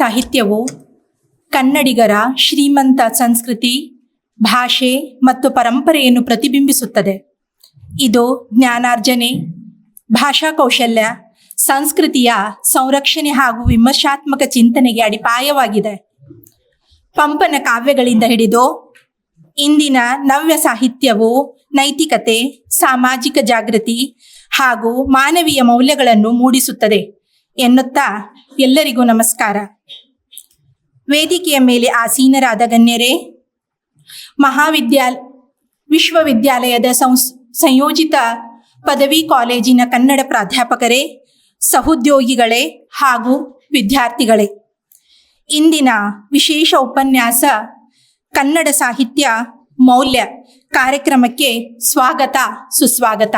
ಸಾಹಿತ್ಯವು ಕನ್ನಡಿಗರ ಶ್ರೀಮಂತ ಸಂಸ್ಕೃತಿ, ಭಾಷೆ ಮತ್ತು ಪರಂಪರೆಯನ್ನು ಪ್ರತಿಬಿಂಬಿಸುತ್ತದೆ. ಇದು ಜ್ಞಾನಾರ್ಜನೆ, ಭಾಷಾ ಕೌಶಲ್ಯ, ಸಂಸ್ಕೃತಿಯ ಸಂರಕ್ಷಣೆ ಹಾಗೂ ವಿಮರ್ಶಾತ್ಮಕ ಚಿಂತನೆಗೆ ಅಡಿಪಾಯವಾಗಿದೆ. ಪಂಪನ ಕಾವ್ಯಗಳಿಂದ ಹಿಡಿದು ಇಂದಿನ ನವ್ಯ ಸಾಹಿತ್ಯವು ನೈತಿಕತೆ, ಸಾಮಾಜಿಕ ಜಾಗೃತಿ ಹಾಗೂ ಮಾನವೀಯ ಮೌಲ್ಯಗಳನ್ನು ಮೂಡಿಸುತ್ತದೆ ಎನ್ನುತ್ತಾ ಎಲ್ಲರಿಗೂ ನಮಸ್ಕಾರ. ವೇದಿಕೆಯ ಮೇಲೆ ಆಸೀನರಾದ ಗಣ್ಯರೇ, ವಿಶ್ವವಿದ್ಯಾಲಯದ ಸಂಯೋಜಿತ ಪದವಿ ಕಾಲೇಜಿನ ಕನ್ನಡ ಪ್ರಾಧ್ಯಾಪಕರೇ, ಸಹೋದ್ಯೋಗಿಗಳೇ ಹಾಗೂ ವಿದ್ಯಾರ್ಥಿಗಳೇ, ಇಂದಿನ ವಿಶೇಷ ಉಪನ್ಯಾಸ ಕನ್ನಡ ಸಾಹಿತ್ಯ ಮೌಲ್ಯ ಕಾರ್ಯಕ್ರಮಕ್ಕೆ ಸ್ವಾಗತ, ಸುಸ್ವಾಗತ.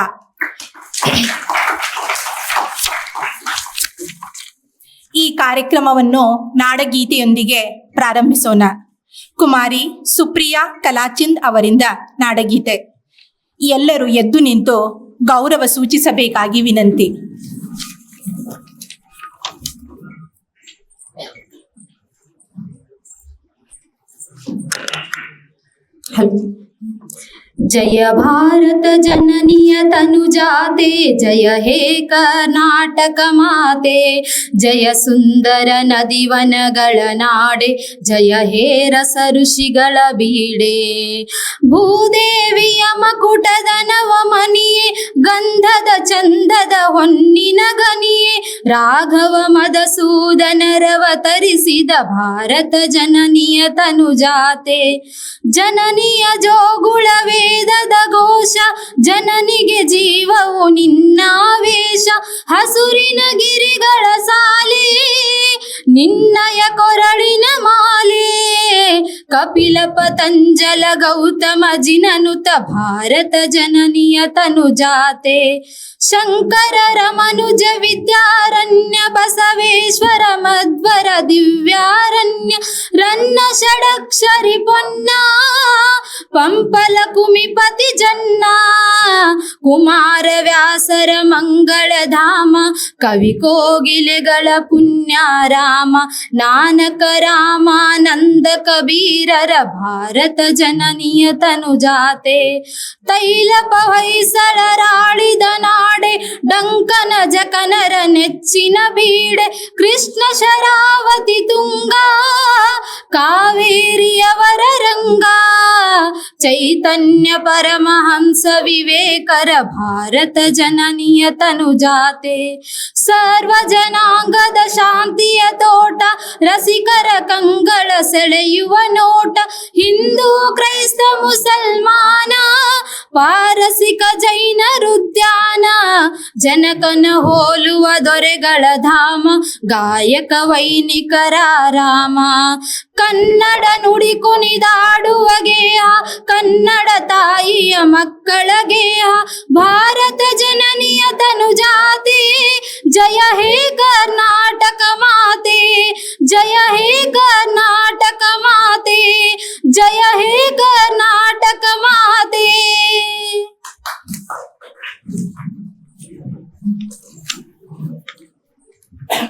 ಈ ಕಾರ್ಯಕ್ರಮವನ್ನು ನಾಡಗೀತೆಯೊಂದಿಗೆ ಪ್ರಾರಂಭಿಸೋಣ. ಕುಮಾರಿ ಸುಪ್ರಿಯಾ ಕಲಾಚಿಂದ್ ಅವರಿಂದ ನಾಡಗೀತೆ. ಎಲ್ಲರೂ ಎದ್ದು ನಿಂತು ಗೌರವ ಸೂಚಿಸಬೇಕಾಗಿ ವಿನಂತಿ. जय भारत जननीय तनुजाते, जय हे कर्नाटक माते, जय सुंदर नदिवनಗಳ ನಾಡೆ, ಜಯ ಹೇ ರಸ ಋಷಿಗಳ ಬೀಡೆ. ಭೂದೇವಿಯ ಮಕುಟದ ನವಮನಿಯೇ, ಗಂಧದ ಚಂದದ ಹೊನ್ನಿನ ಗನಿಯೇ, ರಾಘವ ಮಧುಸೂದನರವತರಿಸಿದ ಭಾರತ ಜನನಿಯ ತನುಜಾತೆ. ಜನನಿಯ ಜೋಗುಳ ವೇದದ ಘೋಷ, ಜನನಿಗೆ ಜೀವವು ನಿನ್ನಾವೇಶ. ಹಸುರಿನ ಗಿರಿಗಳ ಸಾಲೆ, ನಿನ್ನಯ ಕೊರಳಿನ ಮಾಲೆ. ಕಪಿಲ ಪತಂಜಲ ಗೌತಮ ಜಿನನುತ ಭಾರತ ಜನನಿಯ ತನುಜಾತೆ. ಶಂಕರರ ಮನುಜ ವಿದ್ಯಾರಣ್ಯ, ಬಸವೇಶ್ವರ ಮಧ್ವರ ದಿವ್ಯಾರಣ್ಯ. ರನ್ನ ಷಡಕ್ಷರಿ ಪೊನ್ನ, ಪಂಪಲ ಕುಮಿಪತಿ ಜನ್ನ. ಕುಮಾರ ವ್ಯಾಸರ ಮಂಗಳಧಾಮ, ಕವಿ ಕೋಗಿಲೆಗಳ ಪುಣ್ಯಾರಾಮ. ನಾನಕ ರಾಮಾನಂದ ಕಬೀರರ ಭಾರತ ಜನನಿಯ ತನುಜಾತೆ. ತೈಲಪ ಹೊಯ್ಸಳರಾಳಿದ ನಾಡೆ, ಡಂಕನ ಜಕನರ ನೆಚ್ಚಿನ ಬೀಡೆ. ಕೃಷ್ಣ ಶರಾವತಿ ತುಂಗ, ಕಾವೇರಿಯವರ ರಂಗ. ಚೈತನ್ಯ ಪರಮಹಂಸ ವಿವೇಕರ ಭಾರತ ಜನನಿಯ ತನುಜಾತೆ. ಸರ್ವ ಜನಾಂಗದ ಶಾಂತಿಯ ತೋಟ, ರಸಿಕರ ಕಂಗಳ ಸೆಳೆಯುವ ನೋಟ. ಹಿಂದೂ ಕ್ರೈಸ್ತ ಮುಸಲ್ಮಾನ, ಪಾರಸಿಕ ಜೈನರುದ್ಯಾನ. ಜನಕನ ಹೋಲುವ ದೊರೆಗಳ ಧಾಮ, ಗಾಯಕ ವೈನಿಕರ ರಾಮ. ಕನ್ನಡ ನುಡಿ ಕುಣಿದಾಡುವ ಗೇಹ, ಕನ್ನಡ ತಾಯಿಯ ಮಕ್ಕಳ ಗೇಹ. ಭಾರತ ಜನನಿಯ ತನುಜಾತೆ, ಜಯ ಹೇ ಕರ್ನಾಟಕ ಮಾತೆ. ಜಯ ಹೇ ಕರ್ನಾಟಕ ಮಾತೆ, ಜಯ ಹೇ ಕರ್ನಾಟಕ ಮಾತೆ.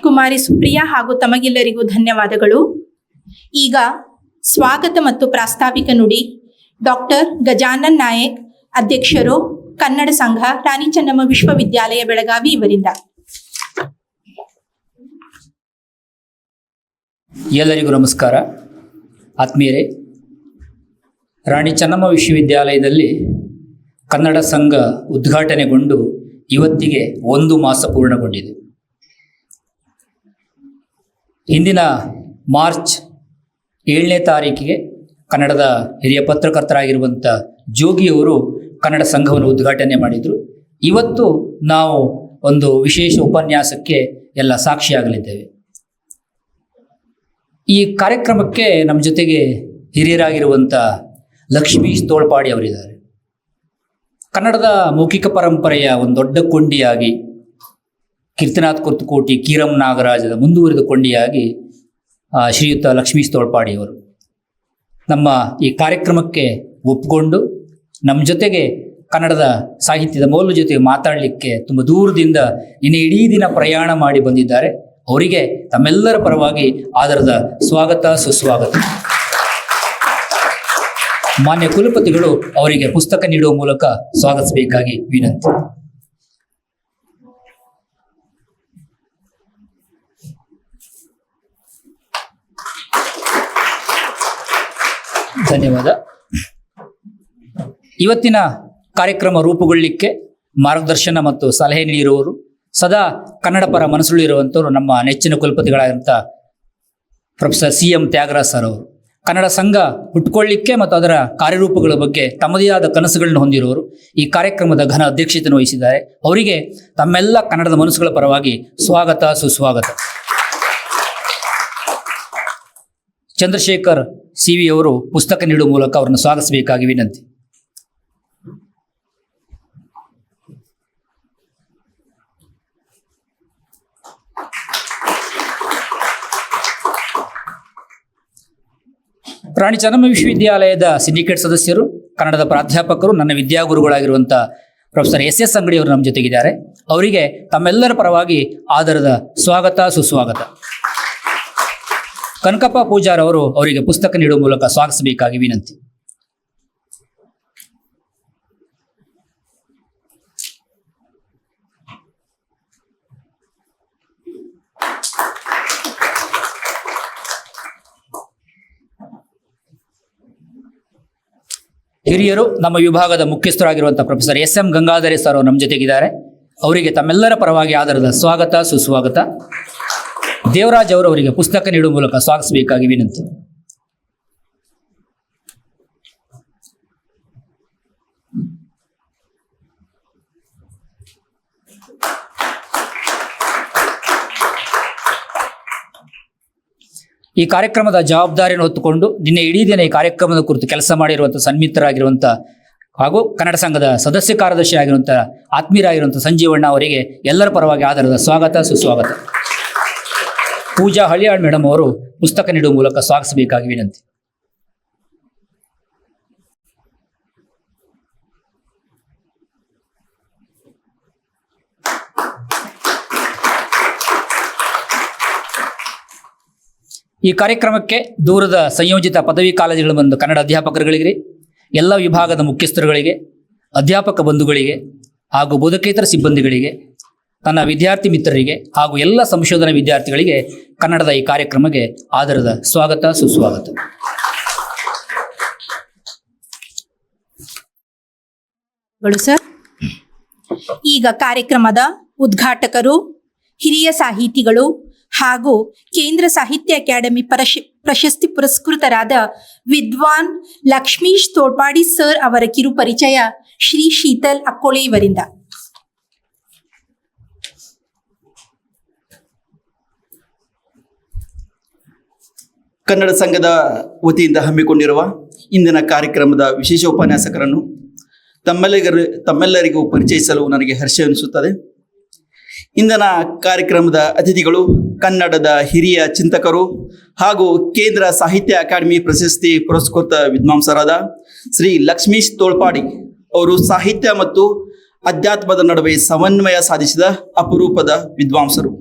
ಕುಮಾರಿ ಸುಪ್ರಿಯಾ ಹಾಗೂ ತಮಗೆಲ್ಲರಿಗೂ ಧನ್ಯವಾದಗಳು. ಈಗ ಸ್ವಾಗತ ಮತ್ತು ಪ್ರಾಸ್ತಾವಿಕ ನುಡಿ ಡಾಕ್ಟರ್ ಗಜಾನನ್ ನಾಯಕ್, ಅಧ್ಯಕ್ಷರು, ಕನ್ನಡ ಸಂಘ, ರಾಣಿ ಚೆನ್ನಮ್ಮ ವಿಶ್ವವಿದ್ಯಾಲಯ ಬೆಳಗಾವಿ ಇವರಿಂದ. ಎಲ್ಲರಿಗೂ ನಮಸ್ಕಾರ. ಆತ್ಮೀಯರೇ, ರಾಣಿ ಚೆನ್ನಮ್ಮ ವಿಶ್ವವಿದ್ಯಾಲಯದಲ್ಲಿ ಕನ್ನಡ ಸಂಘ ಉದ್ಘಾಟನೆಗೊಂಡು ಇವತ್ತಿಗೆ 1 ಮಾಸ ಪೂರ್ಣಗೊಂಡಿದೆ. ಹಿಂದಿನ ಮಾರ್ಚ್ 7ನೇ ತಾರೀಕಿಗೆ ಕನ್ನಡದ ಹಿರಿಯ ಪತ್ರಕರ್ತರಾಗಿರುವಂಥ ಜೋಗಿಯವರು ಕನ್ನಡ ಸಂಘವನ್ನು ಉದ್ಘಾಟನೆ ಮಾಡಿದರು. ಇವತ್ತು ನಾವು ಒಂದು ವಿಶೇಷ ಉಪನ್ಯಾಸಕ್ಕೆ ಎಲ್ಲ ಸಾಕ್ಷಿಯಾಗಲಿದ್ದೇವೆ. ಈ ಕಾರ್ಯಕ್ರಮಕ್ಕೆ ನಮ್ಮ ಜೊತೆಗೆ ಹಿರಿಯರಾಗಿರುವಂಥ ಲಕ್ಷ್ಮೀಶ್ ತೋಳ್ಪಾಡಿ ಅವರಿದ್ದಾರೆ. ಕನ್ನಡದ ಮೌಖಿಕ ಪರಂಪರೆಯ ಒಂದು ದೊಡ್ಡ ಕೊಂಡಿಯಾಗಿ, ಕೀರ್ತನಾಥ್ ಕುರ್ತಕೋಟಿ, ಕೀರಂ ನಾಗರಾಜದ ಮುಂದುವರಿದ ಕೊಂಡಿಯಾಗಿ ಶ್ರೀಯುತ ಲಕ್ಷ್ಮೀಶ್ ತೋಳ್ಪಾಡಿಯವರು ನಮ್ಮ ಈ ಕಾರ್ಯಕ್ರಮಕ್ಕೆ ಒಪ್ಪಿಕೊಂಡು ನಮ್ಮ ಜೊತೆಗೆ ಕನ್ನಡದ ಸಾಹಿತ್ಯದ ಮೌಲ್ಯ ಜೊತೆಗೆ ಮಾತಾಡಲಿಕ್ಕೆ ತುಂಬ ದೂರದಿಂದ ಇಡೀ ದಿನ ಪ್ರಯಾಣ ಮಾಡಿ ಬಂದಿದ್ದಾರೆ. ಅವರಿಗೆ ತಮ್ಮೆಲ್ಲರ ಪರವಾಗಿ ಆದರದ ಸ್ವಾಗತ ಸುಸ್ವಾಗತ. ಮಾನ್ಯ ಕುಲಪತಿಗಳು ಅವರಿಗೆ ಪುಸ್ತಕ ನೀಡುವ ಮೂಲಕ ಸ್ವಾಗತಿಸಬೇಕಾಗಿ ವಿನಂತಿ. ಧನ್ಯವಾದ. ಇವತ್ತಿನ ಕಾರ್ಯಕ್ರಮ ರೂಪುಗೊಳ್ಳಲಿಕ್ಕೆ ಮಾರ್ಗದರ್ಶನ ಮತ್ತು ಸಲಹೆ ನೀಡಿರುವವರು ಸದಾ ಕನ್ನಡ ಪರ ಮನಸ್ಸುಳಿರುವಂಥವ್ರು ನಮ್ಮ ನೆಚ್ಚಿನ ಕುಲಪತಿಗಳಾದಂಥ ಪ್ರೊಫೆಸರ್ CM ತ್ಯಾಗರಾಜ್ ಸರ್ ಅವರು. ಕನ್ನಡ ಸಂಘ ಹುಟ್ಟುಕೊಳ್ಳಿಕ್ಕೆ ಮತ್ತು ಅದರ ಕಾರ್ಯರೂಪಗಳ ಬಗ್ಗೆ ತಮ್ಮದೇ ಆದ ಕನಸುಗಳನ್ನು ಹೊಂದಿರುವವರು. ಈ ಕಾರ್ಯಕ್ರಮದ ಘನ ಅಧ್ಯಕ್ಷತೆಯನ್ನು ವಹಿಸಿದ್ದಾರೆ. ಅವರಿಗೆ ತಮ್ಮೆಲ್ಲ ಕನ್ನಡದ ಮನಸ್ಸುಗಳ ಪರವಾಗಿ ಸ್ವಾಗತ ಸುಸ್ವಾಗತ. ಚಂದ್ರಶೇಖರ್ CV ಅವರು ಪುಸ್ತಕ ನೀಡುವ ಮೂಲಕ ಅವರನ್ನು ಸ್ವಾಗತಿಸಬೇಕಾಗಿ ವಿನಂತಿ. ರಾಣಿ ಚೆನ್ನಮ್ಮ ವಿಶ್ವವಿದ್ಯಾಲಯದ ಸಿಂಡಿಕೇಟ್ ಸದಸ್ಯರು, ಕನ್ನಡದ ಪ್ರಾಧ್ಯಾಪಕರು, ನನ್ನ ವಿದ್ಯಾಗುರುಗಳಾಗಿರುವಂಥ ಪ್ರೊಫೆಸರ್ SS ಅಂಗಡಿ ಅವರು ನಮ್ಮ ಜೊತೆಗಿದ್ದಾರೆ. ಅವರಿಗೆ ತಮ್ಮೆಲ್ಲರ ಪರವಾಗಿ ಆದರದ ಸ್ವಾಗತ ಸುಸ್ವಾಗತ. ಕನಕಪ್ಪ ಪೂಜಾರ್ ಅವರು ಅವರಿಗೆ ಪುಸ್ತಕ ನೀಡುವ ಮೂಲಕ ಸ್ವಾಗತಿಸಬೇಕಾಗಿ ವಿನಂತಿ. ಹಿರಿಯರು, ನಮ್ಮ ವಿಭಾಗದ ಮುಖ್ಯಸ್ಥರಾಗಿರುವಂತಹ ಪ್ರೊಫೆಸರ್ SM ಗಂಗಾಧರೆ ಸರ್ ಅವರು ನಮ್ಮ ಜೊತೆಗಿದ್ದಾರೆ. ಅವರಿಗೆ ತಮ್ಮೆಲ್ಲರ ಪರವಾಗಿ ಆದರದ ಸ್ವಾಗತ ಸುಸ್ವಾಗತ. ದೇವರಾಜ್ ಅವರು ಅವರಿಗೆ ಪುಸ್ತಕ ನೀಡುವ ಮೂಲಕ ಸ್ವಾಗತಿಸಬೇಕಾಗಿ ವಿನಂತಿ. ಈ ಕಾರ್ಯಕ್ರಮದ ಜವಾಬ್ದಾರಿಯನ್ನು ಹೊತ್ತುಕೊಂಡು ನಿನ್ನೆ ಇಡೀ ದಿನ ಈ ಕಾರ್ಯಕ್ರಮದ ಕುರಿತು ಕೆಲಸ ಮಾಡಿರುವಂಥ ಸನ್ಮಿತ್ರರಾಗಿರುವಂಥ ಹಾಗೂ ಕನ್ನಡ ಸಂಘದ ಸದಸ್ಯ ಕಾರ್ಯದರ್ಶಿ ಆಗಿರುವಂಥ ಆತ್ಮೀಯರಾಗಿರುವಂಥ ಸಂಜೀವಣ್ಣ ಅವರಿಗೆ ಎಲ್ಲರ ಪರವಾಗಿ ಆದರದ ಸ್ವಾಗತ ಸುಸ್ವಾಗತ. ಪೂಜಾ ಹಳಿಯಾಳ್ ಮೇಡಮ್ ಅವರು ಪುಸ್ತಕ ನೀಡುವ ಮೂಲಕ ಸ್ವಾಗತಿಸಬೇಕಾಗಿ ವಿನಂತಿ. ಈ ಕಾರ್ಯಕ್ರಮಕ್ಕೆ ದೂರದ ಸಂಯೋಜಿತ ಪದವಿ ಕಾಲೇಜುಗಳ ಬಂದು ಕನ್ನಡ ಅಧ್ಯಾಪಕರುಗಳಿಗೆ, ಎಲ್ಲ ವಿಭಾಗದ ಮುಖ್ಯಸ್ಥರುಗಳಿಗೆ, ಅಧ್ಯಾಪಕ ಬಂಧುಗಳಿಗೆ ಹಾಗೂ ಬೋಧಕೇತರ ಸಿಬ್ಬಂದಿಗಳಿಗೆ, ತನ್ನ ವಿದ್ಯಾರ್ಥಿ ಮಿತ್ರರಿಗೆ ಹಾಗೂ ಎಲ್ಲ ಸಂಶೋಧನಾ ವಿದ್ಯಾರ್ಥಿಗಳಿಗೆ ಕನ್ನಡದ ಈ ಕಾರ್ಯಕ್ರಮಕ್ಕೆ ಆದರದ ಸ್ವಾಗತ ಸುಸ್ವಾಗತ. ಸರ್, ಈಗ ಕಾರ್ಯಕ್ರಮದ ಉದ್ಘಾಟಕರು, ಹಿರಿಯ ಸಾಹಿತಿಗಳು ಹಾಗೂ ಕೇಂದ್ರ ಸಾಹಿತ್ಯ ಅಕಾಡೆಮಿ ಪ್ರಶಸ್ತಿ ಪುರಸ್ಕೃತರಾದ ವಿದ್ವಾನ್ ಲಕ್ಷ್ಮೀಶ್ ತೋಳ್ಪಾಡಿ ಸರ್ ಅವರ ಕಿರು ಪರಿಚಯ ಶ್ರೀ ಶೀತಲ್ ಅಕ್ಕೋಳೆ ಇವರಿಂದ. ಕನ್ನಡ ಸಂಘದ ವತಿಯಿಂದ ಹಮ್ಮಿಕೊಂಡಿರುವ ಇಂದಿನ ಕಾರ್ಯಕ್ರಮದ ವಿಶೇಷ ಉಪನ್ಯಾಸಕರನ್ನು ತಮ್ಮೆಲ್ಲರಿಗೂ ಪರಿಚಯಿಸಲು ನನಗೆ ಹರ್ಷ ಎನಿಸುತ್ತದೆ. ಇಂದಿನ ಕಾರ್ಯಕ್ರಮದ ಅತಿಥಿಗಳು ಕನ್ನಡದ ಹಿರಿಯ ಚಿಂತಕರು ಹಾಗೂ ಕೇಂದ್ರ ಸಾಹಿತ್ಯ ಅಕಾಡೆಮಿ ಪ್ರಶಸ್ತಿ ಪುರಸ್ಕೃತ ವಿದ್ವಾಂಸರಾದ ಶ್ರೀ ಲಕ್ಷ್ಮೀಶ್ ತೋಳ್ಪಾಡಿ ಅವರು. ಸಾಹಿತ್ಯ ಮತ್ತು ಅಧ್ಯಾತ್ಮದ ನಡುವೆ ಸಮನ್ವಯ ಸಾಧಿಸಿದ ಅಪರೂಪದ ವಿದ್ವಾಂಸರು.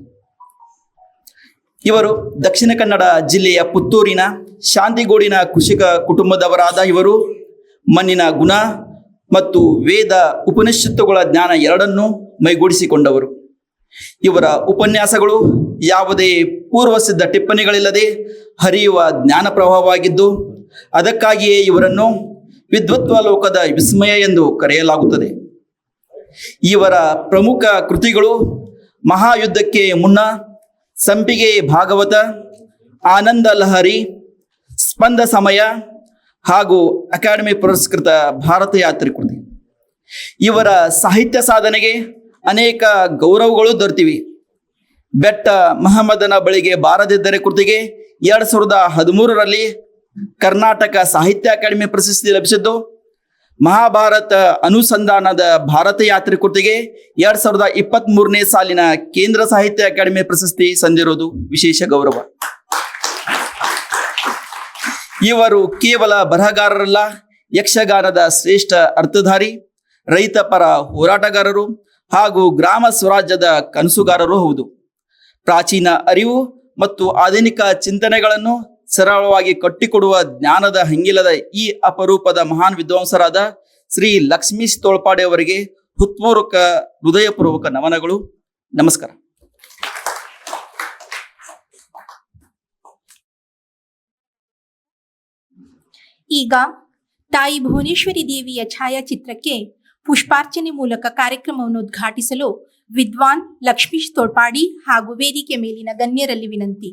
ಇವರು ದಕ್ಷಿಣ ಕನ್ನಡ ಜಿಲ್ಲೆಯ ಪುತ್ತೂರಿನ ಶಾಂತಿಗೋಡಿನ ಕೃಷಿಕ ಕುಟುಂಬದವರಾದ ಇವರು ಮಣ್ಣಿನ ಗುಣ ಮತ್ತು ವೇದ ಉಪನಿಷತ್ತುಗಳ ಜ್ಞಾನ ಎರಡನ್ನೂ ಮೈಗೂಡಿಸಿಕೊಂಡವರು. ಇವರ ಉಪನ್ಯಾಸಗಳು ಯಾವುದೇ ಪೂರ್ವಸಿದ್ಧ ಟಿಪ್ಪಣಿಗಳಿಲ್ಲದೆ ಹರಿಯುವ ಜ್ಞಾನ ಪ್ರವಾಹವಾಗಿದ್ದು, ಅದಕ್ಕಾಗಿಯೇ ಇವರನ್ನು ವಿದ್ವತ್ವ ಲೋಕದ ವಿಸ್ಮಯ ಎಂದು ಕರೆಯಲಾಗುತ್ತದೆ. ಇವರ ಪ್ರಮುಖ ಕೃತಿಗಳು ಮಹಾಯುದ್ಧಕ್ಕೆ ಮುನ್ನ, ಸಂಪಿಗೆ ಭಾಗವತ, ಆನಂದ ಲಹರಿ, ಸ್ಪಂದ ಸಮಯ ಹಾಗೂ ಅಕಾಡೆಮಿ ಪುರಸ್ಕೃತ ಭಾರತ ಯಾತ್ರೆ ಕೃತಿ. ಇವರ ಸಾಹಿತ್ಯ ಸಾಧನೆಗೆ ಅನೇಕ ಗೌರವಗಳು ದೊರೆತಿವೆ. ಬೆಟ್ಟ ಮಹಮ್ಮದನ ಬಳಿಗೆ ಬಾರದಿದ್ದರೆ ಕೃತಿಗೆ 2013ರಲ್ಲಿ ಕರ್ನಾಟಕ ಸಾಹಿತ್ಯ ಅಕಾಡೆಮಿ ಪ್ರಶಸ್ತಿ ಲಭಿಸಿದ್ದು, ಮಹಾಭಾರತ ಅನುಸಂಧಾನದ ಭಾರತ ಯಾತ್ರೆ ಕೃತಿಗೆ 2023ನೇ ಸಾಲಿನ ಕೇಂದ್ರ ಸಾಹಿತ್ಯ ಅಕಾಡೆಮಿ ಪ್ರಶಸ್ತಿ ಸಂದಿರುವುದು ವಿಶೇಷ ಗೌರವ. ಇವರು ಕೇವಲ ಬರಹಗಾರರಲ್ಲ, ಯಕ್ಷಗಾನದ ಶ್ರೇಷ್ಠ ಅರ್ಥಧಾರಿ, ರೈತ ಪರ ಹೋರಾಟಗಾರರು ಹಾಗೂ ಗ್ರಾಮ ಸ್ವರಾಜ್ಯದ ಕನಸುಗಾರರೂ ಹೌದು. ಪ್ರಾಚೀನ ಅರಿವು ಮತ್ತು ಆಧುನಿಕ ಚಿಂತನೆಗಳನ್ನು ಸರಳವಾಗಿ ಕಟ್ಟಿಕೊಡುವ ಜ್ಞಾನದ ಹಂಗಿಲದ ಈ ಅಪರೂಪದ ಮಹಾನ್ ವಿದ್ವಾಂಸರಾದ ಶ್ರೀ ಲಕ್ಷ್ಮೀಶ್ ತೋಳ್ಪಾಡೆ ಅವರಿಗೆ ಹೃದಯಪೂರ್ವಕ ನಮನಗಳು. ನಮಸ್ಕಾರ. ಈಗ ತಾಯಿ ಭುವನೇಶ್ವರಿ ದೇವಿಯ ಛಾಯಾಚಿತ್ರಕ್ಕೆ ಪುಷ್ಪಾರ್ಚನೆ ಮೂಲಕ ಕಾರ್ಯಕ್ರಮವನ್ನು ಉದ್ಘಾಟಿಸಲು ವಿದ್ವಾನ್ ಲಕ್ಷ್ಮೀಶ್ ತೋಳ್ಪಾಡಿ ಹಾಗೂ ವೇದಿಕೆ ಮೇಲಿನ ಗಣ್ಯರಲ್ಲಿ ವಿನಂತಿ.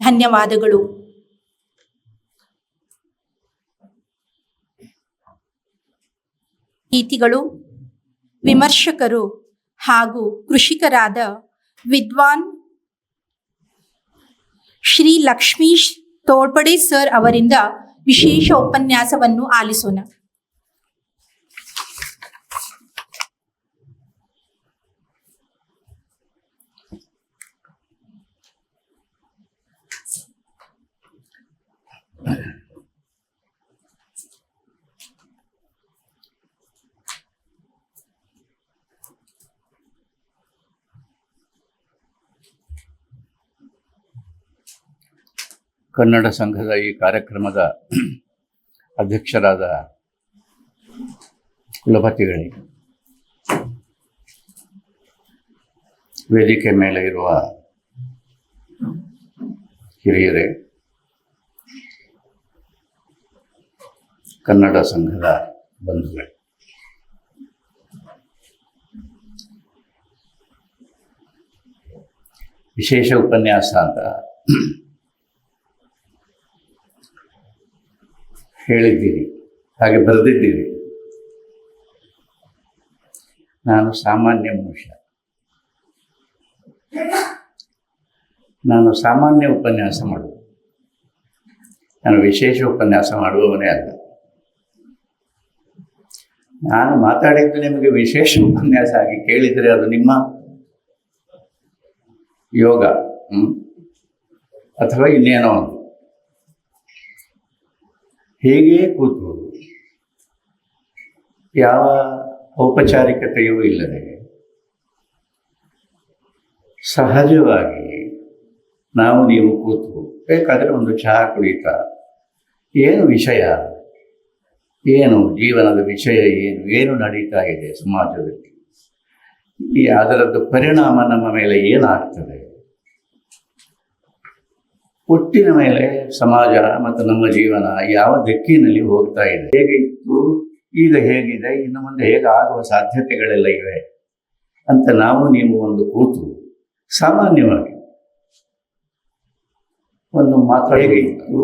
ಧನ್ಯವಾದಗಳು. ಅತಿಥಿಗಳು, ವಿಮರ್ಶಕರು ಹಾಗೂ ಕೃಷಿಕರಾದ ವಿದ್ವಾನ್ ಶ್ರೀ ಲಕ್ಷ್ಮೀಶ್ ತೋಳ್ಪಡೆ ಸರ್ ಅವರಿಂದ ವಿಶೇಷ ಉಪನ್ಯಾಸವನ್ನು ಆಲಿಸೋಣ. ಕನ್ನಡ ಸಂಘದ ಈ ಕಾರ್ಯಕ್ರಮದ ಅಧ್ಯಕ್ಷರಾದ ಕುಲಪತಿಗಳಿಗೆ, ವೇದಿಕೆ ಮೇಲೆ ಇರುವ ಹಿರಿಯರೇ, ಕನ್ನಡ ಸಂಘದ ಬಂಧುಗಳೇ, ವಿಶೇಷ ಉಪನ್ಯಾಸ ಅಂತ ಹೇಳಿದ್ದೀರಿ, ಹಾಗೆ ಬರೆದಿದ್ದೀರಿ. ನಾನು ಸಾಮಾನ್ಯ ಮನುಷ್ಯ, ನಾನು ಸಾಮಾನ್ಯ ಉಪನ್ಯಾಸ ಮಾಡುವುದು, ನಾನು ವಿಶೇಷ ಉಪನ್ಯಾಸ ಮಾಡುವವನೇ ಅಲ್ಲ. ನಾನು ಮಾತಾಡಿದ್ದು ನಿಮಗೆ ವಿಶೇಷ ಉಪನ್ಯಾಸ ಆಗಿ ಕೇಳಿದರೆ ಅದು ನಿಮ್ಮ ಯೋಗ ಅಥವಾ ಇನ್ನೇನೋ ಒಂದು. ಹೇಗೆ ಕೂತು ಯಾವ ಔಪಚಾರಿಕತೆಯೂ ಇಲ್ಲದೆ ಸಹಜವಾಗಿ ನಾವು ನೀವು ಕೂತು ಬೇಕಾದರೆ ಒಂದು ಚಹಾ ಕುಡಿತಾ ಏನು ವಿಷಯ, ಏನು ಜೀವನದ ವಿಷಯ, ಏನು ನಡೀತಾ ಇದೆ ಸಮಾಜದಲ್ಲಿ, ಅದರದ್ದು ಪರಿಣಾಮ ನಮ್ಮ ಮೇಲೆ ಏನಾಗ್ತದೆ, ಹುಟ್ಟಿನ ಮೇಲೆ ಸಮಾಜ ಮತ್ತು ನಮ್ಮ ಜೀವನ ಯಾವ ದಿಕ್ಕಿನಲ್ಲಿ ಹೋಗ್ತಾ ಇದೆ, ಹೇಗೆ ಇತ್ತು, ಈಗ ಹೇಗಿದೆ, ಇನ್ನು ಮುಂದೆ ಹೇಗೆ ಆಗುವ ಸಾಧ್ಯತೆಗಳೆಲ್ಲ ಇವೆ ಅಂತ ನಾವು ನೀವು ಒಂದು ಕೂತು ಸಾಮಾನ್ಯವಾಗಿ ಒಂದು ಮಾತ್ರ, ಹೇಗೆ ಇತ್ತು,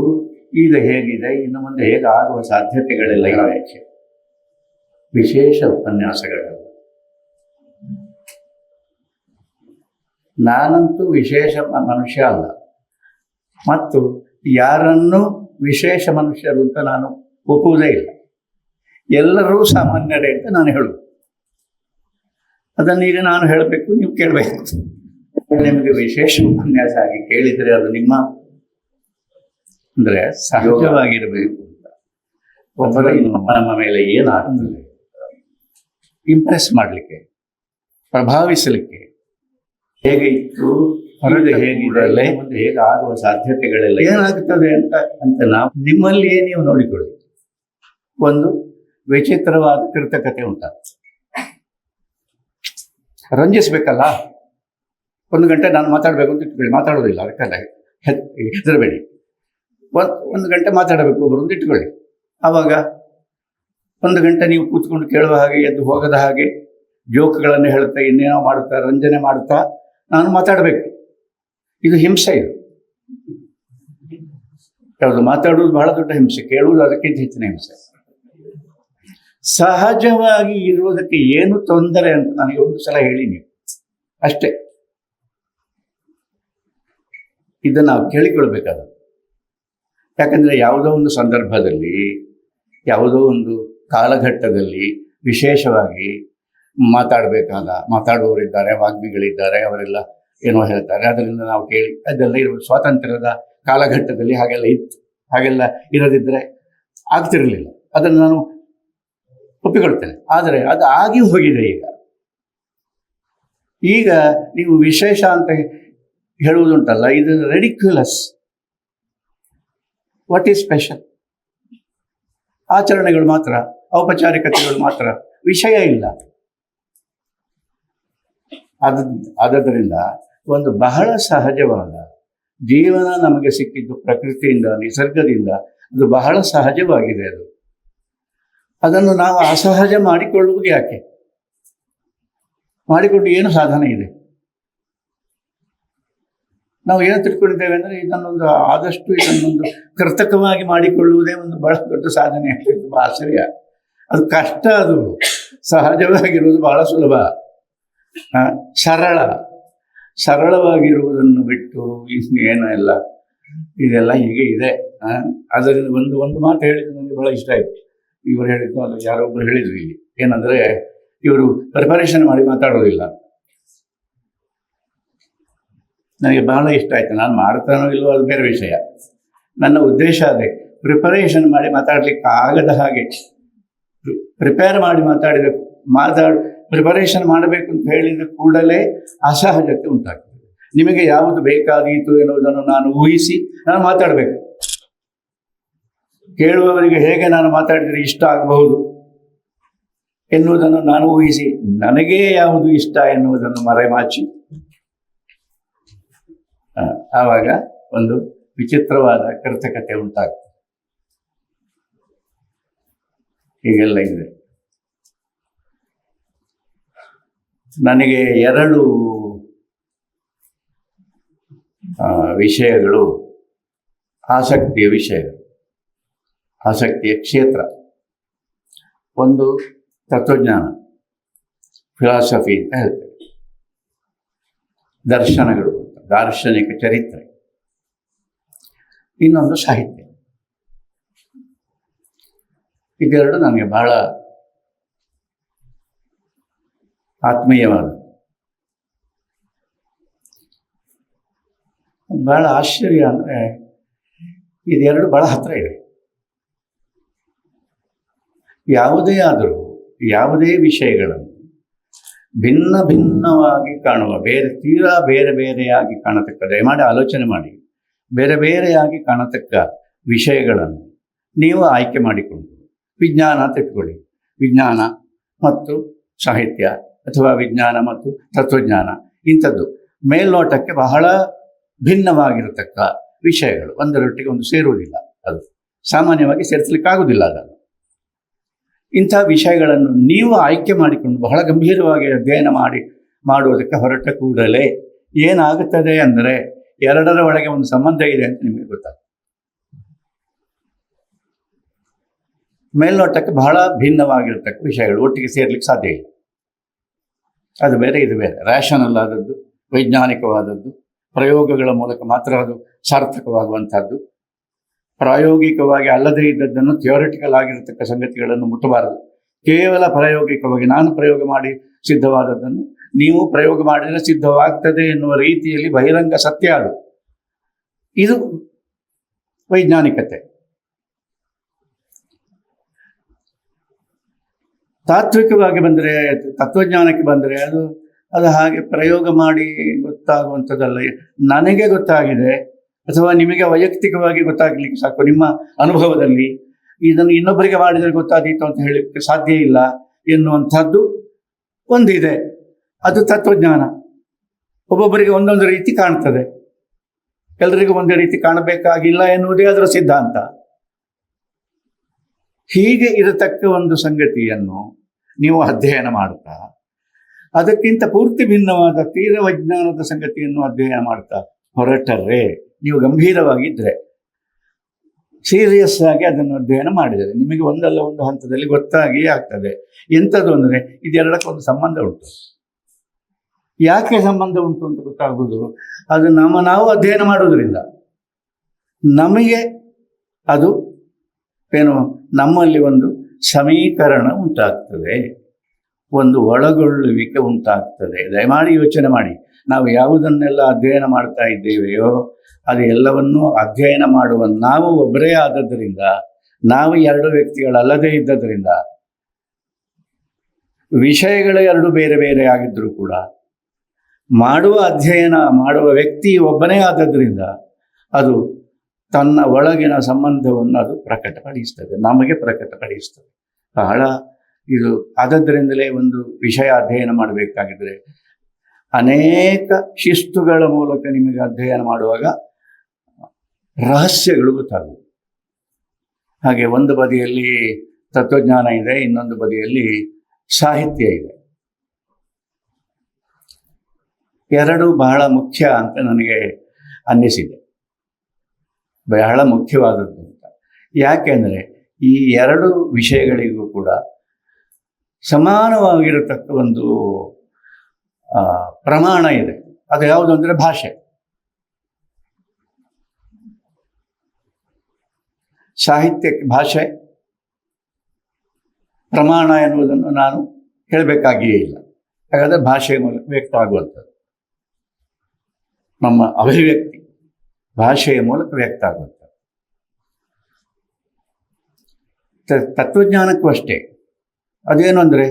ಈಗ ಹೇಗಿದೆ, ಇನ್ನು ಮುಂದೆ ಹೇಗೆ ಆಗುವ ಸಾಧ್ಯತೆಗಳೆಲ್ಲ ಇವೆ. ವಿಶೇಷ ಉಪನ್ಯಾಸಗಳು. ನಾನಂತೂ ವಿಶೇಷ ಮನುಷ್ಯ ಅಲ್ಲ, ಮತ್ತು ಯಾರನ್ನೂ ವಿಶೇಷ ಮನುಷ್ಯರು ಅಂತ ನಾನು ಒಪ್ಪುವುದೇ ಇಲ್ಲ. ಎಲ್ಲರೂ ಸಾಮಾನ್ಯರೇ ಅಂತ ನಾನು ಹೇಳುವುದು. ಅದನ್ನೀಗ ನಾನು ಹೇಳಬೇಕು, ನೀವು ಕೇಳಬೇಕು. ನಿಮಗೆ ವಿಶೇಷ ಉಪನ್ಯಾಸ ಆಗಿ ಕೇಳಿದರೆ ಅದು ನಿಮ್ಮ ಅಂದರೆ ಸಹಜವಾಗಿರಬೇಕು ಅಂತ. ಒಬ್ಬರ ನಮ್ಮ ಮೇಲೆ ಏನಾಗ್ತದೆ ಇಂಪ್ರೆಸ್ ಮಾಡಲಿಕ್ಕೆ, ಪ್ರಭಾವಿಸಲಿಕ್ಕೆ, ಹೇಗೆ ಇತ್ತು, ಹೊರಗೆ ಹೇಗಿದೆ, ಮುಂದೆ ಹೇಗೆ ಆಗುವ ಸಾಧ್ಯತೆಗಳೆಲ್ಲ ಏನಾಗ್ತದೆ ಅಂತ ನಾವು ನಿಮ್ಮಲ್ಲಿಯೇ ನೀವು ನೋಡಿಕೊಳ್ಳಿ. ಒಂದು ವಿಚಿತ್ರವಾದ ಕೃತಕತೆ ಉಂಟಾಗ್ತದೆ. ರಂಜಿಸ್ಬೇಕಲ್ಲ, 1 ಗಂಟೆ ನಾನು ಮಾತಾಡಬೇಕು ಅಂತ ಇಟ್ಕೊಳ್ಳಿ, ಮಾತಾಡೋದಿಲ್ಲ, ಅದಕ್ಕೆಲ್ಲ ಹೆದರಬೇಡಿ. 1 ಗಂಟೆ ಮಾತಾಡಬೇಕು ಒಬ್ಬರು ಅಂತ ಇಟ್ಕೊಳ್ಳಿ. ಆವಾಗ 1 ಗಂಟೆ ನೀವು ಕೂತ್ಕೊಂಡು ಕೇಳುವ ಹಾಗೆ, ಎದ್ದು ಹೋಗದ ಹಾಗೆ, ಜೋಕ್ಗಳನ್ನು ಹೇಳ್ತಾ ಇನ್ನೇನೋ ಮಾಡುತ್ತಾ ರಂಜನೆ ಮಾಡುತ್ತಾ ನಾನು ಮಾತಾಡಬೇಕು. ಇದು ಹಿಂಸೆ. ಇದು ಯಾವುದು ಮಾತಾಡುವುದು ಬಹಳ ದೊಡ್ಡ ಹಿಂಸೆ, ಕೇಳುವುದು ಅದಕ್ಕಿಂತ ಹೆಚ್ಚಿನ ಹಿಂಸೆ. ಸಹಜವಾಗಿ ಇರುವುದಕ್ಕೆ ಏನು ತೊಂದರೆ ಅಂತ ನನಗೆ ಒಂದು ಸಲ ಹೇಳಿ ನೀವು ಅಷ್ಟೇ. ಇದನ್ನು ನಾವು ಕೇಳಿಕೊಳ್ಬೇಕಾದ. ಯಾಕಂದರೆ ಯಾವುದೋ ಒಂದು ಸಂದರ್ಭದಲ್ಲಿ, ಯಾವುದೋ ಒಂದು ಕಾಲಘಟ್ಟದಲ್ಲಿ ವಿಶೇಷವಾಗಿ ಮಾತಾಡುವವರಿದ್ದಾರೆ, ವಾಗ್ಮಿಗಳಿದ್ದಾರೆ, ಅವರೆಲ್ಲ ಏನೋ ಹೇಳ್ತಾರೆ, ಅದರಿಂದ ನಾವು ಕೇಳಿ ಅದೆಲ್ಲ ಇರುವ ಸ್ವಾತಂತ್ರ್ಯದ ಕಾಲಘಟ್ಟದಲ್ಲಿ ಹಾಗೆಲ್ಲ ಇತ್ತು. ಹಾಗೆಲ್ಲ ಇರದಿದ್ದರೆ ಆಗ್ತಿರಲಿಲ್ಲ, ಅದನ್ನು ನಾನು ಒಪ್ಪಿಕೊಳ್ತೇನೆ. ಆದರೆ ಅದು ಆಗಿ ಹೋಗಿದೆ. ಈಗ ನೀವು ವಿಶೇಷ ಅಂತ ಹೇಳುವುದುಂಟಲ್ಲ, ಇದು ರೆಡಿಕ್ಯುಲಸ್. What is special? ಆಚರಣೆಗಳು ಮಾತ್ರ, ಔಪಚಾರಿಕತೆಗಳು ಮಾತ್ರ, ವಿಷಯ ಇಲ್ಲ. ಆದ್ದರಿಂದ ಒಂದು ಬಹಳ ಸಹಜವಾದ ಜೀವನ ನಮಗೆ ಸಿಕ್ಕಿದ್ದು ಪ್ರಕೃತಿಯಿಂದ, ನಿಸರ್ಗದಿಂದ. ಅದು ಬಹಳ ಸಹಜವಾಗಿದೆ. ಅದನ್ನು ನಾವು ಅಸಹಜ ಮಾಡಿಕೊಳ್ಳುವುದು ಯಾಕೆ? ಮಾಡಿಕೊಂಡು ಏನು ಸಾಧನೆ ಇದೆ? ನಾವು ಏನು ತಿಳ್ಕೊಂಡಿದ್ದೇವೆ ಅಂದರೆ ಇದನ್ನೊಂದು ಕೃತಕವಾಗಿ ಮಾಡಿಕೊಳ್ಳುವುದೇ ಒಂದು ಬಹಳ ದೊಡ್ಡ ಸಾಧನೆ ಆಗ್ತಿತ್ತು. ಆಶ್ಚರ್ಯ. ಅದು ಕಷ್ಟ. ಅದು ಸಹಜವಾಗಿರುವುದು ಬಹಳ ಸುಲಭ, ಸರಳವಾಗಿರುವುದನ್ನು ಬಿಟ್ಟು ಇನ್ನೇನು ಎಲ್ಲ ಇದೆಲ್ಲ ಹೀಗೆ ಇದೆ. ಅದರಿಂದ ಒಂದು ಮಾತು ಹೇಳಿದ್ದು ನನಗೆ ಬಹಳ ಇಷ್ಟ ಆಯಿತು. ಇವರು ಹೇಳಿದ್ದು, ಅದು ಯಾರೊಬ್ಬರು ಹೇಳಿದ್ರು ಇಲ್ಲಿ, ಏನಂದರೆ ಇವರು ಪ್ರಿಪರೇಷನ್ ಮಾಡಿ ಮಾತಾಡೋದಿಲ್ಲ. ನನಗೆ ಬಹಳ ಇಷ್ಟ ಆಯಿತು. ನಾನು ಮಾಡ್ತಾನೋ ಇಲ್ಲವೋ ಅದು ಬೇರೆ ವಿಷಯ. ನನ್ನ ಉದ್ದೇಶ ಅದೇ, ಪ್ರಿಪರೇಷನ್ ಮಾಡಿ ಮಾತಾಡಲಿಕ್ಕೆ ಆಗದ ಹಾಗೆ ಪ್ರಿಪೇರ್ ಮಾಡಿ ಪ್ರಿಪರೇಷನ್ ಮಾಡಬೇಕು ಅಂತ ಹೇಳಿದ ಕೂಡಲೇ ಅಸಹಜತೆ ಉಂಟಾಗ್ತದೆ. ನಿಮಗೆ ಯಾವುದು ಬೇಕಾದೀತು ಎನ್ನುವುದನ್ನು ನಾನು ಊಹಿಸಿ ನಾನು ಮಾತಾಡಬೇಕು. ಕೇಳುವವರಿಗೆ ಹೇಗೆ ನಾನು ಮಾತಾಡಿದರೆ ಇಷ್ಟ ಆಗಬಹುದು ಎನ್ನುವುದನ್ನು ನಾನು ಊಹಿಸಿ, ನನಗೇ ಯಾವುದು ಇಷ್ಟ ಎನ್ನುವುದನ್ನು ಮರೆಮಾಚಿ, ಆವಾಗ ಒಂದು ವಿಚಿತ್ರವಾದ ಕೃತಕತೆ ಉಂಟಾಗ್ತದೆ. ಹೀಗೆಲ್ಲ ಇದೆ. ನನಗೆ 2 ವಿಷಯಗಳು ಆಸಕ್ತಿಯ ವಿಷಯಗಳು, ಆಸಕ್ತಿಯ ಕ್ಷೇತ್ರ. ಒಂದು ತತ್ವಜ್ಞಾನ, ಫಿಲಾಸಫಿ ಅಂತ ಹೇಳ್ತೇವೆ, ದರ್ಶನಗಳು, ದಾರ್ಶನಿಕ ಚರಿತ್ರೆ. ಇನ್ನೊಂದು ಸಾಹಿತ್ಯ. ಇದೆರಡು ನನಗೆ ಬಹಳ ಆತ್ಮೀಯವಾದ. ಬಹಳ ಆಶ್ಚರ್ಯ ಅಂದರೆ ಇದೆರಡು ಬಹಳ ಹತ್ತಿರ ಇದೆ. ಯಾವುದೇ ಆದರೂ ಯಾವುದೇ ವಿಷಯಗಳನ್ನು ಭಿನ್ನ ಭಿನ್ನವಾಗಿ ಕಾಣುವ, ತೀರಾ ಬೇರೆ ಬೇರೆಯಾಗಿ ಕಾಣತಕ್ಕ, ದಯಮಾಡಿ ಆಲೋಚನೆ ಮಾಡಿ, ಬೇರೆ ಬೇರೆಯಾಗಿ ಕಾಣತಕ್ಕ ವಿಷಯಗಳನ್ನು ನೀವು ಆಯ್ಕೆ ಮಾಡಿಕೊಂಡು, ವಿಜ್ಞಾನ ಅಂತ ಇಟ್ಕೊಳ್ಳಿ, ವಿಜ್ಞಾನ ಮತ್ತು ಸಾಹಿತ್ಯ ಅಥವಾ ವಿಜ್ಞಾನ ಮತ್ತು ತತ್ವಜ್ಞಾನ, ಇಂಥದ್ದು ಮೇಲ್ನೋಟಕ್ಕೆ ಬಹಳ ಭಿನ್ನವಾಗಿರತಕ್ಕ ವಿಷಯಗಳು ಒಂದರೊಟ್ಟಿಗೆ ಒಂದು ಸೇರುವುದಿಲ್ಲ. ಅದು ಸಾಮಾನ್ಯವಾಗಿ ಸೇರಿಸಲಿಕ್ಕಾಗುವುದಿಲ್ಲ. ಅದನ್ನು ಇಂಥ ವಿಷಯಗಳನ್ನು ನೀವು ಆಯ್ಕೆ ಮಾಡಿಕೊಂಡು ಬಹಳ ಗಂಭೀರವಾಗಿ ಅಧ್ಯಯನ ಮಾಡುವುದಕ್ಕೆ ಹೊರಟ ಕೂಡಲೇ ಏನಾಗುತ್ತದೆ ಅಂದರೆ, ಎರಡರ ಒಳಗೆ ಒಂದು ಸಂಬಂಧ ಇದೆ ಅಂತ ನಿಮಗೆ ಗೊತ್ತಾಗ್ತದೆ. ಮೇಲ್ನೋಟಕ್ಕೆ ಬಹಳ ಭಿನ್ನವಾಗಿರತಕ್ಕ ವಿಷಯಗಳು ಒಟ್ಟಿಗೆ ಸೇರ್ಲಿಕ್ಕೆ ಸಾಧ್ಯ ಇಲ್ಲ. ಅದು ಬೇರೆ, ಇದು ಬೇರೆ. ರ್ಯಾಷನಲ್ ಆದದ್ದು, ವೈಜ್ಞಾನಿಕವಾದದ್ದು, ಪ್ರಯೋಗಗಳ ಮೂಲಕ ಮಾತ್ರ ಅದು ಸಾರ್ಥಕವಾಗುವಂಥದ್ದು. ಪ್ರಾಯೋಗಿಕವಾಗಿ ಅಲ್ಲದೇ ಇದ್ದದ್ದನ್ನು, ಥಿಯೋರಿಟಿಕಲ್ ಆಗಿರತಕ್ಕ ಸಂಗತಿಗಳನ್ನು ಮುಟ್ಟಬಾರದು. ಕೇವಲ ಪ್ರಾಯೋಗಿಕವಾಗಿ ನಾನು ಪ್ರಯೋಗ ಮಾಡಿ ಸಿದ್ಧವಾದದ್ದನ್ನು ನೀವು ಪ್ರಯೋಗ ಮಾಡಿದರೆ ಸಿದ್ಧವಾಗ್ತದೆ ಎನ್ನುವ ರೀತಿಯಲ್ಲಿ ಬಹಿರಂಗ ಸತ್ಯ ಅದು. ಇದು ವೈಜ್ಞಾನಿಕತೆ. ತಾತ್ವಿಕವಾಗಿ ಬಂದರೆ, ತತ್ವಜ್ಞಾನಕ್ಕೆ ಬಂದರೆ ಅದು ಹಾಗೆ ಪ್ರಯೋಗ ಮಾಡಿ ಗೊತ್ತಾಗುವಂಥದ್ದಲ್ಲ. ನನಗೆ ಗೊತ್ತಾಗಿದೆ ಅಥವಾ ನಿಮಗೆ ವೈಯಕ್ತಿಕವಾಗಿ ಗೊತ್ತಾಗಲಿಕ್ಕೆ ಸಾಕು. ನಿಮ್ಮ ಅನುಭವದಲ್ಲಿ ಇದನ್ನು ಇನ್ನೊಬ್ಬರಿಗೆ ಮಾಡಿದರೆ ಗೊತ್ತಾದೀತು ಅಂತ ಹೇಳಲಿಕ್ಕೆ ಸಾಧ್ಯ ಇಲ್ಲ ಎನ್ನುವಂಥದ್ದು ಒಂದಿದೆ. ಅದು ತತ್ವಜ್ಞಾನ. ಒಬ್ಬೊಬ್ಬರಿಗೆ ಒಂದೊಂದು ರೀತಿ ಕಾಣ್ತದೆ, ಎಲ್ಲರಿಗೂ ಒಂದೇ ರೀತಿ ಕಾಣಬೇಕಾಗಿಲ್ಲ ಎನ್ನುವುದೇ ಅದರ ಸಿದ್ಧಾಂತ. ಹೀಗೆ ಇರತಕ್ಕ ಒಂದು ಸಂಗತಿಯನ್ನು ನೀವು ಅಧ್ಯಯನ ಮಾಡ್ತಾ, ಅದಕ್ಕಿಂತ ಪೂರ್ತಿ ಭಿನ್ನವಾದ ತೀರ ವಿಜ್ಞಾನದ ಸಂಗತಿಯನ್ನು ಅಧ್ಯಯನ ಮಾಡ್ತಾ ಹೊರಟರೆ, ನೀವು ಗಂಭೀರವಾಗಿದ್ದರೆ, ಸೀರಿಯಸ್ ಆಗಿ ಅದನ್ನು ಅಧ್ಯಯನ ಮಾಡಿದರೆ, ನಿಮಗೆ ಒಂದಲ್ಲ ಒಂದು ಹಂತದಲ್ಲಿ ಗೊತ್ತಾಗಿಯೇ ಆಗ್ತದೆ. ಎಂಥದ್ದು ಅಂದರೆ ಇದೆರಡಕ್ಕೊಂದು ಸಂಬಂಧ ಉಂಟು. ಯಾಕೆ ಸಂಬಂಧ ಉಂಟು ಅಂತ ಗೊತ್ತಾಗುವುದು, ಅದು ನಾವು ಅಧ್ಯಯನ ಮಾಡೋದ್ರಿಂದ ನಮಗೆ ಅದು ಏನು, ನಮ್ಮಲ್ಲಿ ಒಂದು ಸಮೀಕರಣ ಉಂಟಾಗ್ತದೆ, ಒಂದು ಒಳಗೊಳ್ಳುವಿಕೆ ಉಂಟಾಗ್ತದೆ. ದಯಮಾಡಿ ಯೋಚನೆ ಮಾಡಿ, ನಾವು ಯಾವುದನ್ನೆಲ್ಲ ಅಧ್ಯಯನ ಮಾಡ್ತಾ ಇದ್ದೇವೆಯೋ ಅದು ಎಲ್ಲವನ್ನೂ ಅಧ್ಯಯನ ಮಾಡುವ ನಾವು ಒಬ್ಬರೇ ಆದದ್ದರಿಂದ, ನಾವು ಎರಡು ವ್ಯಕ್ತಿಗಳಲ್ಲದೇ ಇದ್ದದ್ರಿಂದ, ವಿಷಯಗಳು ಎರಡು ಬೇರೆ ಬೇರೆ ಆಗಿದ್ದರೂ ಕೂಡ ಮಾಡುವ ಅಧ್ಯಯನ ಮಾಡುವ ವ್ಯಕ್ತಿ ಒಬ್ಬನೇ ಆದದ್ರಿಂದ ಅದು ತನ್ನ ಒಳಗಿನ ಸಂಬಂಧವನ್ನು ಅದು ಪ್ರಕಟಪಡಿಸ್ತದೆ, ನಮಗೆ ಪ್ರಕಟಪಡಿಸ್ತದೆ. ಬಹಳ ಇದು ಆದದ್ದರಿಂದಲೇ ಒಂದು ವಿಷಯ ಅಧ್ಯಯನ ಮಾಡಬೇಕಾಗಿದ್ರೆ ಅನೇಕ ಶಿಸ್ತುಗಳ ಮೂಲಕ ನಿಮಗೆ ಅಧ್ಯಯನ ಮಾಡುವಾಗ ರಹಸ್ಯಗಳು ಗೊತ್ತಾಗುವುದು. ಹಾಗೆ ಒಂದು ಬದಿಯಲ್ಲಿ ತತ್ವಜ್ಞಾನ ಇದೆ, ಇನ್ನೊಂದು ಬದಿಯಲ್ಲಿ ಸಾಹಿತ್ಯ ಇದೆ. ಎರಡೂ ಬಹಳ ಮುಖ್ಯ ಅಂತ ನನಗೆ ಅನ್ನಿಸಿದೆ, ಬಹಳ ಮುಖ್ಯವಾದದ್ದು ಅಂತ. ಯಾಕೆಂದರೆ ಈ ಎರಡು ವಿಷಯಗಳಿಗೂ ಕೂಡ ಸಮಾನವಾಗಿರತಕ್ಕ ಒಂದು ಪ್ರಮಾಣ ಇದೆ. ಅದು ಯಾವುದು ಅಂದರೆ ಭಾಷೆ. ಸಾಹಿತ್ಯಕ್ಕೆ ಭಾಷೆ ಪ್ರಮಾಣ ಎನ್ನುವುದನ್ನು ನಾನು ಹೇಳಬೇಕಾಗಿಯೇ ಇಲ್ಲ. ಹಾಗಾದರೆ ಭಾಷೆಯ ಮೂಲಕ ವ್ಯಕ್ತ ಆಗುವಂಥದ್ದು, ನಮ್ಮ ಅಭಿವ್ಯಕ್ತಿ ಭಾಷೆಯ ಮೂಲಕ ವ್ಯಕ್ತ ಆಗುವಂಥದ್ದು. ತತ್ವಜ್ಞಾನಕ್ಕೂ ಅಷ್ಟೇ. ಅದೇನು ಅಂದರೆ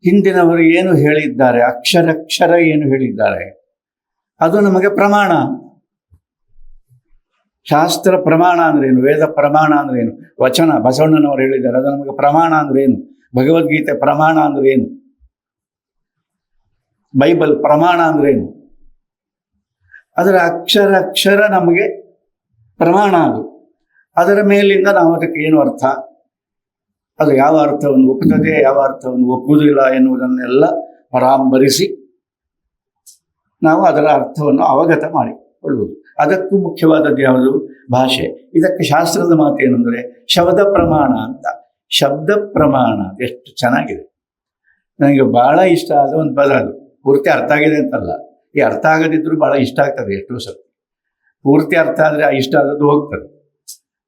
ಹಿಂದಿನವರು ಏನು ಹೇಳಿದ್ದಾರೆ, ಅಕ್ಷರ ಏನು ಹೇಳಿದ್ದಾರೆ, ಅದು ನಮಗೆ ಪ್ರಮಾಣ. ಶಾಸ್ತ್ರ ಪ್ರಮಾಣ ಅಂದ್ರೇನು, ವೇದ ಪ್ರಮಾಣ ಅಂದ್ರೇನು, ವಚನ ಬಸವಣ್ಣನವರು ಹೇಳಿದ್ದಾರೆ ಅದು ನಮಗೆ ಪ್ರಮಾಣ ಅಂದ್ರೇನು, ಭಗವದ್ಗೀತೆ ಪ್ರಮಾಣ ಅಂದ್ರೇನು, ಬೈಬಲ್ ಪ್ರಮಾಣ ಅಂದ್ರೇನು. ಅದರ ಅಕ್ಷರ ನಮಗೆ ಪ್ರಮಾಣ. ಅದು ಅದರ ಮೇಲಿಂದ ನಾವು ಅದಕ್ಕೆ ಏನು ಅರ್ಥ, ಅದು ಯಾವ ಅರ್ಥವನ್ನು ಒಪ್ಪುತ್ತದೆ, ಯಾವ ಅರ್ಥವನ್ನು ಒಪ್ಪುವುದಿಲ್ಲ ಎನ್ನುವುದನ್ನೆಲ್ಲ ಪರಾಂಬರಿಸಿ ನಾವು ಅದರ ಅರ್ಥವನ್ನು ಅವಗತ ಮಾಡಿಕೊಳ್ಳುವುದು. ಅದಕ್ಕೂ ಮುಖ್ಯವಾದದ್ದು ಯಾವುದು, ಭಾಷೆ. ಇದಕ್ಕೆ ಶಾಸ್ತ್ರದ ಮಾತು ಏನಂದರೆ ಶಬ್ದ ಪ್ರಮಾಣ ಅಂತ. ಶಬ್ದ ಪ್ರಮಾಣ ಎಷ್ಟು ಚೆನ್ನಾಗಿದೆ. ನನಗೆ ಬಹಳ ಇಷ್ಟ ಆದ ಒಂದು ಪದ. ಅದು ಪೂರ್ತಿ ಅರ್ಥ ಆಗಿದೆ ಅಂತಲ್ಲ, ಈ ಅರ್ಥ ಆಗದಿದ್ದರೂ ಬಹಳ ಇಷ್ಟ ಆಗ್ತದೆ. ಎಷ್ಟೋ ಸಲ ಪೂರ್ತಿ ಅರ್ಥ ಆದರೆ ಆ ಇಷ್ಟ ಆದದ್ದು ಹೋಗ್ತದೆ.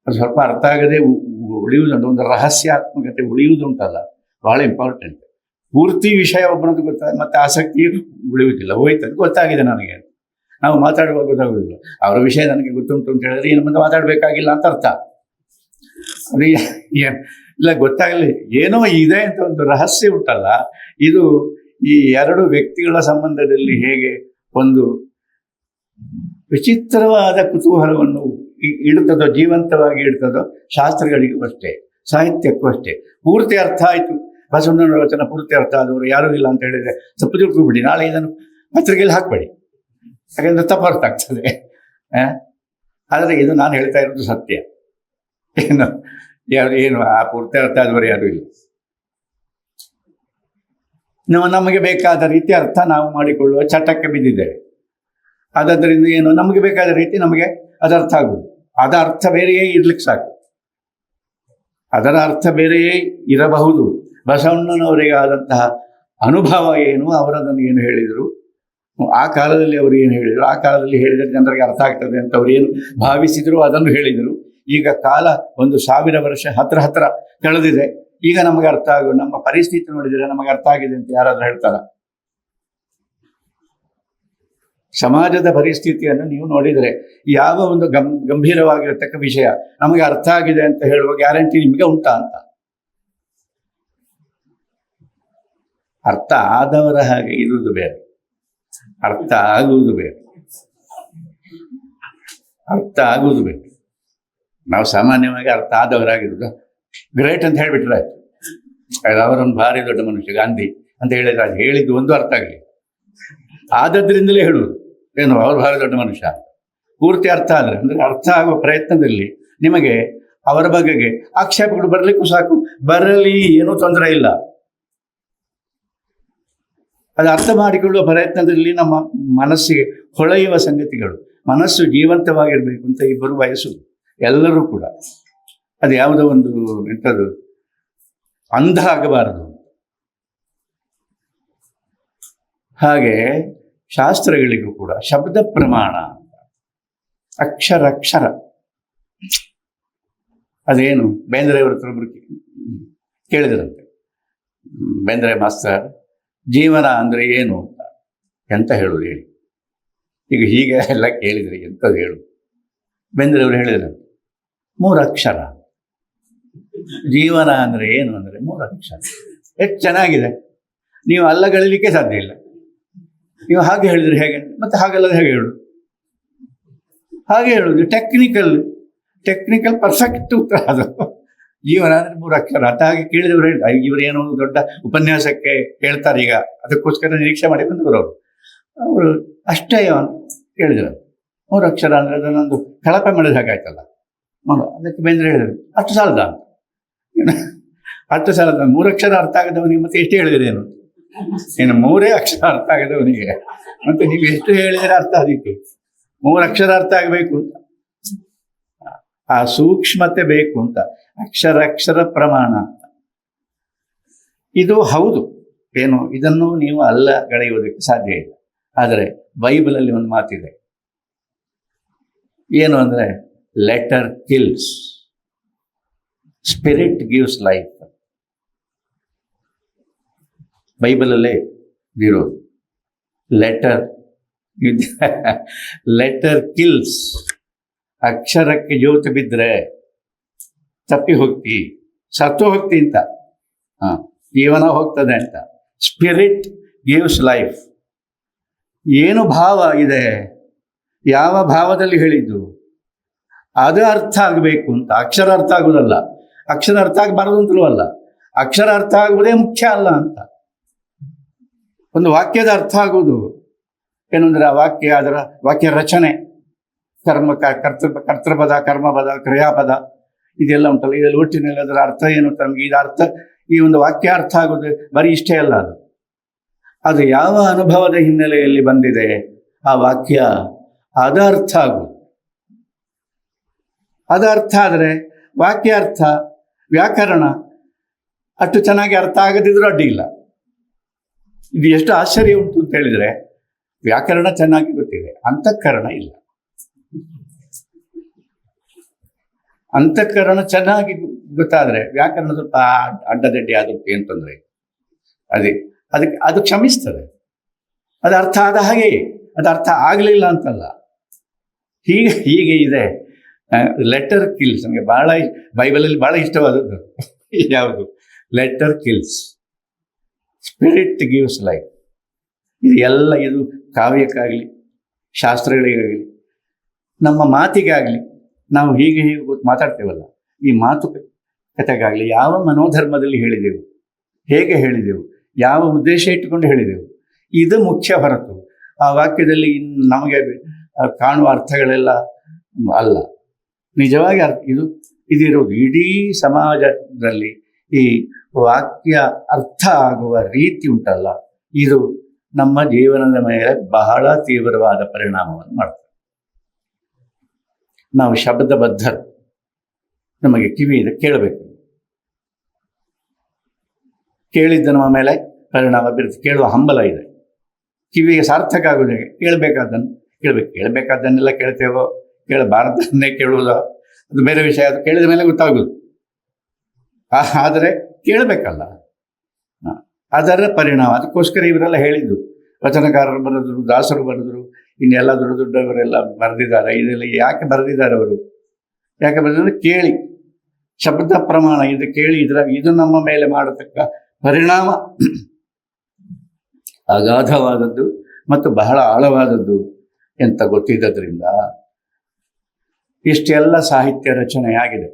ಅದು ಸ್ವಲ್ಪ ಅರ್ಥ ಆಗದೆ ಉಳಿಯುವುದುಂಟು, ಒಂದು ರಹಸ್ಯಾತ್ಮಕತೆ ಉಳಿಯುವುದುಂಟಲ್ಲ, ಬಹಳ ಇಂಪಾರ್ಟೆಂಟ್. ಪೂರ್ತಿ ವಿಷಯ ಒಬ್ಬನದ್ದು ಗೊತ್ತಾಗ ಮತ್ತೆ ಆಸಕ್ತಿ ಉಳಿಯುವುದಿಲ್ಲ, ಹೋಯ್ತದೆ. ಗೊತ್ತಾಗಿದೆ ನನಗೆ, ನಾವು ಮಾತಾಡುವಾಗ ಗೊತ್ತಾಗುವುದಿಲ್ಲ. ಅವರ ವಿಷಯ ನನಗೆ ಗೊತ್ತುಂಟು ಅಂತ ಹೇಳಿದ್ರೆ ಇನ್ನು ಮುಂದೆ ಮಾತಾಡಬೇಕಾಗಿಲ್ಲ ಅಂತ ಅರ್ಥ. ಅದು ಇಲ್ಲ, ಗೊತ್ತಾಗಲಿ, ಏನೋ ಇದೆ ಅಂತ ಒಂದು ರಹಸ್ಯ ಉಂಟಲ್ಲ. ಇದು ಈ ಎರಡು ವ್ಯಕ್ತಿಗಳ ಸಂಬಂಧದಲ್ಲಿ ಹೇಗೆ ಒಂದು ವಿಚಿತ್ರವಾದ ಕುತೂಹಲವನ್ನು ಇಡ್ತದೋ, ಜೀವಂತವಾಗಿ ಇಡ್ತದೋ, ಶಾಸ್ತ್ರಗಳಿಗೂ ಅಷ್ಟೇ, ಸಾಹಿತ್ಯಕ್ಕೂ ಅಷ್ಟೇ. ಪೂರ್ತಿ ಅರ್ಥ ಆಯಿತು, ಬಸವಣ್ಣನವರ ವಚನ ಪೂರ್ತಿ ಅರ್ಥ ಆದವರು ಯಾರೂ ಇಲ್ಲ ಅಂತ ಹೇಳಿದರೆ ಸ್ವಲ್ಪ ತಿಳ್ಕೊಬಿಡಿ, ನಾಳೆ ಇದನ್ನು ಪತ್ರಿಕೆಯಲ್ಲಿ ಹಾಕಬೇಡಿ, ಯಾಕೆಂದರೆ ತಪ್ಪು ಅರ್ಥ ಆಗ್ತದೆ. ಆದರೆ ಇದು ನಾನು ಹೇಳ್ತಾ ಇರೋದು ಸತ್ಯ. ಏನು ಆ ಪೂರ್ತಿ ಅರ್ಥ ಆದವರು ಯಾರೂ ಇಲ್ಲ. ನಮಗೆ ಬೇಕಾದ ರೀತಿ ಅರ್ಥ ನಾವು ಮಾಡಿಕೊಳ್ಳುವ ಚಟಕ್ಕೆ ಬಿದ್ದಿದ್ದೇವೆ. ಆದ್ದರಿಂದ ಏನು, ನಮಗೆ ಬೇಕಾದ ರೀತಿ ನಮಗೆ ಅದರ ಅರ್ಥ ಆಗುವುದು. ಅದರ ಅರ್ಥ ಬೇರೆಯೇ ಇರ್ಲಿಕ್ಕೆ ಸಾಕು, ಅದರ ಅರ್ಥ ಬೇರೆಯೇ ಇರಬಹುದು. ಬಸವಣ್ಣನವರಿಗೆ ಆದಂತಹ ಅನುಭವ ಏನು, ಅವರದನ್ನು ಏನು ಹೇಳಿದರು, ಆ ಕಾಲದಲ್ಲಿ ಅವರು ಏನು ಹೇಳಿದರು, ಆ ಕಾಲದಲ್ಲಿ ಹೇಳಿದರೆ ಜನರಿಗೆ ಅರ್ಥ ಆಗ್ತದೆ ಅಂತ ಅವರು ಏನು ಭಾವಿಸಿದರು ಅದನ್ನು ಹೇಳಿದರು. ಈಗ ಕಾಲ 1000 ವರ್ಷ ಹತ್ರ ಕಳೆದಿದೆ. ಈಗ ನಮಗೆ ಅರ್ಥ ಆಗುವ ನಮ್ಮ ಪರಿಸ್ಥಿತಿ ನೋಡಿದರೆ ನಮಗೆ ಅರ್ಥ ಆಗಿದೆ ಅಂತ ಯಾರಾದ್ರೂ ಹೇಳ್ತಾರ? ಸಮಾಜದ ಪರಿಸ್ಥಿತಿಯನ್ನು ನೀವು ನೋಡಿದರೆ ಯಾವ ಒಂದು ಗಂಭೀರವಾಗಿರತಕ್ಕ ವಿಷಯ ನಮಗೆ ಅರ್ಥ ಆಗಿದೆ ಅಂತ ಹೇಳುವ ಗ್ಯಾರಂಟಿ ನಿಮಗೆ ಉಂಟಾ ಅಂತ? ಅರ್ಥ ಆದವರ ಹಾಗೆ ಇರುವುದು ಬೇರೆ, ಅರ್ಥ ಆಗುವುದು ಬೇರೆ. ಅರ್ಥ ಆಗುವುದು ಬೇರೆ. ನಾವು ಸಾಮಾನ್ಯವಾಗಿ ಅರ್ಥ ಆದವರಾಗಿರುವುದು ಗ್ರೇಟ್ ಅಂತ ಹೇಳಿಬಿಟ್ರೆ ಆಯ್ತು. ಅವರೊಂದು ಭಾರಿ ದೊಡ್ಡ ಮನುಷ್ಯ ಗಾಂಧಿ ಅಂತ ಹೇಳಿದ್ರೆ ಅದು ಹೇಳಿದ್ದು ಒಂದು ಅರ್ಥ ಆಗಲಿ, ಆದದ್ರಿಂದಲೇ ಹೇಳುವುದು ಏನು ಅವರು ಭಾರಿ ದೊಡ್ಡ ಮನುಷ್ಯ. ಪೂರ್ತಿ ಅರ್ಥ ಆದರೆ ಅಂದರೆ ಅರ್ಥ ಆಗುವ ಪ್ರಯತ್ನದಲ್ಲಿ ನಿಮಗೆ ಅವರ ಬಗೆಗೆ ಆಕ್ಷೇಪಗಳು ಬರಲಿಕ್ಕೂ ಸಾಕು, ಬರಲಿ, ಏನೂ ತೊಂದರೆ ಇಲ್ಲ. ಅದು ಅರ್ಥ ಮಾಡಿಕೊಳ್ಳುವ ಪ್ರಯತ್ನದಲ್ಲಿ ನಮ್ಮ ಮನಸ್ಸಿಗೆ ಹೊಳೆಯುವ ಸಂಗತಿಗಳು. ಮನಸ್ಸು ಜೀವಂತವಾಗಿರ್ಬೇಕು ಅಂತ ಇಬ್ಬರು ಬಯಸುವುದು ಎಲ್ಲರೂ ಕೂಡ. ಅದು ಯಾವುದೋ ಒಂದು ಎಂಥದ್ದು ಅಂಧ ಆಗಬಾರದು. ಹಾಗೆ ಶಾಸ್ತ್ರಗಳಿಗೂ ಕೂಡ ಶಬ್ದ ಪ್ರಮಾಣ, ಅಕ್ಷರ ಅದೇನು ಬೇಂದ್ರೆಯವರ ಹತ್ರ ಒಬ್ರು ಕೇಳಿದ್ರಂತೆ, ಬೇಂದ್ರೆ ಮಾಸ್ತರ್ ಜೀವನ ಅಂದ್ರೆ ಏನು ಅಂತ, ಎಂತ ಹೇಳುದು ಹೇಳಿ. ಈಗ ಹೀಗೆ ಎಲ್ಲ ಕೇಳಿದ್ರಿ ಎಂಥದ್ದು ಹೇಳು. ಬೇಂದ್ರೆಯವರು ಹೇಳಿದ್ರಂತೆ 3 ಅಕ್ಷರ. ಜೀವನ ಅಂದ್ರೆ ಏನು ಅಂದ್ರೆ 3 ಅಕ್ಷರ. ಎಷ್ಟು ಚೆನ್ನಾಗಿದೆ. ನೀವು ಅಲ್ಲಗಳಿಲಿಕ್ಕೆ ಸಾಧ್ಯ ಇಲ್ಲ. ನೀವು ಹಾಗೆ ಹೇಳಿದ್ರೆ ಹೇಗೆ, ಮತ್ತೆ ಹಾಗೆಲ್ಲ ಹೇಗೆ ಹೇಳು, ಹಾಗೆ ಹೇಳುದು ಟೆಕ್ನಿಕಲ್ ಪರ್ಫೆಕ್ಟ್ ಉತ್ತರ ಅದು. ಜೀವನ ಅಂದ್ರೆ 3 ಅಕ್ಷರ ಅಂತ ಹಾಗೆ ಕೇಳಿದವರು ಹೇಳಿದ. ಇವರು ಏನೋ ಒಂದು ದೊಡ್ಡ ಉಪನ್ಯಾಸಕ್ಕೆ ಹೇಳ್ತಾರೆ ಈಗ, ಅದಕ್ಕೋಸ್ಕರ ನಿರೀಕ್ಷೆ ಮಾಡಿ ಬಂದವರು ಅವರು ಅಷ್ಟೇ ಅಂತ ಹೇಳಿದ್ರು. 3 ಅಕ್ಷರ ಅಂದ್ರೆ ಅದನ್ನೊಂದು ಕಳಪೆ ಮಾಡಿದ ಹಾಗಾಯ್ತಲ್ಲ. ಅದಕ್ಕೆ ಬೇಂದ್ರೆ ಹೇಳಿದ್ರು ಅಷ್ಟು ಸಾಲದ, ಅಷ್ಟು ಸಾಲದ. 3 ಅಕ್ಷರ ಅರ್ಥ ಆಗದವನಿಗೆ ಮತ್ತೆ ಎಷ್ಟು ಹೇಳಿದ್ರೆ ಏನು, ಇನ್ನು 3 ಅಕ್ಷರ ಅರ್ಥ ಆಗದವನಿಗೆ ಮತ್ತೆ ನೀವು ಎಷ್ಟು ಹೇಳಿದರೆ ಅರ್ಥ ಆದಿತ್ತು. 3 ಅಕ್ಷರ ಅರ್ಥ ಆಗಬೇಕು ಅಂತ, ಆ ಸೂಕ್ಷ್ಮತೆ ಬೇಕು ಅಂತ. ಅಕ್ಷರ ಪ್ರಮಾಣ ಇದು ಹೌದು. ಏನು, ಇದನ್ನು ನೀವು ಅಲ್ಲಗಳೆಯುವುದಕ್ಕೆ ಸಾಧ್ಯ ಇಲ್ಲ. ಆದರೆ ಬೈಬಲಲ್ಲಿ ಒಂದು ಮಾತಿದೆ, ಏನು ಅಂದ್ರೆ letter kills, spirit gives life. ಬೈಬಲಲ್ಲೇ ಇರೋದು. Letter kills. ಅಕ್ಷರಕ್ಕೆ ಜ್ಯೋತಿ ಬಿದ್ದರೆ ತಪ್ಪಿ ಹೋಗ್ತಿ, ಸತ್ತು ಹೋಗ್ತಿ ಅಂತ, ಜೀವನ ಹೋಗ್ತದೆ ಅಂತ. Spirit gives life. ಏನು ಭಾವ ಇದೆ, ಯಾವ ಭಾವದಲ್ಲಿ ಹೇಳಿದ್ದು ಅದು ಅರ್ಥ ಆಗಬೇಕು ಅಂತ. ಅಕ್ಷರ ಅರ್ಥ ಆಗುವುದಲ್ಲ, ಅಕ್ಷರ ಅರ್ಥ ಆಗಬಾರದು ಅಂತಲೂ ಅಲ್ಲ, ಅಕ್ಷರ ಅರ್ಥ ಆಗುವುದೇ ಮುಖ್ಯ ಅಲ್ಲ ಅಂತ. ಒಂದು ವಾಕ್ಯದ ಅರ್ಥ ಆಗುವುದು ಏನು ಅಂದರೆ ಆ ವಾಕ್ಯ, ಅದರ ವಾಕ್ಯ ರಚನೆ, ಕರ್ತೃಪದ, ಕರ್ಮಪದ, ಕ್ರಿಯಾಪದ ಇದೆಲ್ಲ ಉಂಟಲ್ಲ, ಇದೆಲ್ಲ ಒಟ್ಟಿನಲ್ಲಿ ಅದರ ಅರ್ಥ ಏನು ಅಂತ ನಮಗೆ ಇದು ಅರ್ಥ, ಈ ಒಂದು ವಾಕ್ಯ ಅರ್ಥ ಆಗೋದು ಬರೀ ಇಷ್ಟೇ ಅಲ್ಲ. ಅದು ಯಾವ ಅನುಭವದ ಹಿನ್ನೆಲೆಯಲ್ಲಿ ಬಂದಿದೆ ಆ ವಾಕ್ಯ, ಅದು ಅರ್ಥ ಆಗುವುದು. ಅದು ಅರ್ಥ ಆದರೆ ವಾಕ್ಯ ಅರ್ಥ, ವ್ಯಾಕರಣ ಅಷ್ಟು ಚೆನ್ನಾಗಿ ಅರ್ಥ ಆಗದಿದ್ರೂ ಅಡ್ಡಿ ಇಲ್ಲ. ಇದು ಎಷ್ಟು ಆಶ್ಚರ್ಯ ಉಂಟು ಅಂತ ಹೇಳಿದರೆ, ವ್ಯಾಕರಣ ಚೆನ್ನಾಗಿ ಗೊತ್ತಿದೆ, ಅಂತಃಕರಣ ಇಲ್ಲ. ಅಂತಃಕರಣ ಚೆನ್ನಾಗಿ ಗೊತ್ತಾದರೆ ವ್ಯಾಕರಣ ಸ್ವಲ್ಪ ಅಡ್ಡದಡ್ಡಿ ಆಗುತ್ತೆ ಅಂತಂದ್ರೆ ಅದು ಕ್ಷಮಿಸ್ತದೆ. ಅದು ಅರ್ಥ ಆದ ಹಾಗೆಯೇ, ಅದು ಅರ್ಥ ಆಗಲಿಲ್ಲ ಅಂತಲ್ಲ. ಹೀಗೆ ಇದೆ. ಲೆಟರ್ ಕಿಲ್ಸ್ ನಮಗೆ ಬೈಬಲಲ್ಲಿ ಬಹಳ ಇಷ್ಟವಾದದ್ದು ಯಾವುದು, letter kills, spirit gives life. ಇದು ಕಾವ್ಯಕ್ಕಾಗಲಿ, ಶಾಸ್ತ್ರಗಳಿಗಾಗಲಿ, ನಮ್ಮ ಮಾತಿಗಾಗಲಿ, ನಾವು ಹೀಗೆ ಮಾತಾಡ್ತೇವಲ್ಲ, ಈ ಮಾತುಕತೆಗಾಗಲಿ ಯಾವ ಮನೋಧರ್ಮದಲ್ಲಿ ಹೇಳಿದೆವು, ಹೇಗೆ ಹೇಳಿದೆವು, ಯಾವ ಉದ್ದೇಶ ಇಟ್ಟುಕೊಂಡು ಹೇಳಿದೆವು, ಇದು ಮುಖ್ಯ ಹೊರತು ಆ ವಾಕ್ಯದಲ್ಲಿ ನಮಗೆ ಕಾಣುವ ಅರ್ಥಗಳೆಲ್ಲ ಅಲ್ಲ. ನಿಜವಾಗಿ ಇದಿರೋದು ಇಡೀ ಸಮಾಜದಲ್ಲಿ ಈ ವಾಕ್ಯ ಅರ್ಥ ಆಗುವ ರೀತಿ ಉಂಟಲ್ಲ, ಇದು ನಮ್ಮ ಜೀವನದ ಮೇಲೆ ಬಹಳ ತೀವ್ರವಾದ ಪರಿಣಾಮವನ್ನು ಮಾಡ್ತದೆ. ನಾವು ಶಬ್ದಬದ್ಧರು, ನಮಗೆ ಕಿವಿ ಇದೆ, ಕೇಳಬೇಕು. ಕೇಳಿದ್ದ ನಮ್ಮ ಮೇಲೆ ಪರಿಣಾಮ ಬೀರುತ್ತೆ. ಕೇಳುವ ಹಂಬಲ ಇದೆ, ಕಿವಿಗೆ ಸಾರ್ಥಕ ಆಗುವುದು. ಕೇಳಬೇಕಾದ್ದನ್ನೆಲ್ಲ ಕೇಳ್ತೇವೋ, ಕೇಳಬಾರದನ್ನೇ ಕೇಳುವುದೋ ಅದು ಬೇರೆ ವಿಷಯ. ಅದು ಕೇಳಿದ ಮೇಲೆ ಗೊತ್ತಾಗುದು. ಆದರೆ ಕೇಳಬೇಕಲ್ಲ, ಅದರ ಪರಿಣಾಮ. ಅದಕ್ಕೋಸ್ಕರ ಇವರೆಲ್ಲ ಹೇಳಿದ್ದು, ವಚನಕಾರರು ಬರೆದರು, ದಾಸರು ಬರೆದರು, ಇನ್ನೆಲ್ಲ ದೊಡ್ಡ ದೊಡ್ಡವರೆಲ್ಲ ಬರೆದಿದ್ದಾರೆ. ಇದೆಲ್ಲ ಯಾಕೆ ಬರೆದಿದ್ದಾರೆ ಅವರು? ಯಾಕೆ ಬರೆದ್ರೆ ಕೇಳಿ, ಶಬ್ದ ಪ್ರಮಾಣ ಇದು ಕೇಳಿ, ಇದು ನಮ್ಮ ಮೇಲೆ ಮಾಡತಕ್ಕ ಪರಿಣಾಮ ಅಗಾಧವಾದದ್ದು ಮತ್ತು ಬಹಳ ಆಳವಾದದ್ದು ಅಂತ ಗೊತ್ತಿದ್ದರಿಂದ ಇಷ್ಟೆಲ್ಲ ಸಾಹಿತ್ಯ ರಚನೆಯಾಗಿದೆ.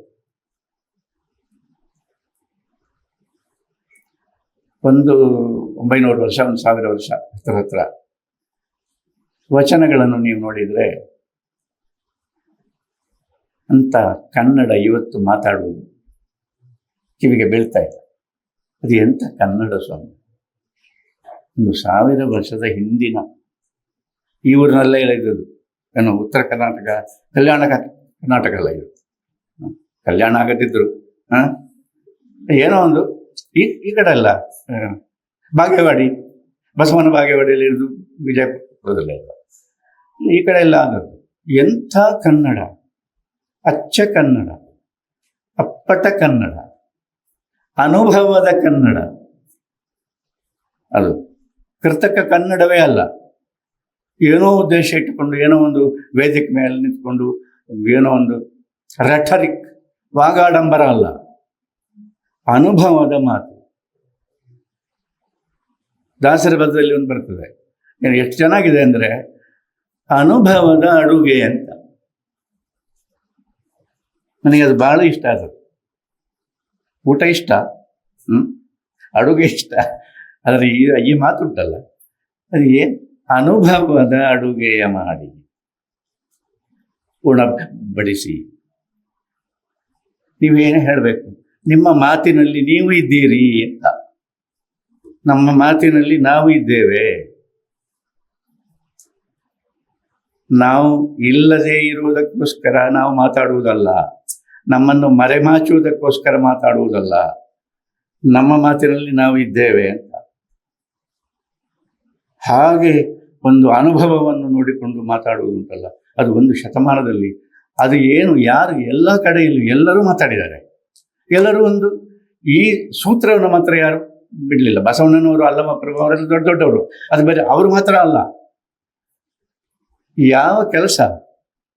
900 ವರ್ಷ, 1000 ವರ್ಷ ಹತ್ರ ವಚನಗಳನ್ನು ನೀವು ನೋಡಿದರೆ ಅಂತ ಕನ್ನಡ ಇವತ್ತು ಮಾತಾಡುವುದು ಕಿವಿಗೆ ಬೀಳ್ತಾ ಇಲ್ಲ. ಅದು ಎಂಥ ಕನ್ನಡ ಸ್ವಾಮಿ! 1000 ವರ್ಷದ ಹಿಂದಿನ ಈ ಊರಿನಲ್ಲೇ ಇರೋದು. ಏನು ಉತ್ತರ ಕರ್ನಾಟಕ, ಕಲ್ಯಾಣ ಕರ್ನಾಟಕ ಅಲ್ಲ ಇದು. ಕಲ್ಯಾಣ ಆಗದಿದ್ರು ಏನೋ ಒಂದು ಈ ಕಡೆ ಅಲ್ಲ, ಬಾಗೇವಾಡಿ, ಬಸವನ ಬಾಗೇವಾಡಿಯಲ್ಲಿ ಇರೋದು ವಿಜಯಪುರದಲ್ಲೇ ಅಲ್ಲ, ಈ ಕಡೆ ಎಲ್ಲ ಆಗೋದು. ಎಂಥ ಕನ್ನಡ! ಅಚ್ಚ ಕನ್ನಡ, ಅಪ್ಪಟ ಕನ್ನಡ, ಅನುಭವದ ಕನ್ನಡ. ಅದು ಕೃತಕ ಕನ್ನಡವೇ ಅಲ್ಲ. ಏನೋ ಉದ್ದೇಶ ಇಟ್ಟುಕೊಂಡು, ಏನೋ ಒಂದು ವೇದಿಕೆ ಮೇಲೆ ನಿಂತ್ಕೊಂಡು, ಏನೋ ಒಂದು ರೆಟರಿಕ್, ವಾಗಾಡಂಬರ ಅಲ್ಲ, ಅನುಭವದ ಮಾತು. ದಾಸರ ಪದದಲ್ಲಿ ಒಂದು ಬರ್ತದೆ, ಎಷ್ಟು ಚೆನ್ನಾಗಿದೆ ಅಂದರೆ ಅನುಭವದ ಅಡುಗೆ ಅಂತ. ನನಗೆ ಅದು ಭಾಳ ಇಷ್ಟ ಆಗುತ್ತೆ. ಊಟ ಇಷ್ಟ, ಅಡುಗೆ ಇಷ್ಟ, ಆದರೆ ಈ ಮಾತುಂಟಲ್ಲ, ಅದು ಏನು ಅನುಭವದ ಅಡುಗೆಯ ಮಾಡಿ ಉಣ ಬಡಿಸಿ. ನೀವೇನು ಹೇಳಬೇಕು? ನಿಮ್ಮ ಮಾತಿನಲ್ಲಿ ನೀವು ಇದ್ದೀರಿ ಅಂತ. ನಮ್ಮ ಮಾತಿನಲ್ಲಿ ನಾವು ಇದ್ದೇವೆ. ನಾವು ಇಲ್ಲದೆ ಇರುವುದಕ್ಕೋಸ್ಕರ ನಾವು ಮಾತಾಡುವುದಲ್ಲ, ನಮ್ಮನ್ನು ಮರೆಮಾಚುವುದಕ್ಕೋಸ್ಕರ ಮಾತಾಡುವುದಲ್ಲ. ನಮ್ಮ ಮಾತಿನಲ್ಲಿ ನಾವು ಇದ್ದೇವೆ ಅಂತ. ಹಾಗೆ ಒಂದು ಅನುಭವವನ್ನು ನೋಡಿಕೊಂಡು ಮಾತಾಡುವುದುಂಟಲ್ಲ, ಅದು ಒಂದು ಶತಮಾನದಲ್ಲಿ ಅದು ಏನು, ಯಾರು ಎಲ್ಲ ಕಡೆಯಲ್ಲೂ ಎಲ್ಲರೂ ಮಾತಾಡಿದ್ದಾರೆ. ಎಲ್ಲರೂ ಒಂದು ಈ ಸೂತ್ರವನ್ನು ಮಾತ್ರ ಯಾರು ಬಿಡಲಿಲ್ಲ. ಬಸವಣ್ಣನವರು, ಅಲ್ಲಮಪ್ರಭು ಅವರೆಲ್ಲ ದೊಡ್ಡ ದೊಡ್ಡವರು, ಅದು ಬೇರೆ. ಅವರು ಮಾತ್ರ ಅಲ್ಲ, ಯಾವ ಕೆಲಸ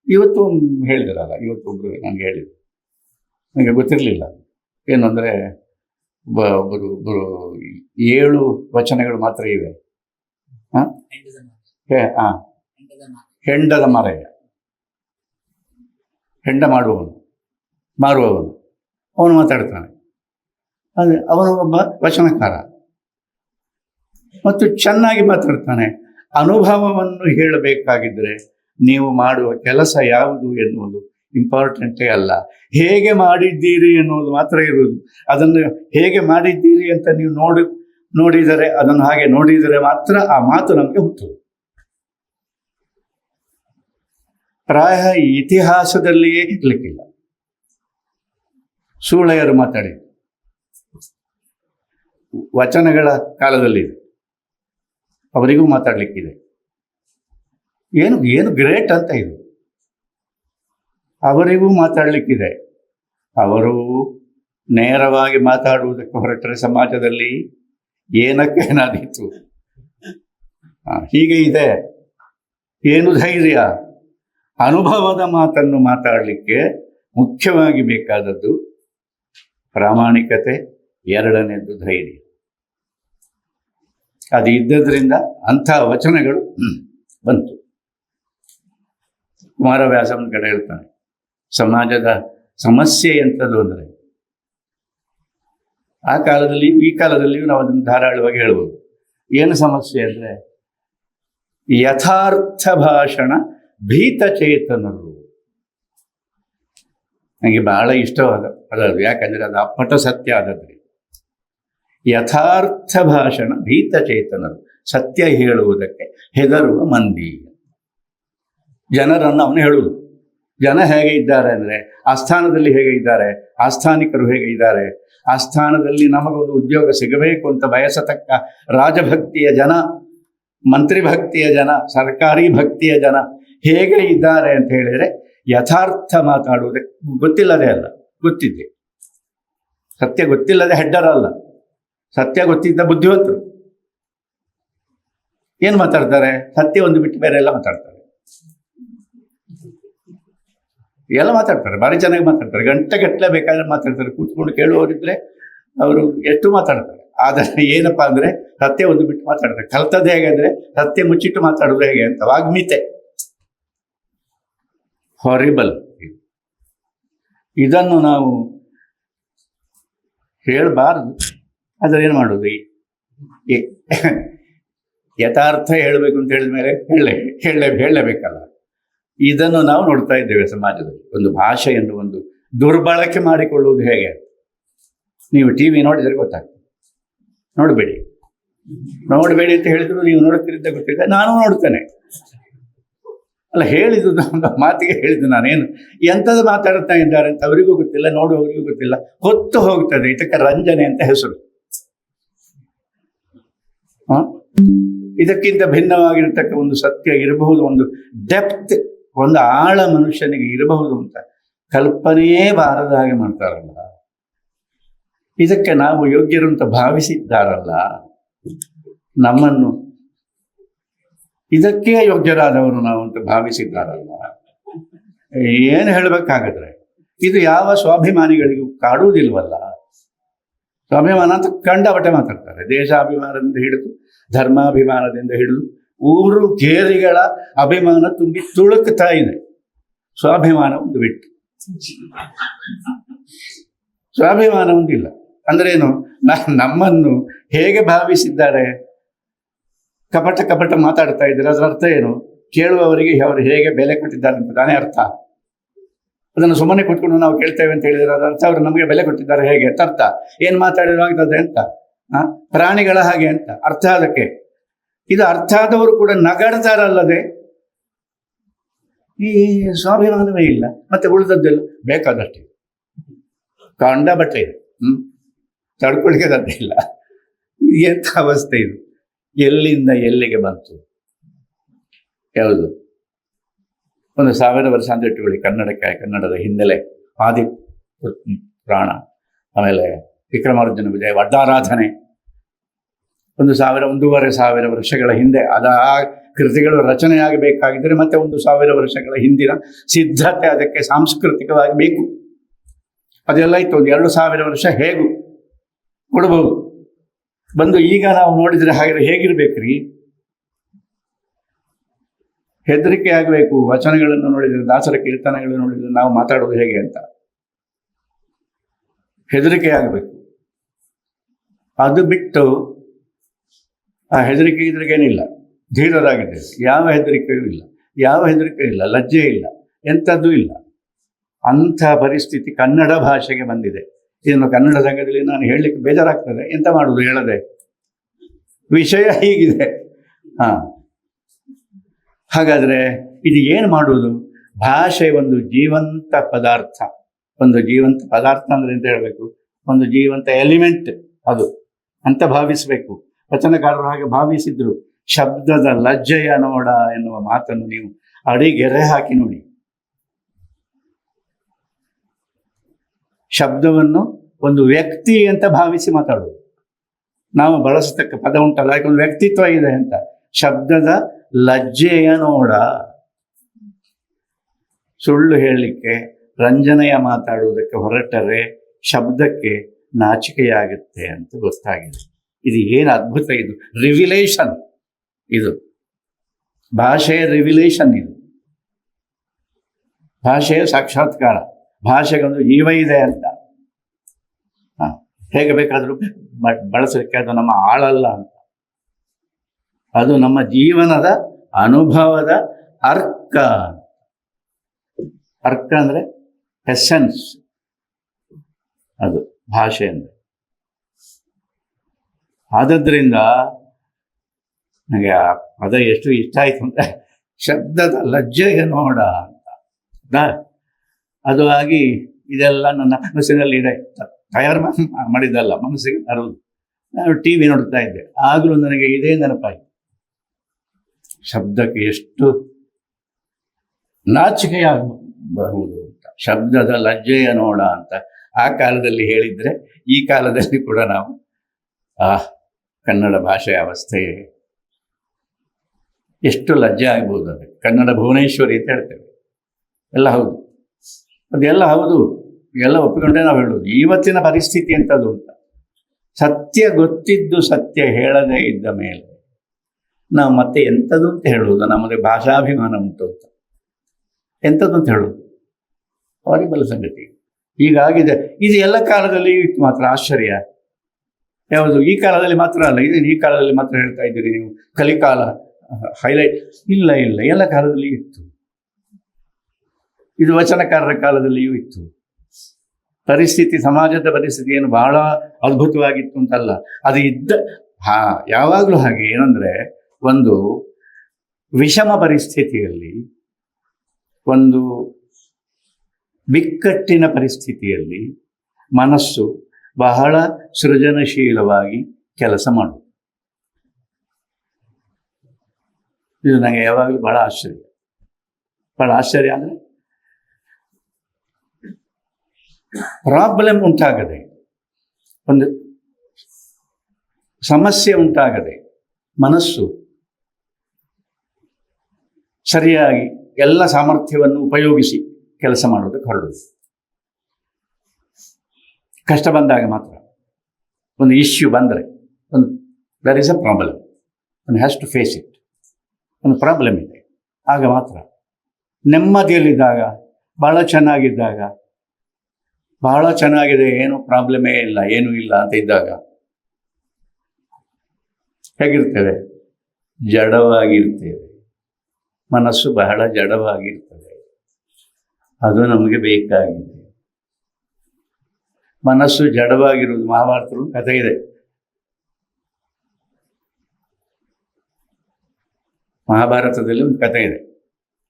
ಇವತ್ತು ಹೇಳಿದಾರಲ್ಲ, ಇವತ್ತೊಬ್ರು ನನಗೆ ಹೇಳಿದ್ರು, ನನಗೆ ಗೊತ್ತಿರಲಿಲ್ಲ. ಏನು ಅಂದರೆ ಒಬ್ಬರು 7 ವಚನಗಳು ಮಾತ್ರ ಇವೆ. ಹೆಂಡದ ಮರೆಯ, ಹೆಂಡ ಮಾಡುವವನು, ಮಾರುವವನು, ಅವನು ಮಾತಾಡ್ತಾನೆ. ಅದೇ ಅವನು ಒಬ್ಬ ವಚನಕಾರ ಮತ್ತು ಚೆನ್ನಾಗಿ ಮಾತಾಡ್ತಾನೆ. ಅನುಭವವನ್ನು ಹೇಳಬೇಕಾಗಿದ್ದರೆ ನೀವು ಮಾಡುವ ಕೆಲಸ ಯಾವುದು ಎನ್ನುವುದು ಇಂಪಾರ್ಟೆಂಟೇ ಅಲ್ಲ, ಹೇಗೆ ಮಾಡಿದ್ದೀರಿ ಎನ್ನುವುದು ಮಾತ್ರ ಇರುವುದು. ಅದನ್ನು ಹೇಗೆ ಮಾಡಿದ್ದೀರಿ ಅಂತ ನೀವು ನೋಡಿದರೆ, ಅದನ್ನು ಹಾಗೆ ನೋಡಿದರೆ ಮಾತ್ರ ಆ ಮಾತು ನಮಗೆ ಹುಟ್ಟುವುದು. ಪ್ರಾಯ ಇತಿಹಾಸದಲ್ಲಿಯೇ ಇರ್ಲಿಕ್ಕಿಲ್ಲ. ಸೂಳೆಯರು ಮಾತಾಡಿದ್ದು ವಚನಗಳ ಕಾಲದಲ್ಲಿದೆ, ಅವರಿಗೂ ಮಾತಾಡ್ಲಿಕ್ಕಿದೆ. ಏನು ಗ್ರೇಟ್ ಅಂತ ಇದು. ಅವರಿಗೂ ಮಾತಾಡ್ಲಿಕ್ಕಿದೆ. ಅವರು ನೇರವಾಗಿ ಮಾತಾಡುವುದಕ್ಕೆ ಹೊರಟರೆ ಸಮಾಜದಲ್ಲಿ ಏನಕ್ಕೇನಾದೀತು. ಹೀಗೆ ಇದೆ. ಏನು ಧೈರ್ಯ! ಅನುಭವದ ಮಾತನ್ನು ಮಾತಾಡಲಿಕ್ಕೆ ಮುಖ್ಯವಾಗಿ ಬೇಕಾದದ್ದು ಪ್ರಾಮಾಣಿಕತೆ, ಎರಡನೇದ್ದು ಧೈರ್ಯ. ಅದು ಇದ್ದದ್ರಿಂದ ಅಂಥ ವಚನಗಳು ಬಂತು. ಕುಮಾರವ್ಯಾಸ ಒಂದು ಕಡೆ ಹೇಳ್ತಾನೆ, ಸಮಾಜದ ಸಮಸ್ಯೆ ಎಂಥದ್ದು ಅಂದರೆ, ಆ ಕಾಲದಲ್ಲಿ ಈ ಕಾಲದಲ್ಲಿಯೂ ನಾವು ಅದನ್ನು ಧಾರಾಳವಾಗಿ ಹೇಳ್ಬೋದು. ಏನು ಸಮಸ್ಯೆ ಅಂದರೆ, ಯಥಾರ್ಥ ಭಾಷಣ ಭೀತಚೇತನರು. ನನಗೆ ಬಹಳ ಇಷ್ಟವಾದ ಅದದು, ಯಾಕಂದರೆ ಅದು ಅಪ್ಪಟ ಸತ್ಯ ಆದದ್ರಿ. ಯಥಾರ್ಥ ಭಾಷಣ ಭೀತಚೇತನರು, ಸತ್ಯ ಹೇಳುವುದಕ್ಕೆ ಹೆದರುವ ಮಂದಿ. ಜನರನ್ನು ಅವನು ಹೇಳುವುದು. ಜನ ಹೇಗೆ ಇದ್ದಾರೆ ಅಂದರೆ, ಆಸ್ಥಾನದಲ್ಲಿ ಹೇಗೆ ಇದ್ದಾರೆ, ಆಸ್ಥಾನಿಕರು ಹೇಗೆ ಇದ್ದಾರೆ, ಆಸ್ಥಾನದಲ್ಲಿ ನಮಗೊಂದು ಉದ್ಯೋಗ ಸಿಗಬೇಕು ಅಂತ ಬಯಸತಕ್ಕ ರಾಜಭಕ್ತಿಯ ಜನ, ಮಂತ್ರಿಭಕ್ತಿಯ ಜನ, ಸರ್ಕಾರಿ ಭಕ್ತಿಯ ಜನ ಹೇಗೆ ಇದ್ದಾರೆ ಅಂತ ಹೇಳಿದರೆ, ಯಥಾರ್ಥ ಮಾತಾಡುವುದಕ್ಕೆ ಗೊತ್ತಿಲ್ಲದೆ ಅಲ್ಲ, ಗೊತ್ತಿದ್ದೆ. ಸತ್ಯ ಗೊತ್ತಿಲ್ಲದೆ ಹೆಡ್ಡರಲ್ಲ, ಸತ್ಯ ಗೊತ್ತಿದ್ದ ಬುದ್ಧಿವಂತರು. ಏನು ಮಾತಾಡ್ತಾರೆ? ಸತ್ಯ ಒಂದು ಬಿಟ್ಟು ಬೇರೆ ಎಲ್ಲ ಮಾತಾಡ್ತಾರೆ. ಎಲ್ಲ ಮಾತಾಡ್ತಾರೆ, ಭಾರಿ ಚೆನ್ನಾಗಿ ಮಾತಾಡ್ತಾರೆ, ಗಂಟೆಗಟ್ಟಲೆ ಬೇಕಾದ್ರೆ ಮಾತಾಡ್ತಾರೆ. ಕೂತ್ಕೊಂಡು ಕೇಳುವವರಿದ್ರೆ ಅವರು ಎಷ್ಟು ಮಾತಾಡ್ತಾರೆ. ಆದರೆ ಏನಪ್ಪಾ ಅಂದರೆ, ಸತ್ಯ ಒಂದು ಬಿಟ್ಟು ಮಾತಾಡ್ತಾರೆ. ಕಲ್ತದ್ದು ಹೇಗೆ ಅಂದರೆ, ಸತ್ಯ ಮುಚ್ಚಿಟ್ಟು ಮಾತಾಡೋದು ಹೇಗೆ ಅಂತ ವಾಗ್ಮಿತೆ. ಹಾರಿಬಲ್. ಇದನ್ನು ನಾವು ಹೇಳಬಾರದು. ಆದರೆ ಏನು ಮಾಡೋದು? ಯಥಾರ್ಥ ಹೇಳಬೇಕು ಅಂತ ಹೇಳಿದ ಮೇಲೆ ಹೇಳಲೇಬೇಕಲ್ಲ. ಇದನ್ನು ನಾವು ನೋಡ್ತಾ ಇದ್ದೇವೆ ಸಮಾಜದಲ್ಲಿ. ಒಂದು ಭಾಷೆಯನ್ನು ಒಂದು ದುರ್ಬಳಕೆ ಮಾಡಿಕೊಳ್ಳುವುದು ಹೇಗೆ? ನೀವು ಟಿವಿ ನೋಡಿದರೆ ಗೊತ್ತಾಗ್ತದೆ. ನೋಡಬೇಡಿ ಅಂತ ಹೇಳಿದ್ರು ನೀವು ನೋಡುತ್ತಿದ್ದ ಗೊತ್ತಿಲ್ಲ, ನಾನು ನೋಡ್ತೇನೆ. ಅಲ್ಲ, ಹೇಳಿದ್ದು ಒಂದು ಮಾತಿಗೆ ಹೇಳಿದ್ದು ನಾನೇನು ಎಂಥದ್ದು ಮಾತಾಡ್ತಾ ಇದ್ದಾರೆ ಅಂತ ಅವರಿಗೂ ಗೊತ್ತಿಲ್ಲ, ನೋಡುವವರಿಗೂ ಗೊತ್ತಿಲ್ಲ, ಹೊತ್ತು ಹೋಗ್ತದೆ. ಇದಕ್ಕೆ ರಂಜನೆ ಅಂತ ಹೆಸರು. ಇದಕ್ಕಿಂತ ಭಿನ್ನವಾಗಿರ್ತಕ್ಕ ಒಂದು ಸತ್ಯ ಇರಬಹುದು, ಒಂದು ಡೆಪ್ತ್, ಒಂದು ಆಳ ಮನುಷ್ಯನಿಗೆ ಇರಬಹುದು ಅಂತ ಕಲ್ಪನೆಯೇ ಬಾರದ ಹಾಗೆ ಮಾಡ್ತಾರಲ್ಲ. ಇದಕ್ಕೆ ನಾವು ಯೋಗ್ಯರು ಅಂತ ಭಾವಿಸಿದ್ದಾರಲ್ಲ, ನಮ್ಮನ್ನು ಇದಕ್ಕೆ ಯೋಗ್ಯರಾದವರು ನಾವು ಅಂತ ಭಾವಿಸಿದ್ದಾರಲ್ಲ. ಏನು ಹೇಳಬೇಕಾಗದ್ರೆ ಇದು ಯಾವ ಸ್ವಾಭಿಮಾನಿಗಳಿಗೂ ಕಾಡುವುದಿಲ್ವಲ್ಲ. ಸ್ವಾಭಿಮಾನ ಅಂತ ಕಂಡಬಟ್ಟೆ ಮಾತಾಡ್ತಾರೆ. ದೇಶಾಭಿಮಾನದಿಂದ ಹಿಡಿದು ಧರ್ಮಾಭಿಮಾನದಿಂದ ಹಿಡಿದು ಊರು ಕೇರಿಗಳ ಅಭಿಮಾನ ತುಂಬಿ ತುಳುಕ್ತಾ ಇದೆ. ಸ್ವಾಭಿಮಾನ ಒಂದು ಬಿಟ್ಟು ಸ್ವಾಭಿಮಾನ ಒಂದಿಲ್ಲ. ಅಂದ್ರೇನು? ನಮ್ಮನ್ನು ಹೇಗೆ ಭಾವಿಸಿದ್ದಾರೆ? ಕಪಟ ಮಾತಾಡ್ತಾ ಇದ್ದಾರೆ. ಅದರ ಅರ್ಥ ಏನು? ಕೇಳುವವರಿಗೆ ಅವರು ಹೇಗೆ ಬೆಲೆ ಕೊಟ್ಟಿದ್ದಾರೆ ಅಂತ ತಾನೇ ಅರ್ಥ. ಅದನ್ನು ಸುಮ್ಮನೆ ಕೊಟ್ಕೊಂಡು ನಾವು ಕೇಳ್ತೇವೆ ಅಂತ ಹೇಳಿದ್ರೆ ಅದರ ಅರ್ಥ ಅವರು ನಮಗೆ ಬೆಲೆ ಕೊಟ್ಟಿದ್ದಾರೆ ಹೇಗೆ ಅಂತ ಅರ್ಥ. ಏನು ಮಾತಾಡಿರೋ ಆಗ್ತದೆ ಅಂತ, ಪ್ರಾಣಿಗಳ ಹಾಗೆ ಅಂತ ಅರ್ಥ. ಅದಕ್ಕೆ ಇದು ಅರ್ಥ ಆದವರು ಕೂಡ ನಗಾಡ್ತಾರಲ್ಲದೆ ಈ ಸ್ವಾಭಿಮಾನವೇ ಇಲ್ಲ. ಮತ್ತೆ ಉಳಿದದ್ದೆಲ್ಲ ಬೇಕಾದಷ್ಟೇ ಕಂಡ ಬಟ್ಟೆ ಇದೆ, ತಡ್ಕೊಳಿಕೆ ಸಾಧ್ಯ ಇಲ್ಲ. ಎಂಥ ಅವಸ್ಥೆ ಇದು! ಎಲ್ಲಿಂದ ಎಲ್ಲಿಗೆ ಬಂತು? ಯಾವುದು? 1000 ವರ್ಷ ಅಂತ ಇಟ್ಟುಕೊಳ್ಳಿ. ಕನ್ನಡದ ಹಿನ್ನೆಲೆ, ಆದಿ ಪುರಾಣ, ಆಮೇಲೆ ವಿಕ್ರಮಾರ್ಜುನ ವಿಜಯ, ವಡ್ಡಾರಾಧನೆ 1,000-1,500 ವರ್ಷಗಳ ಹಿಂದೆ ಆ ಕೃತಿಗಳು ರಚನೆಯಾಗಬೇಕಾಗಿದ್ದರೆ ಮತ್ತೆ 1,000 ವರ್ಷಗಳ ಹಿಂದಿನ ಸಿದ್ಧತೆ ಅದಕ್ಕೆ ಸಾಂಸ್ಕೃತಿಕವಾಗಿ ಬೇಕು. ಅದೆಲ್ಲ ಇತ್ತು. 2,000 ವರ್ಷ ಹೇಗೂ ಕೊಡಬಹುದು. ಬಂದು ಈಗ ನಾವು ನೋಡಿದ್ರೆ ಹಾಗೆ ಹೇಗಿರ್ಬೇಕ್ರಿ? ಹೆದರಿಕೆ ಆಗಬೇಕು. ವಚನಗಳನ್ನು ನೋಡಿದರೆ, ದಾಸರ ಕೀರ್ತನೆಗಳನ್ನು ನೋಡಿದರೆ ನಾವು ಮಾತಾಡೋದು ಹೇಗೆ ಅಂತ ಹೆದರಿಕೆ ಆಗಬೇಕು. ಅದು ಬಿಟ್ಟು ಆ ಹೆದರಿಕೆಗೇನಿಲ್ಲ, ಧೀರರಾಗಿದ್ದೇವೆ. ಯಾವ ಹೆದರಿಕೆಯೂ ಇಲ್ಲ, ಲಜ್ಜೆ ಇಲ್ಲ, ಎಂಥದ್ದೂ ಇಲ್ಲ. ಅಂಥ ಪರಿಸ್ಥಿತಿ ಕನ್ನಡ ಭಾಷೆಗೆ ಬಂದಿದೆ. ಇದನ್ನು ಕನ್ನಡ ಸಂಘದಲ್ಲಿ ನಾನು ಹೇಳಲಿಕ್ಕೆ ಬೇಜಾರಾಗ್ತದೆ. ಎಂತ ಮಾಡುವುದು ಹೇಳದೆ? ವಿಷಯ ಹೀಗಿದೆ. ಹಾಗಾದ್ರೆ ಇದು ಏನು ಮಾಡುವುದು? ಭಾಷೆ ಒಂದು ಜೀವಂತ ಪದಾರ್ಥ. ಒಂದು ಜೀವಂತ ಪದಾರ್ಥ ಅಂದ್ರೆ ಎಂತ ಹೇಳಬೇಕು? ಒಂದು ಜೀವಂತ ಎಲಿಮೆಂಟ್ ಅದು ಅಂತ ಭಾವಿಸಬೇಕು. ವಚನಕಾರರು ಹಾಗೆ ಭಾವಿಸಿದ್ರು. ಶಬ್ದದ ಲಜ್ಜೆಯ ನೋಡ ಎನ್ನುವ ಮಾತನ್ನು ನೀವು ಅಡಿಗೆರೆ ಹಾಕಿ ನೋಡಿ. ಶಬ್ದವನ್ನು ಒಂದು ವ್ಯಕ್ತಿ ಅಂತ ಭಾವಿಸಿ ಮಾತಾಡುವುದು. ನಾವು ಬಳಸತಕ್ಕ ಪದ ಉಂಟಲ್ಲ, ಯಾಕೆ ಒಂದು ವ್ಯಕ್ತಿತ್ವ ಇದೆ ಅಂತ. ಶಬ್ದದ ಲಜ್ಜೆಯ ನೋಡ. ಸುಳ್ಳು ಹೇಳಲಿಕ್ಕೆ, ರಂಜನೆಯ ಮಾತಾಡುವುದಕ್ಕೆ ಹೊರಟರೆ ಶಬ್ದಕ್ಕೆ ನಾಚಿಕೆಯಾಗುತ್ತೆ ಅಂತ ಗೊತ್ತಾಗಿದೆ. ಇದು ಏನು ಅದ್ಭುತ! ಇದು ರಿವಿಲೇಷನ್. ಇದು ಭಾಷೆಯ ರಿವಿಲೇಷನ್. ಇದು ಭಾಷೆಯ ಸಾಕ್ಷಾತ್ಕಾರ. ಭಾಷೆಗೊಂದು ಜೀವ ಇದೆ ಅಂತ ಹೇಗೆ ಬೇಕಾದರೂ ಬಳಸಲಿಕ್ಕೆ. ಅದು ನಮ್ಮ ಆಳಲ್ಲ ಅಂತ, ಅದು ನಮ್ಮ ಜೀವನದ ಅನುಭವದ ಅರ್ಕ. ಅರ್ಕ ಅಂದ್ರೆ ಎಸೆನ್ಸ್. ಅದು ಭಾಷೆ ಅಂದ್ರೆ. ಆದದ್ರಿಂದ ನನಗೆ ಆ ಪದ ಎಷ್ಟು ಇಷ್ಟ ಆಯ್ತು ಅಂತ, ಶಬ್ದದ ಲಜ್ಜೆಯ ನೋಡ ಅಂತ. ಅದು ಆಗಿ ಇದೆಲ್ಲ ನನ್ನ ಮನಸ್ಸಿನಲ್ಲಿ ಇದೆ. ತಯಾರು ಮಾಡಿದ್ದಲ್ಲ, ಮನಸ್ಸಿಗೆ ಬರುವುದು. ನಾನು ಟಿವಿ ನೋಡ್ತಾ ಇದ್ದೆ, ಆಗಲೂ ನನಗೆ ಇದೇ ನೆನಪಾಯಿತು. ಶಬ್ದಕ್ಕೆ ಎಷ್ಟು ನಾಚಿಕೆಯಾಗಬಹುದು ಅಂತ. ಶಬ್ದದ ಲಜ್ಜೆಯ ನೋಡ ಅಂತ ಆ ಕಾಲದಲ್ಲಿ ಹೇಳಿದ್ರೆ, ಈ ಕಾಲದಲ್ಲಿ ಕೂಡ ನಾವು ಕನ್ನಡ ಭಾಷೆಯ ಅವಸ್ಥೆ ಎಷ್ಟು ಲಜ್ಜೆ ಆಗ್ಬೋದು. ಅದಕ್ಕೆ ಕನ್ನಡ ಭುವನೇಶ್ವರಿ ಅಂತ ಹೇಳ್ತೇವೆ. ಎಲ್ಲ ಹೌದು, ಅದೆಲ್ಲ ಹೌದು, ಎಲ್ಲ ಒಪ್ಪಿಕೊಂಡೇ ನಾವು ಹೇಳೋದು. ಇವತ್ತಿನ ಪರಿಸ್ಥಿತಿ ಎಂಥದ್ದು ಅಂತ. ಸತ್ಯ ಗೊತ್ತಿದ್ದು ಸತ್ಯ ಹೇಳದೇ ಇದ್ದ ಮೇಲೆ ನಾವು ಮತ್ತೆ ಎಂಥದ್ದು ಅಂತ ಹೇಳುವುದು? ನಮಗೆ ಭಾಷಾಭಿಮಾನ ಉಂಟು ಅಂತ ಎಂಥದ್ದು ಅಂತ ಹೇಳುವುದು? ಹಾರಿಬಲ್ ಸಂಗತಿ. ಹೀಗಾಗಿದೆ. ಇದು ಎಲ್ಲ ಕಾಲದಲ್ಲಿ ಇತ್ತು ಮಾತ್ರ ಆಶ್ಚರ್ಯ. ಯಾವುದು ಈ ಕಾಲದಲ್ಲಿ ಮಾತ್ರ ಅಲ್ಲ, ಈ ಕಾಲದಲ್ಲಿ ಮಾತ್ರ ಹೇಳ್ತಾ ಇದ್ದೀರಿ ನೀವು ಕಲಿಕಾಲ ಹೈಲೈಟ್. ಇಲ್ಲ, ಎಲ್ಲ ಕಾಲದಲ್ಲಿ ಇತ್ತು. ಇದು ವಚನಕಾರರ ಕಾಲದಲ್ಲಿಯೂ ಇತ್ತು. ಪರಿಸ್ಥಿತಿ, ಸಮಾಜದ ಪರಿಸ್ಥಿತಿ ಏನು ಬಹಳ ಅದ್ಭುತವಾಗಿತ್ತು ಅಂತಲ್ಲ, ಅದು ಯಾವಾಗಲೂ ಹಾಗೆ. ಏನಂದ್ರೆ, ಒಂದು ವಿಷಮ ಪರಿಸ್ಥಿತಿಯಲ್ಲಿ, ಒಂದು ಬಿಕ್ಕಟ್ಟಿನ ಪರಿಸ್ಥಿತಿಯಲ್ಲಿ ಮನಸ್ಸು ಬಹಳ ಸೃಜನಶೀಲವಾಗಿ ಕೆಲಸ ಮಾಡುವುದು. ಇದು ನನಗೆ ಯಾವಾಗಲೂ ಬಹಳ ಆಶ್ಚರ್ಯ ಅಂದರೆ, ಪ್ರಾಬ್ಲಮ್ ಉಂಟಾಗದೆ, ಒಂದು ಸಮಸ್ಯೆ ಉಂಟಾಗದೆ ಮನಸ್ಸು ಸರಿಯಾಗಿ ಎಲ್ಲ ಸಾಮರ್ಥ್ಯವನ್ನು ಉಪಯೋಗಿಸಿ ಕೆಲಸ ಮಾಡೋದಕ್ಕೆ ಹೊರಡುದು. ಕಷ್ಟ ಬಂದಾಗ ಮಾತ್ರ, ಒಂದು ಇಶ್ಯೂ ಬಂದರೆ, there is a problem, one has to face it. ಒಂದು ಪ್ರಾಬ್ಲಮ್ ಇದೆ, ಆಗ ಮಾತ್ರ. ನೆಮ್ಮದಿಯಲ್ಲಿದ್ದಾಗ, ಬಹಳ ಚೆನ್ನಾಗಿದೆ, ಏನು ಪ್ರಾಬ್ಲಮೇ ಇಲ್ಲ, ಏನೂ ಇಲ್ಲ ಅಂತ ಇದ್ದಾಗ ಹೇಗಿರ್ತೇವೆ? ಜಡವಾಗಿರ್ತೇವೆ. ಮನಸ್ಸು ಬಹಳ ಜಡವಾಗಿರ್ತದೆ. ಅದು ನಮಗೆ ಬೇಕಾಗಿದೆ. ಮನಸ್ಸು ಜಡವಾಗಿರುವುದು, ಮಹಾಭಾರತದ ಕಥೆ ಇದೆ. ಮಹಾಭಾರತದಲ್ಲಿ ಒಂದು ಕಥೆ ಇದೆ,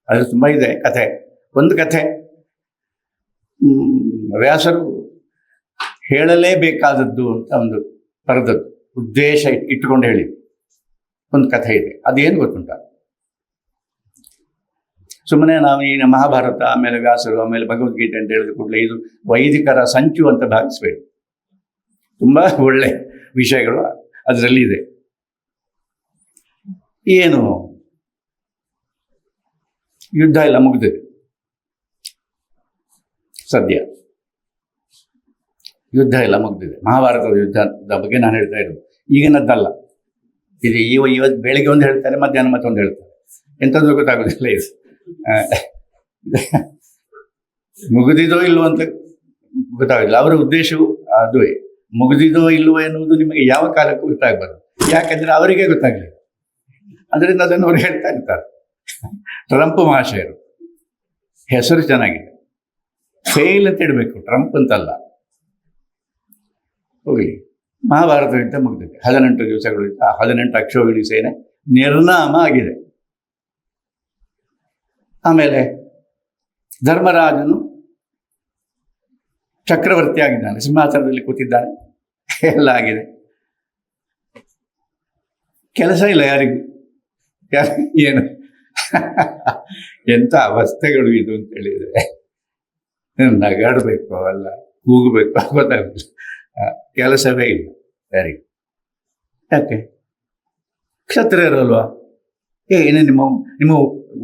ಅದು ತುಂಬ ಇದೆ ಕಥೆ. ಒಂದು ಕಥೆ ವ್ಯಾಸರು ಹೇಳಲೇಬೇಕಾದದ್ದು ಅಂತ ಒಂದು ಬರೆದದ್ದು, ಉದ್ದೇಶ ಇಟ್ಟುಕೊಂಡು ಹೇಳಿ ಒಂದು ಕಥೆ ಇದೆ. ಅದೇನು ಗೊತ್ತುಂಟ? ಸುಮ್ಮನೆ ನಾವು ಈ ಮಹಾಭಾರತ, ಆಮೇಲೆ ವ್ಯಾಸರು, ಆಮೇಲೆ ಭಗವದ್ಗೀತೆ ಅಂತ ಹೇಳಿದ ಕೂಡಲೇ ಇದು ವೈದಿಕರ ಸಂಚು ಅಂತ ಭಾವಿಸ್ಬೇಡಿ. ತುಂಬ ಒಳ್ಳೆ ವಿಷಯಗಳು ಅದರಲ್ಲಿ ಇದೆ. ಏನು, ಯುದ್ಧ ಎಲ್ಲ ಮುಗಿದಿದೆ ಸದ್ಯ, ಯುದ್ಧ ಎಲ್ಲ ಮುಗಿದಿದೆ. ಮಹಾಭಾರತದ ಯುದ್ಧದ ಬಗ್ಗೆ ನಾನು ಹೇಳ್ತಾ ಇರೋದು, ಈಗಿನದ್ದಲ್ಲ. ಇದು ಇವತ್ತು ಬೆಳಿಗ್ಗೆ ಒಂದು ಹೇಳ್ತಾರೆ, ಮಧ್ಯಾಹ್ನ ಮತ್ತೊಂದು ಹೇಳ್ತಾರೆ, ಎಂಥದ್ದು ಗೊತ್ತಾಗೋದಿಲ್ಲ. ಇದು ಮುಗಿದಿದೋ ಇಲ್ವೋ ಅಂತ ಗೊತ್ತಾಗೋದಿಲ್ಲ. ಅವರ ಉದ್ದೇಶವು ಅದುವೇ. ಮುಗಿದಿದೋ ಇಲ್ವೋ ಎನ್ನುವುದು ನಿಮಗೆ ಯಾವ ಕಾಲಕ್ಕೂ ಗೊತ್ತಾಗಬಾರ್ದು, ಯಾಕಂದ್ರೆ ಅವರಿಗೆ ಗೊತ್ತಾಗಲಿಲ್ಲ. ಅದರಿಂದ ಅದನ್ನು ಅವ್ರು ಹೇಳ್ತಾ ಇರ್ತಾರೆ. ಟ್ರಂಪ್ ಮಹಾಶಯರು ಹೆಸರು ಚೆನ್ನಾಗಿದೆ, ಫೇಲ್ ಅಂತ ಇಡಬೇಕು, ಟ್ರಂಪ್ ಅಂತಲ್ಲ. ಹೋಗಲಿ, ಮಹಾಭಾರತ ಯುದ್ಧ ಮುಗಿದಿದೆ, 18 ದಿವಸಗಳು ಇತ್ತು. 18 ಅಕ್ಷೋಹಿಣಿ ಸೇನೆ ನಿರ್ನಾಮ ಆಗಿದೆ. ಆಮೇಲೆ ಧರ್ಮರಾಜನು ಚಕ್ರವರ್ತಿ ಆಗಿದ್ದಾನೆ, ಸಿಂಹಾಸನದಲ್ಲಿ ಕೂತಿದ್ದಾನೆ, ಎಲ್ಲ ಆಗಿದೆ. ಕೆಲಸ ಇಲ್ಲ ಯಾರಿಗೂ, ಏನು ಎಂಥ ಅವಸ್ಥೆಗಳು ಇದು ಅಂತ ಹೇಳಿದರೆ, ನಗಾಡಬೇಕು ಅಲ್ಲ ಕೂಗಬೇಕು ಗೊತ್ತಾಗುದಿಲ್ಲ, ಕೆಲಸವೇ ಇಲ್ಲ ಯಾರಿಗೂ. ಯಾಕೆ? ಕ್ಷತ್ರಿಯರಲ್ವಾ? ಏನು ನಿಮ್ಮ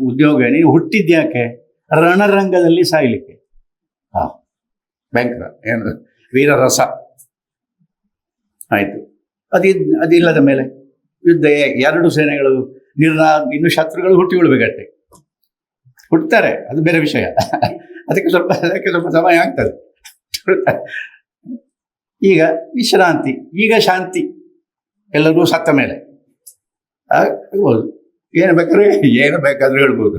ಉದ್ಯೋಗ? ನೀವು ಹುಟ್ಟಿದ್ಯಾಕೆ? ರಣರಂಗದಲ್ಲಿ ಸಾಯ್ಲಿಕ್ಕೆ. ಭಯಂಕರ, ಏನು ವೀರರಸ ಆಯಿತು. ಅದಿಲ್ಲದ ಮೇಲೆ ಯುದ್ಧ, 2 ಸೇನೆಗಳು ಇನ್ನು ಶತ್ರುಗಳು ಹುಟ್ಟಿಕೊಳ್ಬೇಕಷ್ಟೆ. ಹುಟ್ಟುತ್ತಾರೆ, ಅದು ಬೇರೆ ವಿಷಯ. ಅದಕ್ಕೆ ಸ್ವಲ್ಪ ಸಮಯ ಆಗ್ತದೆ. ಈಗ ವಿಶ್ರಾಂತಿ, ಈಗ ಶಾಂತಿ, ಎಲ್ಲರೂ ಸತ್ತ ಮೇಲೆ ಆಗ್ಬೋದು. ಏನು ಬೇಕಾದ್ರೂ ಹೇಳ್ಬೋದು.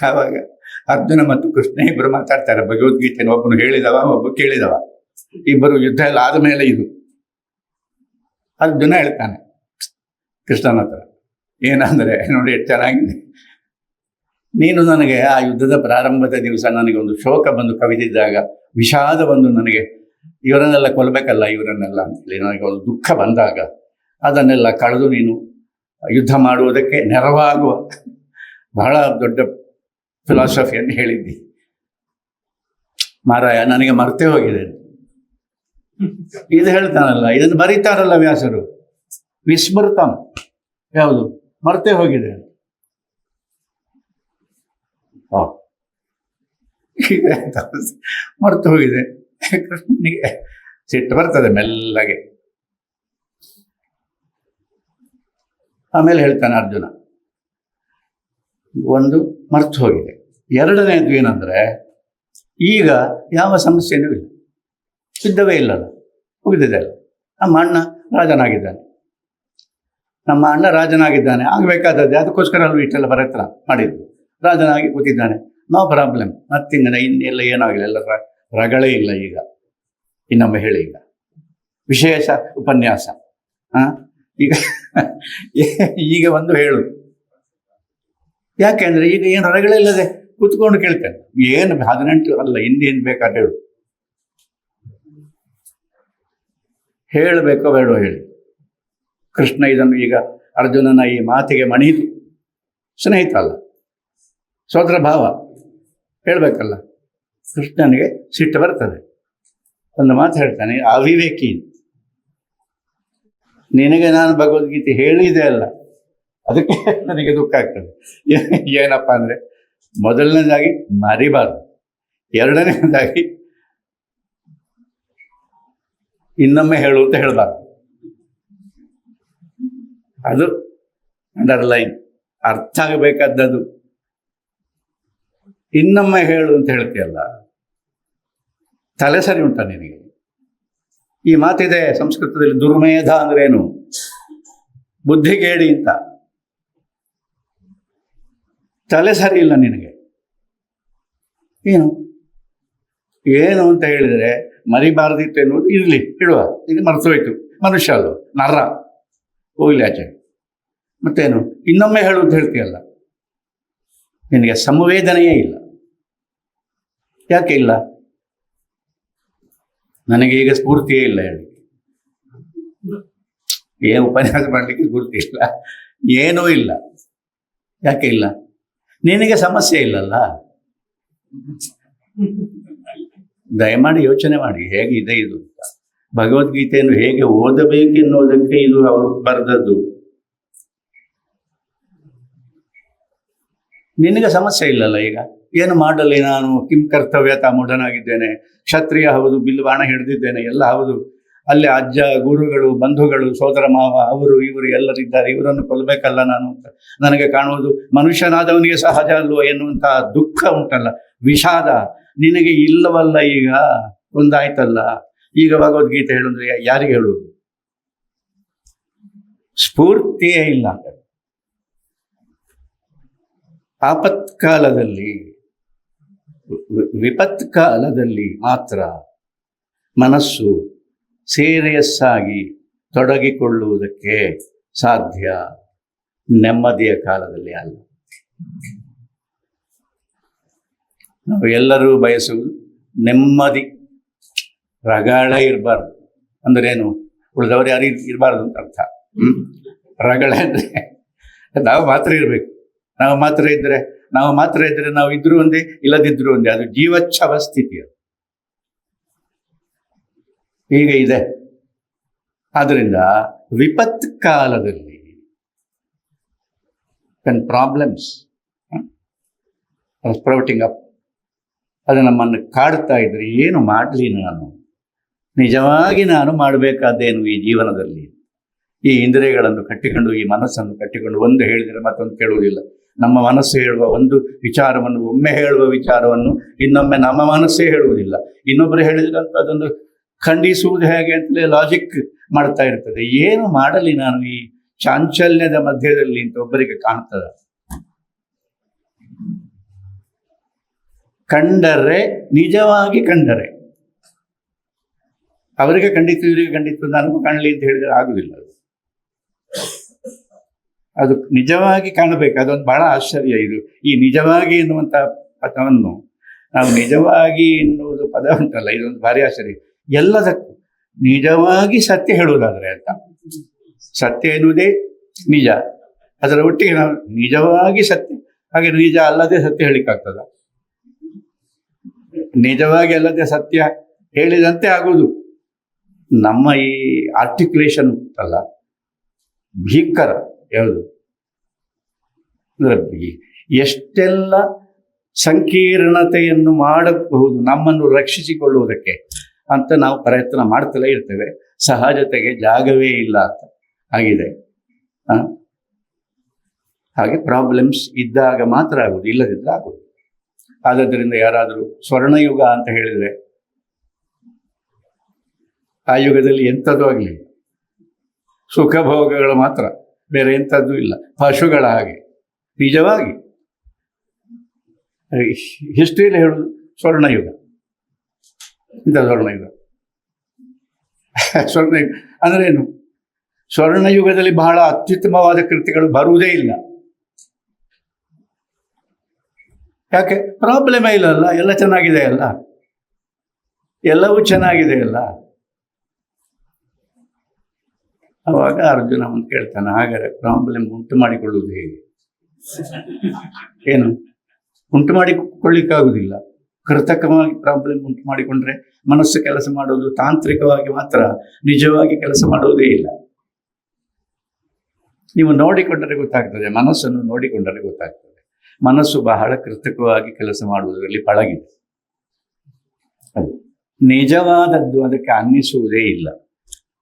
ಆವಾಗ ಅರ್ಜುನ ಮತ್ತು ಕೃಷ್ಣ ಇಬ್ಬರು ಮಾತಾಡ್ತಾರೆ. ಭಗವದ್ಗೀತೆಯನ್ನು ಒಬ್ಬನು ಹೇಳಿದವ, ಒಬ್ಬ ಕೇಳಿದವ. ಇಬ್ಬರು ಯುದ್ಧ ಎಲ್ಲ ಆದಮೇಲೆ ಇದು ಅರ್ಜುನ ಹೇಳ್ತಾನೆ ಕೃಷ್ಣನ ಹತ್ರ, ಏನಂದ್ರೆ, ನೋಡಿ ಎಷ್ಟು ಚೆನ್ನಾಗಿದೆ, ನೀನು ನನಗೆ ಆ ಯುದ್ಧದ ಪ್ರಾರಂಭದ ದಿವಸ ನನಗೆ ಒಂದು ಶೋಕ ಬಂದು ಕವಿದಿದ್ದಾಗ, ವಿಷಾದ ಬಂದು ನನಗೆ ಇವರನ್ನೆಲ್ಲ ಕೊಲ್ಲಬೇಕಲ್ಲ ಇವರನ್ನೆಲ್ಲ ಅಂತೇಳಿ ನನಗೆ ಒಂದು ದುಃಖ ಬಂದಾಗ, ಅದನ್ನೆಲ್ಲ ಕಳೆದು ನೀನು ಯುದ್ಧ ಮಾಡುವುದಕ್ಕೆ ನೆರವಾಗುವ ಬಹಳ ದೊಡ್ಡ ಫಿಲಾಸಫಿಯನ್ನು ಹೇಳಿದ್ದಿ ಮಾರಾಯ, ನನಗೆ ಮರ್ತೇ ಹೋಗಿದೆ. ಇದು ಹೇಳ್ತಾನಲ್ಲ, ಇದನ್ನು ಬರೀತಾರಲ್ಲ ವ್ಯಾಸರು, ವಿಸ್ಮೃತಂ, ಯಾವುದು ಮರ್ತೇ ಹೋಗಿದೆ. ಮರ್ತು ಹೋಗಿದೆ. ಕೃಷ್ಣನಿಗೆ ಸಿಟ್ಟು ಬರ್ತದೆ ಮೆಲ್ಲಗೆ. ಆಮೇಲೆ ಹೇಳ್ತಾನೆ ಅರ್ಜುನ, ಒಂದು ಮರ್ತು ಹೋಗಿದೆ. ಎರಡನೇದು ಏನಂದ್ರೆ, ಈಗ ಯಾವ ಸಮಸ್ಯೆನೂ ಇಲ್ಲ, ಯುದ್ಧವೇ ಇಲ್ಲಲ್ಲ, ಮುಗಿದಿದೆ ಅಲ್ಲ. ನಮ್ಮ ಅಣ್ಣ ರಾಜನಾಗಿದ್ದಾನೆ, ಆಗಬೇಕಾದದ್ದೇ, ಅದಕ್ಕೋಸ್ಕರ ಅಲ್ವ ಇಷ್ಟೆಲ್ಲ ಪ್ರಯತ್ನ ಮಾಡಿದ್ದು. ರಾಜನಾಗಿ ಕೂತಿದ್ದಾನೆ, ನೋ ಪ್ರಾಬ್ಲಮ್, ನಥಿಂಗ್. ಇನ್ನೆಲ್ಲ ಏನಾಗಲಿಲ್ಲ, ಎಲ್ಲ ರಗಳೇ ಇಲ್ಲ ಈಗ. ಇನ್ನೊಮ್ಮೆ ಹೇಳಿ, ಈಗ ವಿಶೇಷ ಉಪನ್ಯಾಸ. ಈಗ ಈಗ ಒಂದು ಹೇಳು. ಯಾಕೆಂದ್ರೆ ಈಗ ಏನು ರಗಳಿಲ್ಲದೆ ಕೂತ್ಕೊಂಡು ಕೇಳ್ತೇನೆ. ಏನು 18 ಅಲ್ಲ, ಇನ್ನೇನು ಬೇಕಾದ್ರೆ ಹೇಳು. ಹೇಳಬೇಕೋ ಬೇಡೋ ಹೇಳಿ. ಕೃಷ್ಣ ಇದನ್ನು ಈಗ ಅರ್ಜುನನ ಈ ಮಾತಿಗೆ ಮಣಿದು, ಸ್ನೇಹಿತ ಅಲ್ಲ, ಸೋದರ ಭಾವ, ಹೇಳಬೇಕಲ್ಲ. ಕೃಷ್ಣನಿಗೆ ಸಿಟ್ಟು ಬರ್ತದೆ. ಒಂದು ಮಾತು ಹೇಳ್ತಾನೆ, ಅವಿವೇಕಿ, ನಿನಗೆ ನಾನು ಭಗವದ್ಗೀತೆ ಹೇಳಿದೆ ಅಲ್ಲ, ಅದಕ್ಕೆ ನನಗೆ ದುಃಖ ಆಗ್ತದೆ. ಏನಪ್ಪ ಅಂದರೆ, ಮೊದಲನೇದಾಗಿ ಮರಿಬಾರ್ದು, ಎರಡನೇದಾಗಿ ಇನ್ನೊಮ್ಮೆ ಹೇಳು ಅಂತ ಹೇಳಬಾರ್ದು. ಅದು ಅಂಡರ್ಲೈನ್, ಅರ್ಥ ಆಗಬೇಕಾದದ್ದು. ಇನ್ನೊಮ್ಮೆ ಹೇಳು ಅಂತ ಹೇಳ್ತೀಯಲ್ಲ, ತಲೆ ಸರಿ ಉಂಟ ನಿನಗೆ? ಈ ಮಾತಿದೆ ಸಂಸ್ಕೃತದಲ್ಲಿ, ದುರ್ಮೇಧ ಅಂದ್ರೇನು? ಬುದ್ಧಿಗೇಡಿ ಅಂತ. ತಲೆ ಸರಿ ಇಲ್ಲ ನಿನಗೆ. ಏನು ಏನು ಅಂತ ಹೇಳಿದರೆ, ಮರಿಬಾರ್ದಿತ್ತು ಎನ್ನುವುದು ಇರಲಿ, ಹೇಳುವ. ಇದು ಮರೆತೋಯ್ತು, ಮನುಷ್ಯ ಅಲ್ವ, ನರ, ಹೋಗ್ಲಿ ಆಚೆ. ಮತ್ತೇನು ಇನ್ನೊಮ್ಮೆ ಹೇಳು ಅಂತ ಹೇಳ್ತೀಯಲ್ಲ, ನಿನಗೆ ಸಂವೇದನೆಯೇ ಇಲ್ಲ. ಯಾಕೆ ಇಲ್ಲ? ನನಗೆ ಈಗ ಸ್ಫೂರ್ತಿಯೇ ಇಲ್ಲ ಹೇಳಿ. ಏನು ಉಪನ್ಯಾಸ ಮಾಡಲಿಕ್ಕೆ ಸ್ಫೂರ್ತಿ ಇಲ್ಲ, ಏನೂ ಇಲ್ಲ. ಯಾಕೆ ಇಲ್ಲ? ನಿನಗೆ ಸಮಸ್ಯೆ ಇಲ್ಲಲ್ಲ. ದಯಮಾಡಿ ಯೋಚನೆ ಮಾಡಿ, ಹೇಗಿದೆ ಇದು ಅಂತ. ಭಗವದ್ಗೀತೆಯನ್ನು ಹೇಗೆ ಓದಬೇಕೆನ್ನುವುದಕ್ಕೆ ಇದು ಅವರು ಬರೆದದ್ದು. ನಿನಗೆ ಸಮಸ್ಯೆ ಇಲ್ಲಲ್ಲ. ಈಗ ಏನು ಮಾಡಲಿ ನಾನು? ಕಿಂ ಕರ್ತವ್ಯತ ಮೂಢನಾಗಿದ್ದೇನೆ, ಕ್ಷತ್ರಿಯ ಹೌದು, ಬಿಲ್ಲು ಬಾಣ ಹಿಡಿದಿದ್ದೇನೆ, ಎಲ್ಲ ಹೌದು. ಅಲ್ಲಿ ಅಜ್ಜ, ಗುರುಗಳು, ಬಂಧುಗಳು, ಸೋದರ ಮಾವ, ಅವರು ಇವರು ಎಲ್ಲರಿದ್ದಾರೆ, ಇವರನ್ನು ಕೊಲ್ಲಬೇಕಲ್ಲ ನಾನು ಅಂತ ನನಗೆ ಕಾಣುವುದು ಮನುಷ್ಯನಾದವನಿಗೆ ಸಹಜ ಅಲ್ವೋ ಎನ್ನುವಂತಹ ದುಃಖ ಉಂಟಲ್ಲ, ವಿಷಾದ ನಿನಗೆ ಇಲ್ಲವಲ್ಲ. ಈಗ ಒಂದಾಯ್ತಲ್ಲ. ಈಗ ಭಗವದ್ಗೀತೆ ಹೇಳಿದ್ರೆ ಯಾರಿಗೆ ಹೇಳುವುದು? ಸ್ಫೂರ್ತಿಯೇ ಇಲ್ಲ. ಆಪತ್ಕಾಲದಲ್ಲಿ, ವಿಪತ್ಕಾಲದಲ್ಲಿ ಮಾತ್ರ ಮನಸ್ಸು ಸೀರಿಯಸ್ ಆಗಿ ತೊಡಗಿಕೊಳ್ಳುವುದಕ್ಕೆ ಸಾಧ್ಯ, ನೆಮ್ಮದಿಯ ಕಾಲದಲ್ಲಿ ಅಲ್ಲ. ನಾವು ಎಲ್ಲರೂ ಬಯಸುವುದು ನೆಮ್ಮದಿ, ರಗಳ ಇರಬಾರ್ದು. ಅಂದ್ರೇನು? ಉಳಿದವರು ಯಾರು ಇರಬಾರ್ದು ಅಂತ ಅರ್ಥ. ರಗಳ ಅಂದರೆ ನಾವು ಮಾತ್ರ ಇರಬೇಕು. ನಾವು ಮಾತ್ರ ಇದ್ದರೆ ನಾವು ಇದ್ರೂ ಒಂದೇ, ಇಲ್ಲದಿದ್ರೂ ಒಂದೇ. ಅದು ಜೀವಚ್ಛವ ಸ್ಥಿತಿ. ಅದು ಹೀಗೆ ಇದೆ. ಆದ್ದರಿಂದ ವಿಪತ್ ಕಾಲದಲ್ಲಿ ಪ್ರಾಬ್ಲಮ್ಸ್ ಸ್ಪ್ರೌಟಿಂಗ್ ಅಪ್, ಅದು ನಮ್ಮನ್ನು ಕಾಡ್ತಾ ಇದ್ರೆ ಏನು ಮಾಡಲಿ ನಾನು? ನಿಜವಾಗಿ ನಾನು ಮಾಡಬೇಕಾದ್ದೇನು ಈ ಜೀವನದಲ್ಲಿ? ಈ ಇಂದ್ರಿಯಗಳನ್ನು ಕಟ್ಟಿಕೊಂಡು, ಈ ಮನಸ್ಸನ್ನು ಕಟ್ಟಿಕೊಂಡು ಒಂದು ಹೇಳಿದರೆ ಮತ್ತೊಂದು ಕೇಳುವುದಿಲ್ಲ. ನಮ್ಮ ಮನಸ್ಸು ಹೇಳುವ ಒಂದು ವಿಚಾರವನ್ನು, ಒಮ್ಮೆ ಹೇಳುವ ವಿಚಾರವನ್ನು ಇನ್ನೊಮ್ಮೆ ನಮ್ಮ ಮನಸ್ಸೇ ಹೇಳುವುದಿಲ್ಲ. ಇನ್ನೊಬ್ಬರು ಹೇಳಿದ್ರಂತ ಅದನ್ನು ಖಂಡಿಸುವುದು ಹೇಗೆ ಅಂತಲೇ ಲಾಜಿಕ್ ಮಾಡ್ತಾ ಇರ್ತದೆ. ಏನು ಮಾಡಲಿ ನಾನು ಈ ಚಾಂಚಲ್ಯದ ಮಧ್ಯದಲ್ಲಿ ಅಂತ ಒಬ್ಬರಿಗೆ ಕಾಣ್ತದೆ. ಕಂಡರೆ, ನಿಜವಾಗಿ ಕಂಡರೆ, ಅವರಿಗೆ ಖಂಡಿತ, ಇವರಿಗೆ ಖಂಡಿತ, ನನಗೂ ಕಾಣಲಿ ಅಂತ ಹೇಳಿದರೆ ಆಗುದಿಲ್ಲ. ಅದು ನಿಜವಾಗಿ ಕಾಣಬೇಕು. ಅದೊಂದು ಬಹಳ ಆಶ್ಚರ್ಯ. ಇದು ಈ ನಿಜವಾಗಿ ಎನ್ನುವಂಥ ಪದವನ್ನು ನಾವು, ನಿಜವಾಗಿ ಎನ್ನುವುದು ಪದ ಉಂಟಲ್ಲ, ಇದೊಂದು ಭಾರಿ ಆಶ್ಚರ್ಯ. ಎಲ್ಲದಕ್ಕೂ ನಿಜವಾಗಿ ಸತ್ಯ ಹೇಳುವುದಾದರೆ ಅಂತ, ಸತ್ಯ ಎನ್ನುವುದೇ ನಿಜ, ಅದರ ಒಟ್ಟಿಗೆ ನಾವು ನಿಜವಾಗಿ ಸತ್ಯ, ಹಾಗೆ ನಿಜ ಅಲ್ಲದೆ ಸತ್ಯ ಹೇಳಿಕ್ಕಾಗ್ತದ? ನಿಜವಾಗಿ ಅಲ್ಲದೆ ಸತ್ಯ ಹೇಳಿದಂತೆ ಆಗುವುದು. ನಮ್ಮ ಈ ಆರ್ಟಿಕ್ಯುಲೇಷನ್ ಅಲ್ಲ, ಭೀಕರ. ಯಾವುದು ಅಂದರೆ ಎಷ್ಟೆಲ್ಲ ಸಂಕೀರ್ಣತೆಯನ್ನು ಮಾಡಬಹುದು ನಮ್ಮನ್ನು ರಕ್ಷಿಸಿಕೊಳ್ಳುವುದಕ್ಕೆ ಅಂತ ನಾವು ಪ್ರಯತ್ನ ಮಾಡ್ತಲೇ ಇರ್ತೇವೆ. ಸಹಜತೆಗೆ ಜಾಗವೇ ಇಲ್ಲ ಅಂತ ಆಗಿದೆ. ಹಾಗೆ ಪ್ರಾಬ್ಲಮ್ಸ್ ಇದ್ದಾಗ ಮಾತ್ರ ಆಗುವುದು, ಇಲ್ಲದಿದ್ದರೆ ಆಗುವುದು. ಆದ್ದರಿಂದ ಯಾರಾದರೂ ಸ್ವರ್ಣಯುಗ ಅಂತ ಹೇಳಿದರೆ, ಆ ಯುಗದಲ್ಲಿ ಎಂಥದ್ದು ಆಗಲಿ, ಸುಖ ಭೋಗಗಳು ಮಾತ್ರ, ಬೇರೆ ಎಂಥದ್ದು ಇಲ್ಲ. ಪಶುಗಳ ಹಾಗೆ. ನಿಜವಾಗಿ ಹಿಸ್ಟ್ರಿಯಲ್ಲಿ ಹೇಳೋದು ಸ್ವರ್ಣಯುಗ. ಇಂಥ ಸ್ವರ್ಣಯುಗ ಸ್ವರ್ಣಯುಗ ಅಂದ್ರೆ ಏನು? ಸ್ವರ್ಣಯುಗದಲ್ಲಿ ಬಹಳ ಅತ್ಯುತ್ತಮವಾದ ಕೃತಿಗಳು ಬರುವುದೇ ಇಲ್ಲ. ಯಾಕೆ? ಪ್ರಾಬ್ಲಮೇ ಇಲ್ಲಲ್ಲ, ಎಲ್ಲ ಚೆನ್ನಾಗಿದೆ ಅಲ್ಲ, ಎಲ್ಲವೂ ಚೆನ್ನಾಗಿದೆ ಅಲ್ಲ. ಅವಾಗ ಅರ್ಜುನ ಒಂದು ಕೇಳ್ತಾನೆ, ಹಾಗಾದ್ರೆ ಪ್ರಾಬ್ಲಮ್ ಉಂಟು ಮಾಡಿಕೊಳ್ಳುವುದು ಹೇಗೆ? ಏನು ಉಂಟು ಮಾಡಿಕೊಳ್ಳಿಕ್ಕಾಗುವುದಿಲ್ಲ. ಕೃತಕವಾಗಿ ಪ್ರಾಬ್ಲಮ್ ಉಂಟು ಮಾಡಿಕೊಂಡ್ರೆ ಮನಸ್ಸು ಕೆಲಸ ಮಾಡೋದು ತಾಂತ್ರಿಕವಾಗಿ ಮಾತ್ರ, ನಿಜವಾಗಿ ಕೆಲಸ ಮಾಡುವುದೇ ಇಲ್ಲ. ನೀವು ನೋಡಿಕೊಂಡರೆ ಗೊತ್ತಾಗ್ತದೆ, ಮನಸ್ಸನ್ನು ನೋಡಿಕೊಂಡರೆ ಗೊತ್ತಾಗ್ತದೆ. ಮನಸ್ಸು ಬಹಳ ಕೃತಕವಾಗಿ ಕೆಲಸ ಮಾಡುವುದರಲ್ಲಿ ಪಳಗಿದೆ. ಅದು ನಿಜವಾದದ್ದು ಅದಕ್ಕೆ ಅನ್ನಿಸುವುದೇ ಇಲ್ಲ.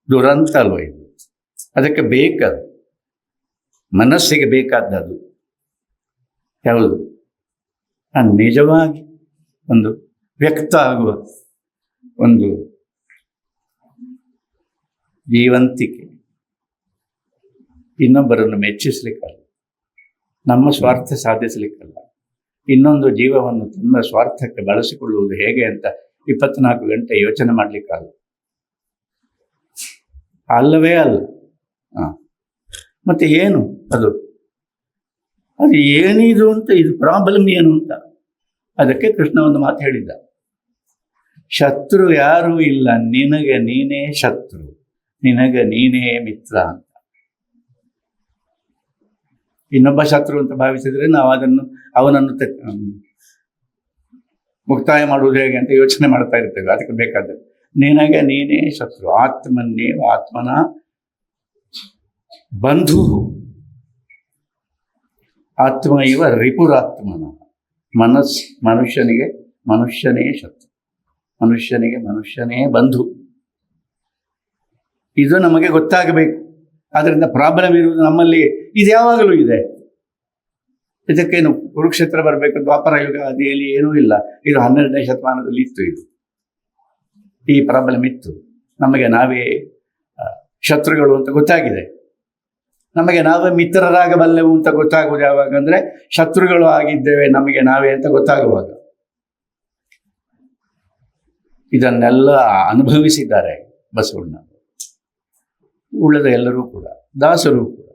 ದುರಂತ ಅಲ್ವ ಇದು? ಅದಕ್ಕೆ ಬೇಕದು, ಮನಸ್ಸಿಗೆ ಬೇಕಾದದ್ದು ಯಾವುದು? ನಿಜವಾಗಿ ಒಂದು ವ್ಯಕ್ತ ಆಗುವ ಒಂದು ಜೀವಂತಿಕೆ, ಇನ್ನೊಬ್ಬರನ್ನು ಮೆಚ್ಚಿಸ್ಲಿಕ್ಕಲ್ಲ, ನಮ್ಮ ಸ್ವಾರ್ಥ ಸಾಧಿಸಲಿಕ್ಕಲ್ಲ, ಇನ್ನೊಂದು ಜೀವವನ್ನು ತನ್ನ ಸ್ವಾರ್ಥಕ್ಕೆ ಬಳಸಿಕೊಳ್ಳುವುದು ಹೇಗೆ ಅಂತ 24 ಗಂಟೆ ಯೋಚನೆ ಮಾಡಲಿಕ್ಕಲ್ಲ. ಅಲ್ಲವೇ ಅಲ್ಲ. ಮತ್ತೆ ಏನು ಅದು? ಅದು ಏನಿದು ಅಂತ, ಇದು ಪ್ರಾಬ್ಲಮ್ ಏನು ಅಂತ. ಅದಕ್ಕೆ ಕೃಷ್ಣ ಒಂದು ಮಾತು ಹೇಳಿದ್ದ, ಶತ್ರು ಯಾರೂ ಇಲ್ಲ, ನಿನಗೆ ನೀನೇ ಶತ್ರು, ನಿನಗೆ ನೀನೇ ಮಿತ್ರ ಅಂತ. ಇನ್ನೊಬ್ಬ ಶತ್ರು ಅಂತ ಭಾವಿಸಿದ್ರೆ ನಾವು ಅವನನ್ನು ಮುಕ್ತಾಯ ಮಾಡುವುದು ಹೇಗೆ ಅಂತ ಯೋಚನೆ ಮಾಡ್ತಾ ಇರ್ತೇವೆ. ಅದಕ್ಕೆ ಬೇಕಾದ ನಿನಗೆ ನೀನೇ ಶತ್ರು. ಆತ್ಮನ್ನೇವ ಆತ್ಮನ ಬಂಧು, ಆತ್ಮ ಇವ ರಿಪುರಾತ್ಮನ. ಮನುಷ್ಯನಿಗೆ ಮನುಷ್ಯನೇ ಶತ್ರು, ಮನುಷ್ಯನಿಗೆ ಮನುಷ್ಯನೇ ಬಂಧು. ಇದು ನಮಗೆ ಗೊತ್ತಾಗಬೇಕು. ಆದ್ದರಿಂದ ಪ್ರಾಬ್ಲಮ್ ಇರುವುದು ನಮ್ಮಲ್ಲಿ, ಇದು ಯಾವಾಗಲೂ ಇದೆ. ಇದಕ್ಕೇನು ಕುರುಕ್ಷೇತ್ರ ಬರಬೇಕು, ದ್ವಾಪರ ಯುಗ ಅದಿಯಲ್ಲಿ ಏನೂ ಇಲ್ಲ. ಇದು 12ನೇ ಶತಮಾನದಲ್ಲಿ ಇತ್ತು. ಇದು ಈ ಪ್ರಾಬ್ಲಮ್ ಇತ್ತು. ನಮಗೆ ನಾವೇ ಶತ್ರುಗಳು ಅಂತ ಗೊತ್ತಾಗಿದೆ. ನಮಗೆ ನಾವೇ ಮಿತ್ರರಾಗಬಲ್ಲೆವು ಅಂತ ಗೊತ್ತಾಗುವುದು ಯಾವಾಗ ಅಂದರೆ, ಶತ್ರುಗಳು ಆಗಿದ್ದೇವೆ ನಮಗೆ ನಾವೇ ಅಂತ ಗೊತ್ತಾಗುವಾಗ. ಇದನ್ನೆಲ್ಲ ಅನುಭವಿಸಿದ್ದಾರೆ ಬಸವಣ್ಣ, ಉಳಿದ ಎಲ್ಲರೂ ಕೂಡ, ದಾಸರು ಕೂಡ,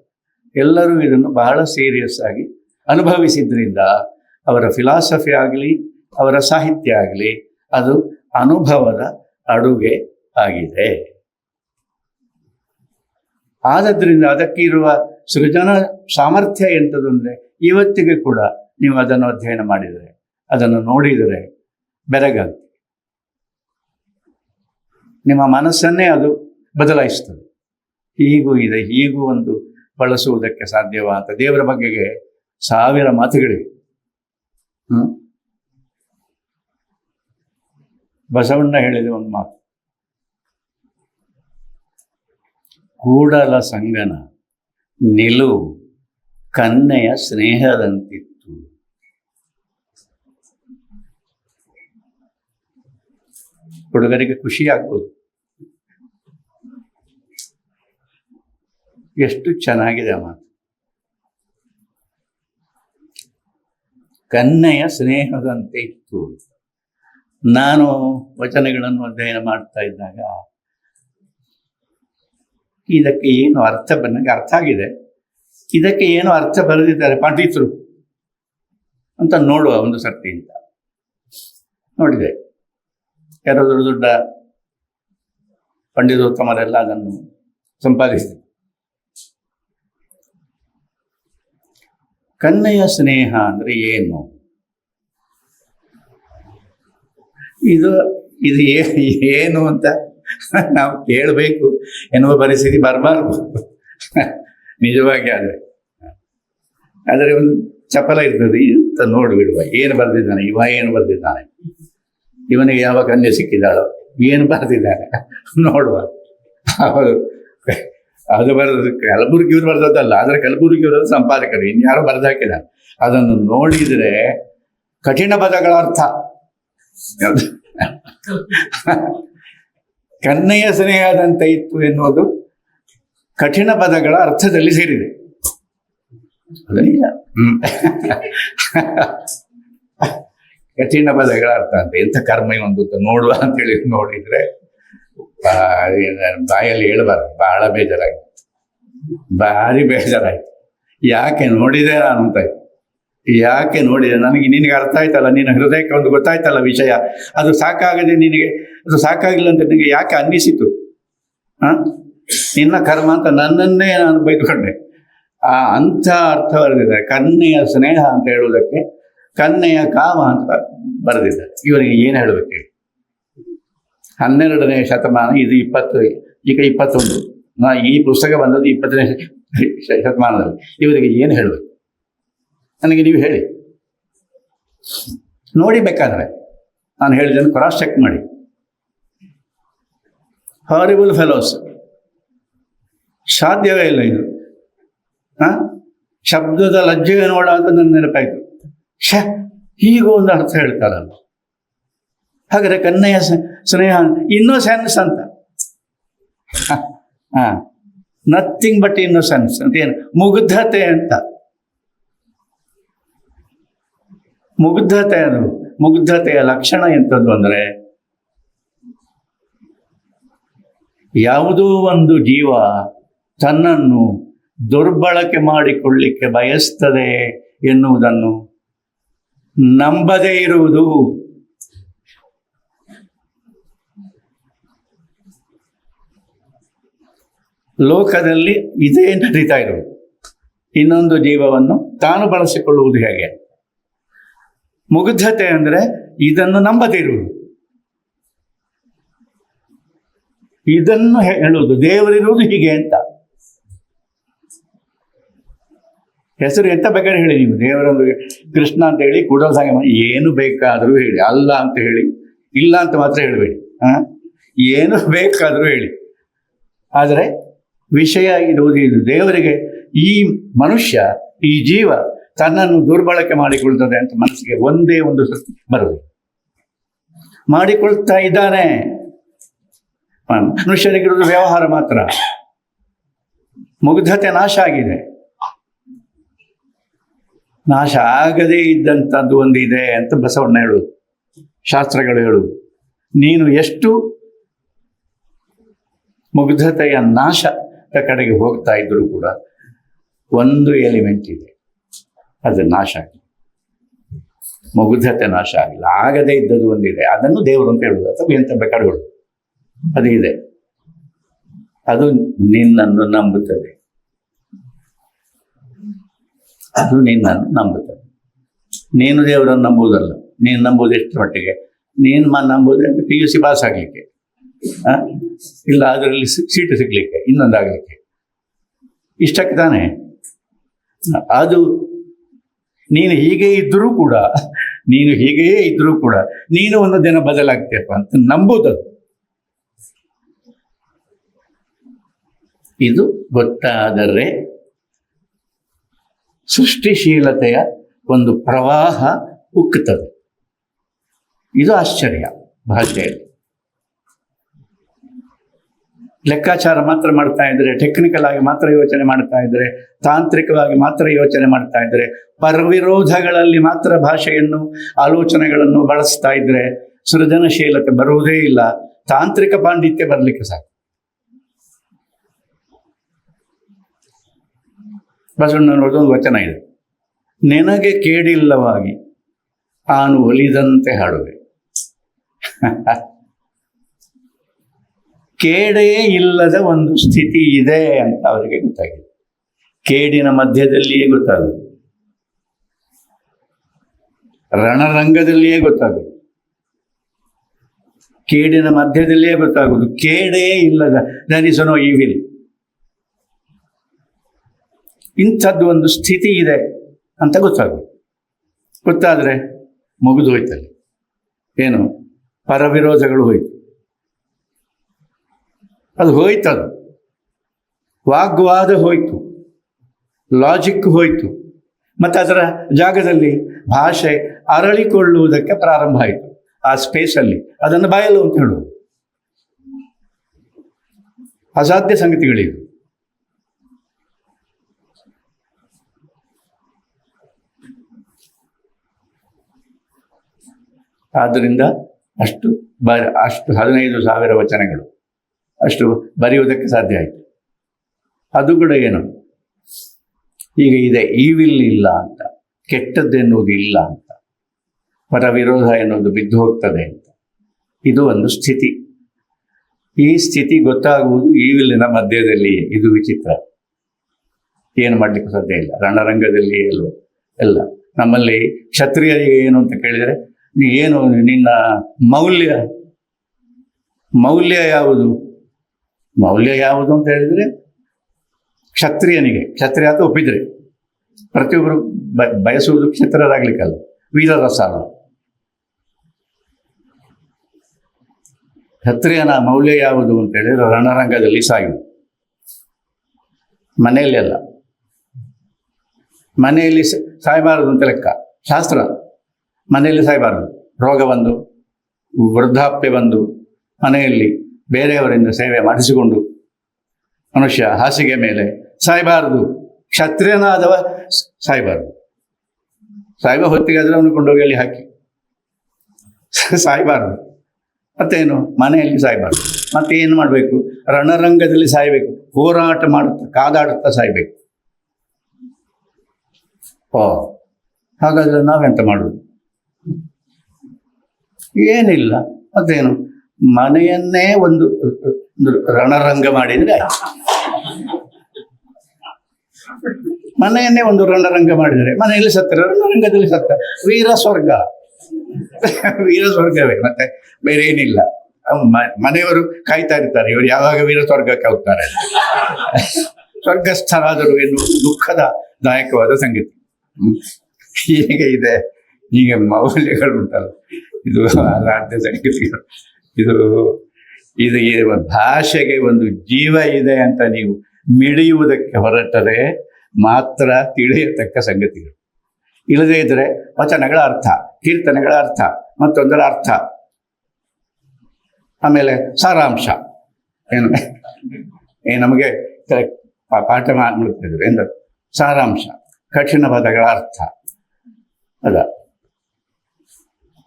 ಎಲ್ಲರೂ ಇದನ್ನು ಬಹಳ ಸೀರಿಯಸ್ ಆಗಿ ಅನುಭವಿಸಿದ್ರಿಂದ ಅವರ ಫಿಲಾಸಫಿ ಆಗಲಿ, ಅವರ ಸಾಹಿತ್ಯ ಆಗಲಿ, ಅದು ಅನುಭವದ ಅಡುಗೆ ಆಗಿದೆ. ಆದದ್ರಿಂದ ಅದಕ್ಕಿರುವ ಸೃಜನ ಸಾಮರ್ಥ್ಯ ಎಂಥದ್ದು ಅಂದರೆ, ಇವತ್ತಿಗೆ ಕೂಡ ನೀವು ಅದನ್ನು ಅಧ್ಯಯನ ಮಾಡಿದರೆ, ಅದನ್ನು ನೋಡಿದರೆ ಬೆರಗಾಗ್ತದೆ. ನಿಮ್ಮ ಮನಸ್ಸನ್ನೇ ಅದು ಬದಲಾಯಿಸ್ತದೆ. ಹೀಗೂ ಇದೆ, ಹೀಗೂ ಒಂದು ಬಳಸುವುದಕ್ಕೆ ಸಾಧ್ಯವಾದ ದೇವರ ಬಗೆಗೆ 1000 ಮಾತುಗಳಿವೆ. ಬಸವಣ್ಣ ಹೇಳಿದ ಒಂದು ಮಾತು, ಕೂಡಲ ಸಂಗನ ನಿಲುವು ಕನ್ನೆಯ ಸ್ನೇಹದಂತಿತ್ತು. ಹುಡುಗರಿಗೆ ಖುಷಿ ಆಗ್ಬೋದು. ಎಷ್ಟು ಚೆನ್ನಾಗಿದೆ ಆ ಮಾತು. ಕನ್ನೆಯ ಸ್ನೇಹದಂತೆ ಇತ್ತು. ನಾನು ವಚನಗಳನ್ನು ಅಧ್ಯಯನ ಮಾಡ್ತಾ ಇದ್ದಾಗ ಇದಕ್ಕೆ ಏನು ಅರ್ಥ ನನಗೆ ಅರ್ಥ ಆಗಿದೆ. ಇದಕ್ಕೆ ಏನು ಅರ್ಥ ಬರೆದಿದ್ದಾರೆ ಪಂಡಿತರು ಅಂತ ನೋಡುವ ಒಂದು ಸರ್ತಿ ಅಂತ ನೋಡಿದೆ. ಯಾರೋ ದೊಡ್ಡ ದೊಡ್ಡ ಪಂಡಿತೋತ್ತಮರೆಲ್ಲ ಅದನ್ನು ಸಂಪಾದಿಸಿದರು. ಕನ್ನೆಯ ಸ್ನೇಹ ಅಂದ್ರೆ ಏನು? ಇದು ಏನು ಅಂತ ನಾವು ಕೇಳಬೇಕು ಎನ್ನುವ ಪರಿಸ್ಥಿತಿ ಬರಬಾರ್ದು ನಿಜವಾಗಿ. ಆದರೆ ಒಂದು ಚಪಲ ಇರ್ತದೆ ಅಂತ ನೋಡಿಬಿಡುವ, ಏನು ಬರೆದಿದ್ದಾನೆ ಇವ, ಏನು ಬರೆದಿದ್ದಾನೆ ಇವನಿಗೆ, ಯಾವ ಕನ್ಯೆ ಸಿಕ್ಕಿದ್ದಾಳೋ, ಏನು ಬರೆದಿದ್ದಾನೆ ನೋಡುವ. ಅದು ಬರೆದ ಕಲಬುರ್ಗಿಯವರು ಬರೆದದ್ದಲ್ಲ, ಆದರೆ ಕಲಬುರ್ಗಿಯವರ ಸಂಪಾದಕರು ಇನ್ಯಾರೋ ಬರೆದಾಕಿದ್ದಾರೆ. ಅದನ್ನು ನೋಡಿದರೆ ಕಠಿಣ ಪದಗಳ ಅರ್ಥ, ಕನ್ನೆಯ ಸ್ನೇಹದಂತೆ ಇತ್ತು ಎನ್ನುವುದು ಕಠಿಣ ಪದಗಳ ಅರ್ಥದಲ್ಲಿ ಸೇರಿದೆ. ಅದು ನಿಜ. ಕಠಿಣ ಪದಗಳ ಅರ್ಥ ಅಂತ ಎಂಥ ಕರ್ಮ ಒಂದು ನೋಡುವ ಅಂತೇಳಿ ನೋಡಿದ್ರೆ ಬಾಯಲ್ಲಿ ಹೇಳಬಾರ್ದು, ಬಹಳ ಬೇಜಾರಾಯ್ತು, ಭಾರಿ ಬೇಜಾರಾಯ್ತು. ಯಾಕೆ ನೋಡಿದೆ ನಾನು ಅಂತ, ಯಾಕೆ ನೋಡಿದೆ, ನಿನಗೆ ಅರ್ಥ ಆಯ್ತಲ್ಲ, ನಿನ್ನ ಹೃದಯಕ್ಕೆ ಒಂದು ಗೊತ್ತಾಯ್ತಲ್ಲ ವಿಷಯ, ಅದು ಸಾಕಾಗದೆ ನಿನಗೆ, ಅದು ಸಾಕಾಗಿಲ್ಲ ಅಂತ ನಿನಗೆ ಯಾಕೆ ಅನ್ನಿಸಿತು? ನಿನ್ನ ಕರ್ಮ ಅಂತ ನನ್ನನ್ನೇ ನಾನು ಬೈದುಕೊಂಡೆ. ಅಂಥ ಅರ್ಥ ಬರೆದಿದ್ದಾರೆ. ಕನ್ನೆಯ ಸ್ನೇಹ ಅಂತ ಹೇಳುವುದಕ್ಕೆ ಕನ್ನೆಯ ಕಾಮ ಅಂತ ಬರೆದಿದ್ದಾರೆ. ಇವರಿಗೆ ಏನು ಹೇಳಬೇಕು ಹೇಳಿ? 12ನೇ ಶತಮಾನ, ಇದು 20, ಈಗ 21. ಈ ಪುಸ್ತಕ ಬಂದದ್ದು 20ನೇ ಶತಮಾನದಲ್ಲಿ. ಇವರಿಗೆ ಏನು ಹೇಳಬೇಕು ನನಗೆ ನೀವು ಹೇಳಿ. ನೋಡಿ ಬೇಕಾದ್ರೆ ನಾನು ಹೇಳಿದ್ದನ್ನು ಕ್ರಾಸ್ ಚೆಕ್ ಮಾಡಿ. ಹಾರಿಬಲ್ ಫೆಲೋಸ್, ಸಾಧ್ಯವೇ ಇಲ್ಲ ಇದು. ಶಬ್ದದ ಲಜ್ಜೆಗೆ ನೋಡ ಅಂತ ನನ್ನ ನೆನಪಾಯ್ತು. ಹೀಗೂ ಒಂದು ಅರ್ಥ ಹೇಳ್ತಾರಲ್ಲ. ಹಾಗಾದ್ರೆ ಕನ್ನೆಯ ಸ್ನೇಹ ಇನ್ನೋಸೆನ್ಸ್ ಅಂತ, ನಥಿಂಗ್ ಬಟ್ ಇನ್ನೋಸೆನ್ಸ್ ಅಂತ. ಏನು ಮುಗ್ಧತೆ ಅಂತ, ಮುಗ್ಧತೆ. ಅದು ಮುಗ್ಧತೆಯ ಲಕ್ಷಣ ಎಂಥದ್ದು ಅಂದರೆ, ಯಾವುದೋ ಒಂದು ಜೀವ ತನ್ನನ್ನು ದುರ್ಬಳಕೆ ಮಾಡಿಕೊಳ್ಳಿಕ್ಕೆ ಬಯಸ್ತದೆ ಎನ್ನುವುದನ್ನು ನಂಬದೇ ಇರುವುದು. ಲೋಕದಲ್ಲಿ ಇದೇ ನಡೀತಾ ಇರುವುದು. ಇನ್ನೊಂದು ಜೀವವನ್ನು ತಾನು ಬಳಸಿಕೊಳ್ಳುವುದು ಹೇಗೆ? ಮುಗ್ಧತೆ ಅಂದರೆ ಇದನ್ನು ನಂಬದೇ ಇರುವುದು. ಇದನ್ನು ಹೇಳುವುದು ದೇವರಿರುವುದು ಹೀಗೆ ಅಂತ. ಹೆಸರು ಎಂತ ಬೇಕಾದ್ರೆ ಹೇಳಿ ನೀವು, ದೇವರೊಂದು ಕೃಷ್ಣ ಅಂತ ಹೇಳಿ, ಕೂಡಲ ಸಂಗಮ ಏನು ಬೇಕಾದರೂ ಹೇಳಿ, ಅಲ್ಲ ಅಂತ ಹೇಳಿ, ಇಲ್ಲ ಅಂತ ಮಾತ್ರ ಹೇಳಬೇಡಿ. ಏನು ಬೇಕಾದರೂ ಹೇಳಿ, ಆದರೆ ವಿಷಯ ಇರುವುದು ಇದು. ದೇವರಿಗೆ ಈ ಮನುಷ್ಯ, ಈ ಜೀವ ತನ್ನನ್ನು ದುರ್ಬಳಕೆ ಮಾಡಿಕೊಳ್ತದೆ ಅಂತ ಮನಸ್ಸಿಗೆ ಒಂದೇ ಒಂದು ಸತಿ ಬರುವುದು. ಮಾಡಿಕೊಳ್ತಾ ಇದ್ದಾನೆ. ಮನುಷ್ಯನಿಗಿರುವುದು ವ್ಯವಹಾರ ಮಾತ್ರ. ಮುಗ್ಧತೆ ನಾಶ ಆಗಿದೆ. ನಾಶ ಆಗದೇ ಇದ್ದಂಥದ್ದು ಒಂದು ಇದೆ ಅಂತ ಬಸವಣ್ಣ ಹೇಳುವುದು, ಶಾಸ್ತ್ರಗಳು ಹೇಳುವುದು. ನೀನು ಎಷ್ಟು ಮುಗ್ಧತೆಯ ನಾಶದ ಕಡೆಗೆ ಹೋಗ್ತಾ ಇದ್ರೂ ಕೂಡ ಒಂದು ಎಲಿಮೆಂಟ್ ಇದೆ, ಅದು ನಾಶ ಆಗಿದೆ. ಮುಗ್ಧತೆ ನಾಶ ಆಗಿಲ್ಲ. ಆಗದೇ ಇದ್ದದ್ದು ಒಂದಿದೆ, ಅದನ್ನು ದೇವರು ಅಂತ ಹೇಳುವುದು ಅಥವಾ ಎಂತ ಬೇಕಾದ್ರೆ ಹೇಳುದು. ಅದು ಇದೆ, ಅದು ನಿನ್ನನ್ನು ನಂಬುತ್ತದೆ. ಅದು ನಿನ್ನನ್ನು ನಂಬುತ್ತದೆ. ನೀನು ದೇವರನ್ನು ನಂಬುವುದಲ್ಲ. ನೀನು ನಂಬುವುದು ಎಷ್ಟು ಮಟ್ಟಿಗೆ? ನೀನು ನಂಬುವುದೇ PUC ಪಾಸ್ ಆಗಲಿಕ್ಕೆ, ಇಲ್ಲ ಅದರಲ್ಲಿ ಸೀಟು ಸಿಗ್ಲಿಕ್ಕೆ, ಇನ್ನೊಂದಾಗಲಿಕ್ಕೆ, ಇಷ್ಟಕ್ಕೆ ತಾನೆ. ಅದು ನೀನು ಹೀಗೆ ಇದ್ದರೂ ಕೂಡ, ನೀನು ಒಂದು ದಿನ ಬದಲಾಗ್ತೀಯಪ್ಪ ಅಂತ ನಂಬುವುದು. ಇದು ಗೊತ್ತಾದರೆ ಸೃಷ್ಟಿಶೀಲತೆಯ ಒಂದು ಪ್ರವಾಹ ಉಕ್ಕುತ್ತದೆ. ಇದು ಆಶ್ಚರ್ಯ. ಭಾಷೆಯಲ್ಲಿ ಲೆಕ್ಕಾಚಾರ ಮಾತ್ರ ಮಾಡ್ತಾ ಇದ್ರೆ, ಟೆಕ್ನಿಕಲ್ ಆಗಿ ಮಾತ್ರ ಯೋಚನೆ ಮಾಡ್ತಾ ಇದ್ರೆ, ತಾಂತ್ರಿಕವಾಗಿ ಮಾತ್ರ ಯೋಚನೆ ಮಾಡ್ತಾ ಇದ್ರೆ, ಪರವಿರೋಧಗಳಲ್ಲಿ ಮಾತ್ರ ಭಾಷೆಯನ್ನು, ಆಲೋಚನೆಗಳನ್ನು ಬಳಸ್ತಾ ಇದ್ರೆ ಸೃಜನಶೀಲತೆ ಬರುವುದೇ ಇಲ್ಲ. ತಾಂತ್ರಿಕ ಪಾಂಡಿತ್ಯ ಬರಲಿಕ್ಕೆ ಸಾಕು. ಬಸವಣ್ಣನವರದೊಂದು ವಚನ ಇದೆ, ನಿನಗೆ ಕೇಡಿಲ್ಲವಾಗಿ ಆನು ಒಲಿದಂತೆ ಹಾಡುವೆ. ಕೇಡೇ ಇಲ್ಲದ ಒಂದು ಸ್ಥಿತಿ ಇದೆ ಅಂತ ಅವರಿಗೆ ಗೊತ್ತಾಗಿದೆ. ಕೇಡಿನ ಮಧ್ಯದಲ್ಲಿಯೇ ಗೊತ್ತಾಗುವುದು, ರಣರಂಗದಲ್ಲಿಯೇ ಗೊತ್ತಾಗುವುದು, ಕೇಡಿನ ಮಧ್ಯದಲ್ಲಿಯೇ ಗೊತ್ತಾಗುವುದು. ಕೇಡೇ ಇಲ್ಲದ, ದರ್ ಇಸ್ ನೋ ಈವಿಲ್. ಇಂಥದ್ದು ಒಂದು ಸ್ಥಿತಿ ಇದೆ ಅಂತ ಗೊತ್ತಾಗುವುದು. ಗೊತ್ತಾದರೆ ಮುಗಿದು ಹೋಯ್ತಲ್ಲಿ. ಏನು? ಪರವಿರೋಧಗಳು ಹೋಯ್ತು. ಅದು ಹೋಯ್ತದು. ವಾಗ್ವಾದ ಹೋಯ್ತು, ಲಾಜಿಕ್ ಹೋಯ್ತು. ಮತ್ತು ಅದರ ಜಾಗದಲ್ಲಿ ಭಾಷೆ ಅರಳಿಕೊಳ್ಳುವುದಕ್ಕೆ ಪ್ರಾರಂಭ ಆಯಿತು. ಆ ಸ್ಪೇಸಲ್ಲಿ ಅದನ್ನು ಬಾಯಲು ಅಂತ ಹೇಳುವುದು ಅಸಾಧ್ಯ ಸಂಗತಿಗಳಿವೆ. ಆದ್ದರಿಂದ ಅಷ್ಟು 15,000 ವಚನಗಳು ಅಷ್ಟು ಬರೆಯುವುದಕ್ಕೆ ಸಾಧ್ಯ ಆಯಿತು. ಅದು ಕೂಡ ಏನು, ಈಗ ಇದೆ ಈವಿಲ್ ಇಲ್ಲ ಅಂತ, ಕೆಟ್ಟದ್ದೆನ್ನುವುದು ಇಲ್ಲ ಅಂತ, ಪರ ವಿರೋಧ ಎನ್ನುವುದು ಬಿದ್ದು ಹೋಗ್ತದೆ ಅಂತ. ಇದು ಒಂದು ಸ್ಥಿತಿ. ಈ ಸ್ಥಿತಿ ಗೊತ್ತಾಗುವುದು ಈವಿಲಿನ ಮಧ್ಯದಲ್ಲಿ. ಇದು ವಿಚಿತ್ರ, ಏನು ಮಾಡಲಿಕ್ಕೆ ಸಾಧ್ಯ ಇಲ್ಲ. ರಣರಂಗದಲ್ಲಿ ಎಲ್ಲ ನಮ್ಮಲ್ಲಿ ಕ್ಷತ್ರಿಯರಿಗೆ ಏನು ಅಂತ ಕೇಳಿದರೆ, ಏನು ನಿನ್ನ ಮೌಲ್ಯ ಯಾವುದು ಅಂತ ಹೇಳಿದರೆ, ಕ್ಷತ್ರಿಯ ಅಂತ ಒಪ್ಪಿದ್ರೆ ಪ್ರತಿಯೊಬ್ಬರು ಬಯಸುವುದು ಕ್ಷತ್ರಿಯರಾಗ್ಲಿಕ್ಕಲ್ಲ, ವೀರರ ಸಾಲು. ಕ್ಷತ್ರಿಯನ ಮೌಲ್ಯ ಯಾವುದು ಅಂತ ಹೇಳಿದ್ರೆ ರಣರಂಗದಲ್ಲಿ ಸಾಯುವುದು. ಮನೆಯಲ್ಲಿ ಅಲ್ಲ, ಮನೆಯಲ್ಲಿ ಸಾಯಬಾರದು ಅಂತ ಲೆಕ್ಕ ಶಾಸ್ತ್ರ. ಮನೆಯಲ್ಲಿ ಸಾಯಬಾರದು. ರೋಗ ಬಂದು, ವೃದ್ಧಾಪ್ಯ ಬಂದು ಮನೆಯಲ್ಲಿ ಬೇರೆಯವರಿಂದ ಸೇವೆ ಮಾಡಿಸಿಕೊಂಡು ಮನುಷ್ಯ ಹಾಸಿಗೆ ಮೇಲೆ ಸಾಯಬಾರದು. ಕ್ಷತ್ರಿಯನಾದವ ಸಾಯಬಾರದು. ಸಾಯುವ ಹೊತ್ತಿಗೆ ಆದರೆ ಅವನು ಕೊಂಡೋಗಿ ಅಲ್ಲಿ ಹಾಕಿ ಸಾಯಬಾರದು. ಮತ್ತೇನು, ಮನೆಯಲ್ಲಿ ಸಾಯಬಾರ್ದು. ಮತ್ತೆ ಏನು ಮಾಡಬೇಕು? ರಣರಂಗದಲ್ಲಿ ಸಾಯಬೇಕು. ಹೋರಾಟ ಮಾಡುತ್ತಾ ಕಾದಾಡುತ್ತಾ ಸಾಯಬೇಕು. ಹಾಗಾದ್ರೆ ನಾವೆಂತ ಮಾಡುವುದು? ಏನಿಲ್ಲ. ಮತ್ತೇನು, ಮನೆಯನ್ನೇ ಒಂದು ರಣರಂಗ ಮಾಡಿದ್ರೆ ಮನೆಯನ್ನೇ ಒಂದು ರಣರಂಗ ಮಾಡಿದರೆ ಮನೆಯಲ್ಲಿ ಸತ್ತರೆ ರಣರಂಗದಲ್ಲಿ ಸತ್ತ ವೀರ ಸ್ವರ್ಗವೇ, ಮತ್ತೆ ಬೇರೆ ಏನಿಲ್ಲ. ಮನೆಯವರು ಕಾಯ್ತಾ ಇರ್ತಾರೆ, ಇವರು ಯಾವಾಗ ವೀರ ಸ್ವರ್ಗಕ್ಕೆ ಹೋಗ್ತಾರೆ. ಸ್ವರ್ಗಸ್ಥರಾದರು ಎನ್ನುವುದು ದುಃಖದಾಯಕವಾದ ಸಂಗತಿ. ಹೀಗೆ ಇದೆ. ಹೀಗೆ ಮೌಲ್ಯಗಳು ಉಂಟಲ್ಲ, ಇದು ರಾಜ್ಯ ಸಂಗತಿಗಳು. ಇದು ಭಾಷೆಗೆ ಒಂದು ಜೀವ ಇದೆ ಅಂತ ನೀವು ಮಿಡಿಯುವುದಕ್ಕೆ ಹೊರಟರೆ ಮಾತ್ರ ತಿಳಿಯತಕ್ಕ ಸಂಗತಿಗಳು. ಇಲ್ಲದೇ ಇದ್ರೆ ವಚನಗಳ ಅರ್ಥ, ಕೀರ್ತನೆಗಳ ಅರ್ಥ, ಮತ್ತೊಂದರ ಅರ್ಥ, ಆಮೇಲೆ ಸಾರಾಂಶ ನಮಗೆ ಪಾಠ ಮಾಡ್ತಿದ್ರು ಎಂದ ಸಾರಾಂಶ, ಕಠಿಣ ಪದಗಳ ಅರ್ಥ.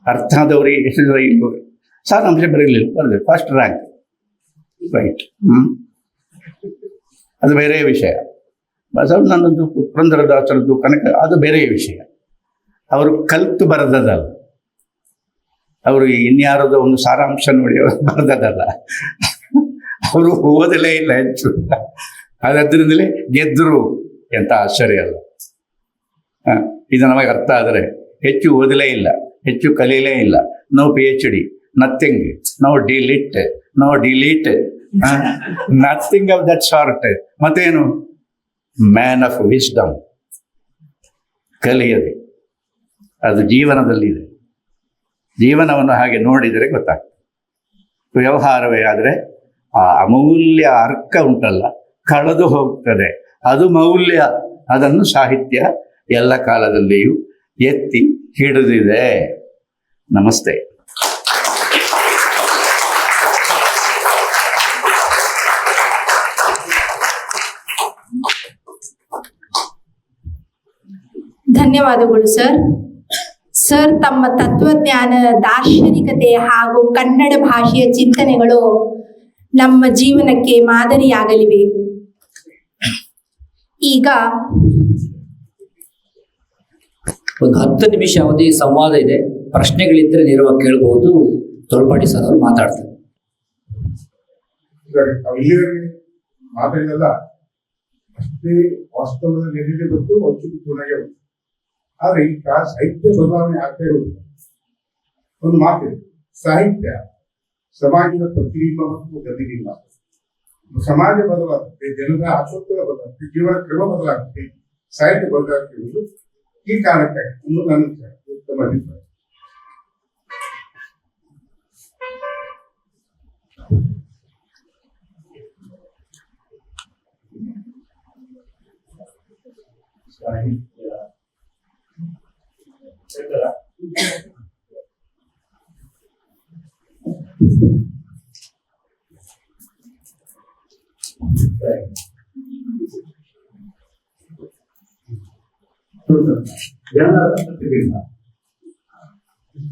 ಅರ್ಥದವರಿಗೆ ಎಷ್ಟು ಸಾರಾಂಶ ಬರೀಲಿಲ್ಲ, ಬರಲಿ ಫಸ್ಟ್ ರ್ಯಾಂಕ್, ರೈಟ್. ಅದು ಬೇರೆ ವಿಷಯ. ನನ್ನದು ಪುರಂದರದಾಸರದ್ದು ಕನಕ, ಅದು ಬೇರೆ ವಿಷಯ. ಅವರು ಕಲ್ತು ಬರೆದದಲ್ಲ, ಅವರು ಇನ್ಯಾರದ ಒಂದು ಸಾರಾಂಶ ನೋಡಿ ಬರೆದದಲ್ಲ, ಅವರು ಓದಲೇ ಇಲ್ಲ ಹೆಚ್ಚು. ಅದರಿಂದಲೇ ಗೆದ್ದರು, ಎಂತ ಆಶ್ಚರ್ಯ ಅಲ್ಲ. ಇದು ನಮಗೆ ಅರ್ಥ ಆದರೆ ಹೆಚ್ಚು ಓದಲೇ ಇಲ್ಲ, ಹೆಚ್ಚು ಕಲೀಲೇ ಇಲ್ಲ. No PhD, nothing, no DLitt, nothing of that sort. ಮತ್ತೇನು, ಮ್ಯಾನ್ ಆಫ್ ವಿಸ್ಡಮ್. ಕಲಿಯದೆ ಅದು ಜೀವನದಲ್ಲಿದೆ. ಜೀವನವನ್ನು ಹಾಗೆ ನೋಡಿದರೆ ಗೊತ್ತಾಗ್ತದೆ. ವ್ಯವಹಾರವೇ ಆದರೆ ಆ ಅಮೂಲ್ಯ ಅರ್ಕ ಉಂಟಲ್ಲ, ಕಳೆದು ಹೋಗ್ತದೆ. ಅದು ಮೌಲ್ಯ. ಅದನ್ನು ಸಾಹಿತ್ಯ ಎಲ್ಲ ಕಾಲದಲ್ಲಿಯೂ ಎತ್ತಿ ಹಿಡಿದಿದೆ. ನಮಸ್ತೆ. ಧನ್ಯವಾದಗಳು ಸರ್. ಸರ್, ತಮ್ಮ ತತ್ವಜ್ಞಾನ, ದಾರ್ಶನಿಕತೆ ಹಾಗೂ ಕನ್ನಡ ಭಾಷೆಯ ಚಿಂತನೆಗಳು ನಮ್ಮ ಜೀವನಕ್ಕೆ ಮಾದರಿಯಾಗಲಿವೆ. ಈಗ ಒಂದು 10 ನಿಮಿಷ ಅವಧಿ ಸಂವಾದ ಇದೆ. ಪ್ರಶ್ನೆಗಳಿದ್ರೆ ನೇರವಾಗಿ ಕೇಳಬಹುದು. ತೊಳ್ಪಾಡಿ ಸರ್ ಅವರು ಮಾತಾಡ್ತಾರೆ. ಮಾತಾಡಿದಲ್ಲ ಅಷ್ಟೇ ವಾಸ್ತವದಲ್ಲಿ ಏನಿದೆ ಗೊತ್ತು, ಔಷಧಿ ಗುಣಗೆ ಗೊತ್ತು. ಆದ್ರೆ ಈ ಸಾಹಿತ್ಯ ಬದಲಾವಣೆ ಆಗ್ತಾ ಇರೋದು ಒಂದು ಮಾತಿದೆ. ಸಾಹಿತ್ಯ ಸಮಾಜದ ಪ್ರತಿಬಿಂಬ ಮತ್ತು ಗತಿಬಿಂಬ. ಸಮಾಜ ಬದಲಾಗುತ್ತೆ, ಜನರ ಆಸಕ್ತಿಗಳ ಬದಲಾಗುತ್ತೆ, ಜೀವನ ಕ್ರಮ ಬದಲಾಗುತ್ತೆ, ಸಾಹಿತ್ಯ ಬದಲಾಗ್ತಿರುವುದು ಈ ಕಾರಣಕ್ಕೆ ಅನ್ನೋದು ನನ್ನ ಉತ್ತಮ ಅಭಿಪ್ರಾಯ.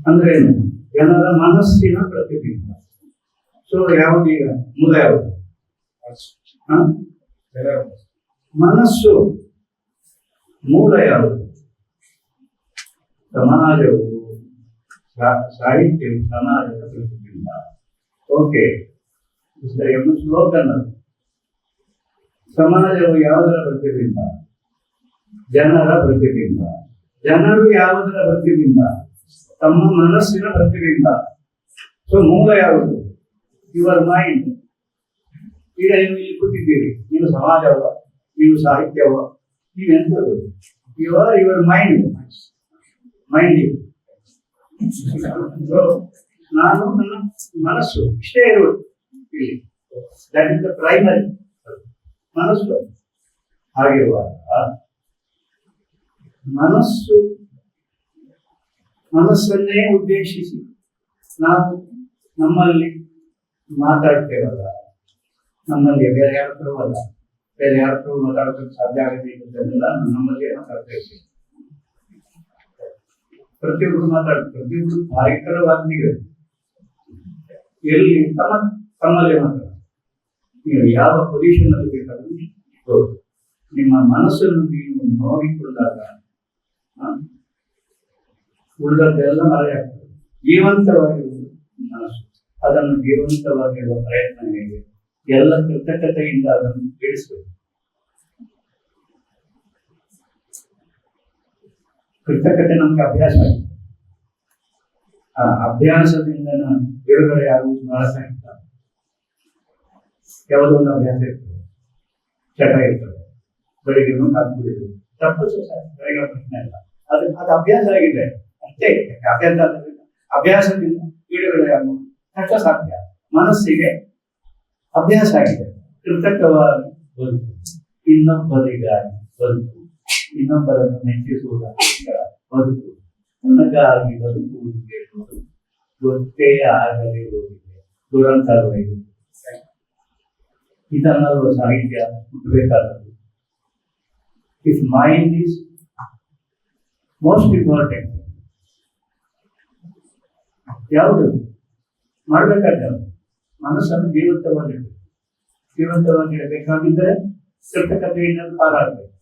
ಅಂದ್ರೆ ಏನು? ಜನರ ಮನಸ್ಸಿನ ಪ್ರತಿಬಿಂಬ. ಸೊ ಯಾವುದೀಗ ಮೂಲ ಯಾವುದು? ಹ? ಮನಸ್ಸು ಮೂಲ ಯಾವುದು? ಸಮಾಜವು ಸಾಹಿತ್ಯವು ಸಮಾಜದ ಪ್ರತಿಬಿಂಬ. ಓಕೆ, ಸ್ಲೋಗನ್ ಅದು. ಸಮಾಜವು ಯಾವುದರ ಪ್ರತಿಬಿಂಬ? ಜನರ ಪ್ರತಿಬಿಂಬ. ಜನರು ಯಾವುದರ ಪ್ರತಿಬಿಂಬ? ತಮ್ಮ ಮನಸ್ಸಿನ ಪ್ರತಿಬಿಂಬ. ಸೊ ಮೂಲ ಯಾವುದು? Your mind. ಈಗ ನೀವು ಇಲ್ಲಿ ಕೂತಿದ್ದೀರಿ, ನೀವು ಸಮಾಜವ, ನೀವು ಸಾಹಿತ್ಯವ, ನೀವೆಂಥದ್ದು? Your mind. ಮೈಂಡ್ ನಾನು ನನ್ನ ಮನಸ್ಸು ಇಷ್ಟೇ ಇರುವುದು ಇಲ್ಲಿ. ದಟ್ ಇಸ್ ದ ಪ್ರೈಮರಿ ಮನಸ್ಸು. ಹಾಗಿರುವಾಗ ಮನಸ್ಸನ್ನೇ ಉದ್ದೇಶಿಸಿ ನಾವು ನಮ್ಮಲ್ಲಿ ಮಾತಾಡ್ತೇವಲ್ಲ, ನಮ್ಮಲ್ಲಿ ಬೇರೆ ಯಾರ ಹತ್ರ ಅಲ್ಲ, ಬೇರೆ ಯಾರ ಹತ್ರ ಮಾತಾಡೋದಕ್ಕೆ ಸಾಧ್ಯ ಆಗದೆ ಇರೋದನ್ನೆಲ್ಲ ನಮ್ಮಲ್ಲಿ ಮಾತಾಡ್ತಾ ಇರ್ತೀವಿ. ಪ್ರತಿಯೊಬ್ಬರು ಪ್ರತಿಯೊಬ್ಬರು ಭಯಂಕರವಾದಿಗಳು ಎಲ್ಲಿ ತಮ್ಮಲ್ಲೇ ಮಾತಾಡ. ನೀವು ಯಾವ ಪೊಸಿಷನ್ ಅಲ್ಲಿ ಬೇಕಾದ್ರೂ ನಿಮ್ಮ ಮನಸ್ಸನ್ನು ನೀವು ನೋಡಿಕೊಂಡಾಗ ಉಳಿದದ್ದೆಲ್ಲ ಮರೆಯಾಗ್ತದೆ. ಜೀವಂತವಾಗಿರುವುದು ಮನಸ್ಸು. ಅದನ್ನು ಜೀವಂತವಾಗಿರುವ ಪ್ರಯತ್ನ ಹೇಗೆ? ಎಲ್ಲ ಕೃತಜ್ಞತೆಯಿಂದ ಅದನ್ನು ಬಿಡಿಸಬೇಕು. ಕೃತಜ್ಞತೆ ನಮ್ಗೆ ಅಭ್ಯಾಸ ಆಗಿದೆ. ಆ ಅಭ್ಯಾಸದಿಂದ ಬಿಡುಗಡೆ ಆಗುವುದು ಬಹಳ ಕಷ್ಟ. ಯಾವುದೊಂದು ಅಭ್ಯಾಸ ಇರ್ತದೆ, ಚಟ ಇರ್ತದೆ, ಬೆಳಿಗ್ಗೆ ಹಾಕ್ಬಿಡಿದ್ರು ತಪ್ಪು ಬೆಳಗ್ಗೆ ಪ್ರಶ್ನೆ ಇಲ್ಲ. ಅದು ಅಭ್ಯಾಸ ಆಗಿದೆ ಅಷ್ಟೇ. ಅಭ್ಯಾಸದಿಂದ ಬಿಡುಗಡೆ ಆಗುವುದು ಕಷ್ಟ ಸಾಧ್ಯ. ಮನಸ್ಸಿಗೆ ಅಭ್ಯಾಸ ಆಗಿದೆ ಕೃತಜ್ಞವಾಗಿ ಬದುಕು, ಇನ್ನೊಬ್ಬರಿಗಾಗಿ ಬದುಕು, ಇನ್ನೊಬ್ಬರನ್ನು ಮೆಚ್ಚಿಸುವುದಕ್ಕೋಸ್ಕರ ಬದುಕು, ನನಗಾಗಿ ಬದುಕುವುದು ಹೇಳುವುದು ಗೊತ್ತೇ ಆಗದೆ ಹೋಗಿದೆ, ದುರಂತವಾಗಿದೆ. ಇದನ್ನೆಲ್ಲ ಸಾಹಿತ್ಯ ಹುಟ್ಟಬೇಕಾದದ್ದು. If mind is most important. ಯಾವುದು ಮಾಡಬೇಕಾದ ಮನಸ್ಸನ್ನು ಜೀವಂತವಾಗಿಡಬೇಕಾಗಿದ್ದರೆ ಕೃತಜ್ಞತೆಯಿಂದ ಪಾರಾಗಬೇಕು.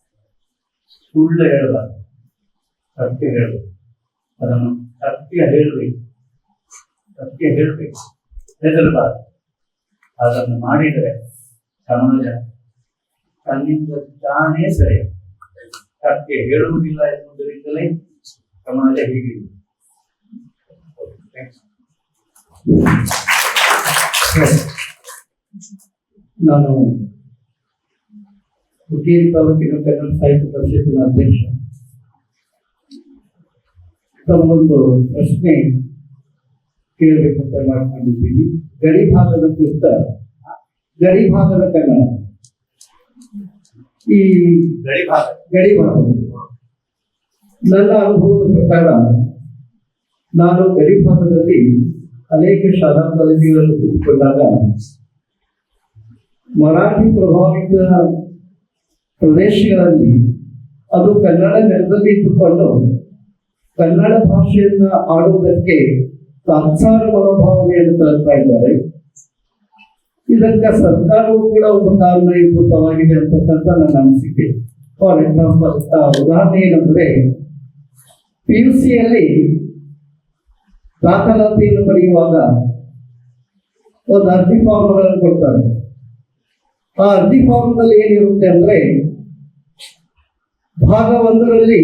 ಸುಳ್ಳು ಹೇಳಬಾರ್ದು, ಸತ್ಯ ಹೇಳಬೇಕು. ಅದನ್ನು ಸತ್ಯ ಹೇಳಬೇಕು, ಹೆದರಬಾರದು. ಅದನ್ನು ಮಾಡಿದರೆ ಸಮಾಜ ತನ್ನಿಂದ ತಾನೇ ಸರಿ. ಸತ್ಯ ಹೇಳುವುದಿಲ್ಲ ಎನ್ನುವುದರಿಂದಲೇ ಸಮಾಜ ಹೀಗಿರುವುದು. ನಾನು ಹುಕ್ಕೇರಿ ತಾಲೂಕಿನ ಕನ್ನಡ ಸಾಹಿತ್ಯ ಪರಿಷತ್ತಿನ ಅಧ್ಯಕ್ಷ. ತಮ್ಮೊಂದು ಪ್ರಶ್ನೆ ಕೇಳಬೇಕಂತ ಮಾಡ್ಕೊಂಡಿದ್ದೀನಿ. ಗಡಿ ಭಾಗದ ಕುರಿತ, ಗಡಿ ಭಾಗದ ಕನ್ನಡ, ಈ ಗಡಿ ಭಾಗ ನನ್ನ ಅನುಭವದ ಪ್ರಕಾರ ನಾನು ಗಡಿ ಭಾಗದಲ್ಲಿ ಅನೇಕ ಶಾಲಾ ಕಾಲೇಜುಗಳನ್ನು ಕೂತ್ಕೊಂಡಾಗ ಮರಾಠಿ ಪ್ರಭಾವಿತ ಪ್ರದೇಶಗಳಲ್ಲಿ ಅದು ಕನ್ನಡ ನೆಲದಲ್ಲಿ ಇದ್ದುಕೊಂಡು ಕನ್ನಡ ಭಾಷೆಯನ್ನ ಆಡುವುದಕ್ಕೆ ತಾತ್ಸಾರ ಮನೋಭಾವನೆಯನ್ನು ತರ್ತಾ ಇದ್ದಾರೆ. ಇದಕ್ಕೆ ಸರ್ಕಾರವು ಕೂಡ ಒಂದು ಕಾರಣೀಭೂತವಾಗಿದೆ ಅಂತಕ್ಕಂಥ ನನ್ನ ಅನಿಸಿಕೆ. ಫಾರ್ ಎಕ್ಸಾಂಪಲ್, ಉದಾಹರಣೆ ಏನಂದ್ರೆ, PUCಯಲ್ಲಿ ದಾಖಲಾತಿಯನ್ನು ಪಡೆಯುವಾಗ ಒಂದು ಅರ್ಜಿ ಫಾರ್ಮ್ಗಳನ್ನು ಕೊಡ್ತಾರೆ. ಆ ಅರ್ಜಿ ಫಾರ್ಮ್ನಲ್ಲಿ ಏನಿರುತ್ತೆ ಅಂದ್ರೆ, ಭಾಗ 1ರಲ್ಲಿ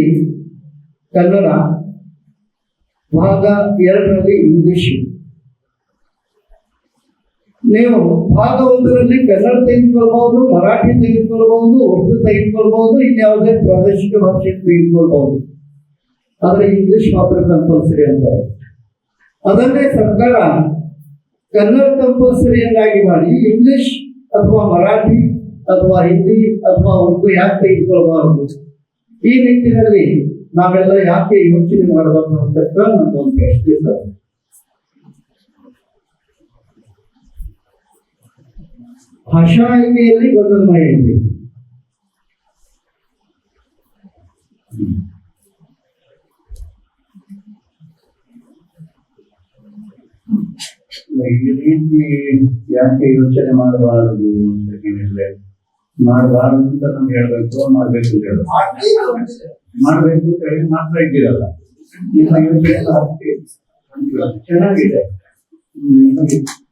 ಕನ್ನಡ, ಭಾಗ 2ರಲ್ಲಿ ಇಂಗ್ಲಿಷ್. ನೀವು ಭಾಗ 1ರಲ್ಲಿ ಕನ್ನಡ ತೆಗೆದುಕೊಳ್ಬಹುದು, ಮರಾಠಿ ತೆಗೆದುಕೊಳ್ಬಹುದು, ಉರ್ದು ತೆಗೆದುಕೊಳ್ಬಹುದು, ಇನ್ಯಾವುದೇ ಪ್ರಾದೇಶಿಕ ಭಾಷೆ ತೆಗೆದುಕೊಳ್ಬಹುದು. ಆದರೆ ಇಂಗ್ಲಿಷ್ ಮಾತ್ರ ಕಂಪಲ್ಸರಿ ಅಂತಾರೆ. ಅದನ್ನೇ ಸರ್ಕಾರ ಕನ್ನಡ ಕಂಪಲ್ಸರಿಯನ್ನಾಗಿ ಮಾಡಿ ಇಂಗ್ಲಿಷ್ ಅಥವಾ ಮರಾಠಿ ಅಥವಾ ಹಿಂದಿ ಅಥವಾ ಉರ್ದು ಯಾಕೆ ತೆಗೆದುಕೊಳ್ಬಾರದು? ಈ ನಿಟ್ಟಿನಲ್ಲಿ ನಾವೆಲ್ಲ ಯಾಕೆ ಯೋಚನೆ ಮಾಡಬಾರ್ದು ಅಂತ ನನ್ನೊಂದು ಪ್ರಶ್ನೆ ಸರ್. ಭಾಷಾ ಆಯ್ಕೆಯಲ್ಲಿ ಗೊಂದಲ ಇದೆ. ಈ ರೀತಿ ಯಾಕೆ ಯೋಚನೆ ಮಾಡಬಾರದು ಅಂತ ಹೇಳಿದ್ರೆ, ಮಾಡಬಾರದು ಅಂತ ನಮ್ಗೆ ಹೇಳ್ಬೇಕು, ಮಾಡ್ಬೇಕು ಅಂತ ಹೇಳ್ಬೇಕು. ಮಾಡ್ಬೇಕು ಅಂತ ಹೇಳಿ ಮಾತ್ರ ಇದ್ದೀರಲ್ಲ, ನಿಮ್ಮ ಯೋಚನೆ ಚೆನ್ನಾಗಿದೆ,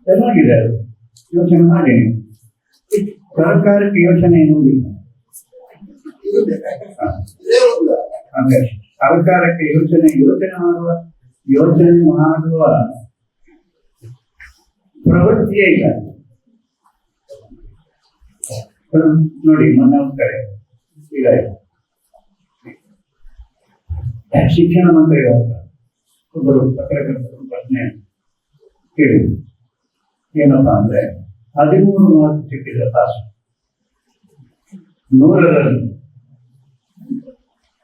ಚೆನ್ನಾಗಿದೆ, ಅದು ಯೋಚನೆ ಮಾಡಿ. ಸರ್ಕಾರಕ್ಕೆ ಯೋಚನೆ ಇರುವುದಿಲ್ಲ, ಅಂದ್ರೆ ಸರ್ಕಾರಕ್ಕೆ ಯೋಚನೆ ಮಾಡುವ ಪ್ರವೃತ್ತಿಯೇ ಇಲ್ಲ. ನೋಡಿ, ಮೊನ್ನೆ ಒಂದು ಕಡೆ ಈಗ ಶಿಕ್ಷಣ ಮಂತ್ರಿ ಒಬ್ಬರು ಪತ್ರಕರ್ತರು ಪ್ರಶ್ನೆ ಕೇಳಿದ್ರು. ಏನಪ್ಪಾ ಅಂದ್ರೆ 13 ಮಾರ್ಕ್ ಸಿಕ್ಕಿದ ತಾಸು, 100ರಲ್ಲಿ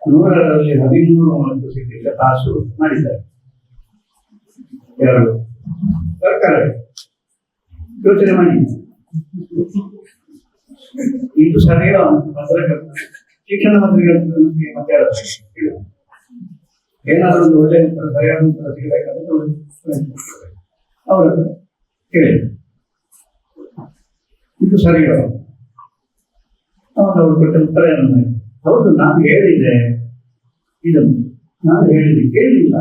13 ಮಾರ್ಕ್ ಸಿಕ್ಕಿದ ತಾಸು ಮಾಡಿದ್ದಾರೆ ಯಾರು? ಸರ್ಕಾರ. ಯೋಚನೆ ಮಾಡಿ, ಇದು ಸರಿಯೋ ಪತ್ರಕರ್ತ ಶಿಕ್ಷಣ ಮಂತ್ರಿಗಳ ಮತ್ತೆ ಏನಾದರೂ ಒಂದು ಒಳ್ಳೆ ಉತ್ತರ, ಸರಿಯಾದ ಉತ್ತರ ಸಿಗಬೇಕಾದ್ರೆ ಅವರು ಕೇಳಿ, ಇದು ಸರಿಯೋ? ಅವರು ಕೊಟ್ಟ ಉತ್ತರ ಏನು? ಹೌದು, ನಾನು ಹೇಳಿದೆ, ಇದನ್ನು ನಾನು ಹೇಳಿದೆ, ಕೇಳಿಲ್ಲ.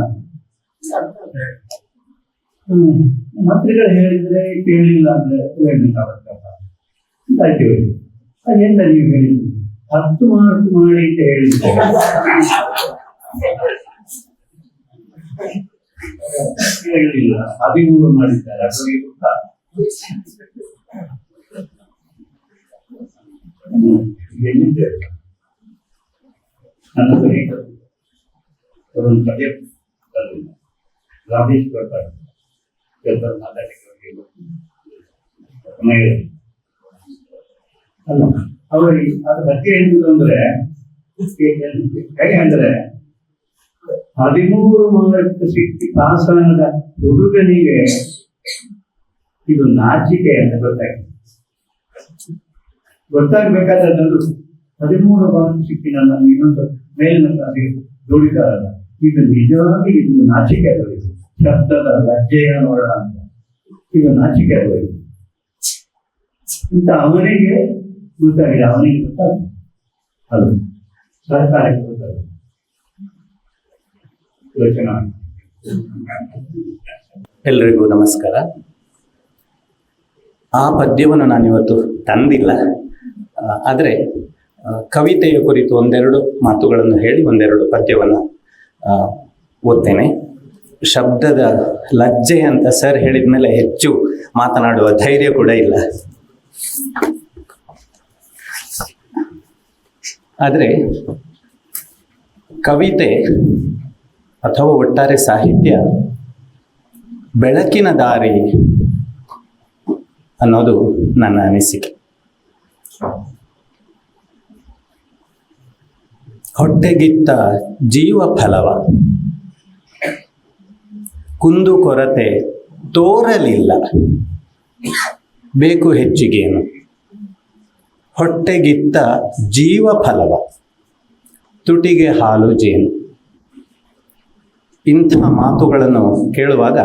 ಮಂತ್ರಿಗಳು ಹೇಳಿದ್ರೆ ಕೇಳಿಲ್ಲ ಅಂದ್ರೆ ಆಯ್ತು. ಅದೆಂತ ನೀವು ಹೇಳಿದ್ರು? 10 ಮಾರ್ಕ್ ಮಾಡಿ ಅಂತ ಹೇಳಿದ್ರೆ ಹೇಳಿಲ್ಲ, 13 ಮಾಡಿದ್ದಾರೆ. ಅದರಿಗೆ ಗೊತ್ತಾ? ಎಲ್ಲಿದ್ದೆ ನನ್ನ ಒಂದು ಪದ್ಯ ರಾಮೇಶ್ ಬರ್ತಾರೆ ಅಲ್ಲ, ಅವರಿಗೆ ಅದ್ರ ಬಗ್ಗೆ ಏನು ಅಂದ್ರೆ, ಹೇಗೆ ಅಂದ್ರೆ 13 ಮಾರ್ಕ್ ಸಿಕ್ಕಿ ಪಾಸಾದ ಹುಡುಗನಿಗೆ ಇದು ನಾಚಿಕೆ ಅಂತ ಗೊತ್ತಾಗಬೇಕಾದದ್ದು. 13 ಮಾರ್ಕ್ ಸಿಕ್ಕಿ ನನ್ನ ಇನ್ನೊಂದು ಮೇಲಿನ ಕ್ಲಾಸಿಗೆ ದುಡಿದಾರಲ್ಲ, ಇದು ನಿಜವಾಗಿ ಇದು ನಾಚಿಕೆ ಆಗೋದು. ಶಬ್ದದ ಲಜ್ಜೆಯ ನೋಡ ಅಂತ ಇದು ನಾಚಿಕೆ ಆಗೋದು ಅಂತ ಅವನಿಗೆ ಗೊತ್ತಾಗಿದೆ. ಅವನಿಗೆ ಗೊತ್ತಾಗ ಅದು ಸರ್ಕಾರಕ್ಕೆ ಗೊತ್ತಾಗ ಯೋಚನೆ. ಎಲ್ರಿಗೂ ನಮಸ್ಕಾರ. ಆ ಪದ್ಯವನ್ನು ನಾನಿವತ್ತು ತಂದಿಲ್ಲ, ಆದರೆ ಕವಿತೆಯ ಕುರಿತು ಒಂದೆರಡು ಮಾತುಗಳನ್ನು ಹೇಳಿ ಒಂದೆರಡು ಪದ್ಯವನ್ನು ಓದ್ತೇನೆ. ಶಬ್ದದ ಲಜ್ಜೆ ಅಂತ ಸರ್ ಹೇಳಿದ ಮೇಲೆ ಹೆಚ್ಚು ಮಾತನಾಡುವ ಧೈರ್ಯ ಕೂಡ ಇಲ್ಲ. ಆದರೆ ಕವಿತೆ ಅಥವಾ ಒಟ್ಟಾರೆ ಸಾಹಿತ್ಯ ಬೆಳಕಿನ ದಾರಿ ಅನ್ನೋದು ನನ್ನ ಅನಿಸಿಕೆ. ಹೊಟ್ಟೆಗಿತ್ತ ಜೀವ ಫಲವ ಕುಂದು ಕೊರತೆ ತೋರಲಿಲ್ಲ, ಬೇಕು ಹೆಚ್ಚಿಗೇನು. ಹೊಟ್ಟೆಗಿತ್ತ ಜೀವ ಫಲವ ತುಟಿಗೆ ಹಾಲು ಜೇನು. ಇಂಥ ಮಾತುಗಳನ್ನು ಕೇಳುವಾಗ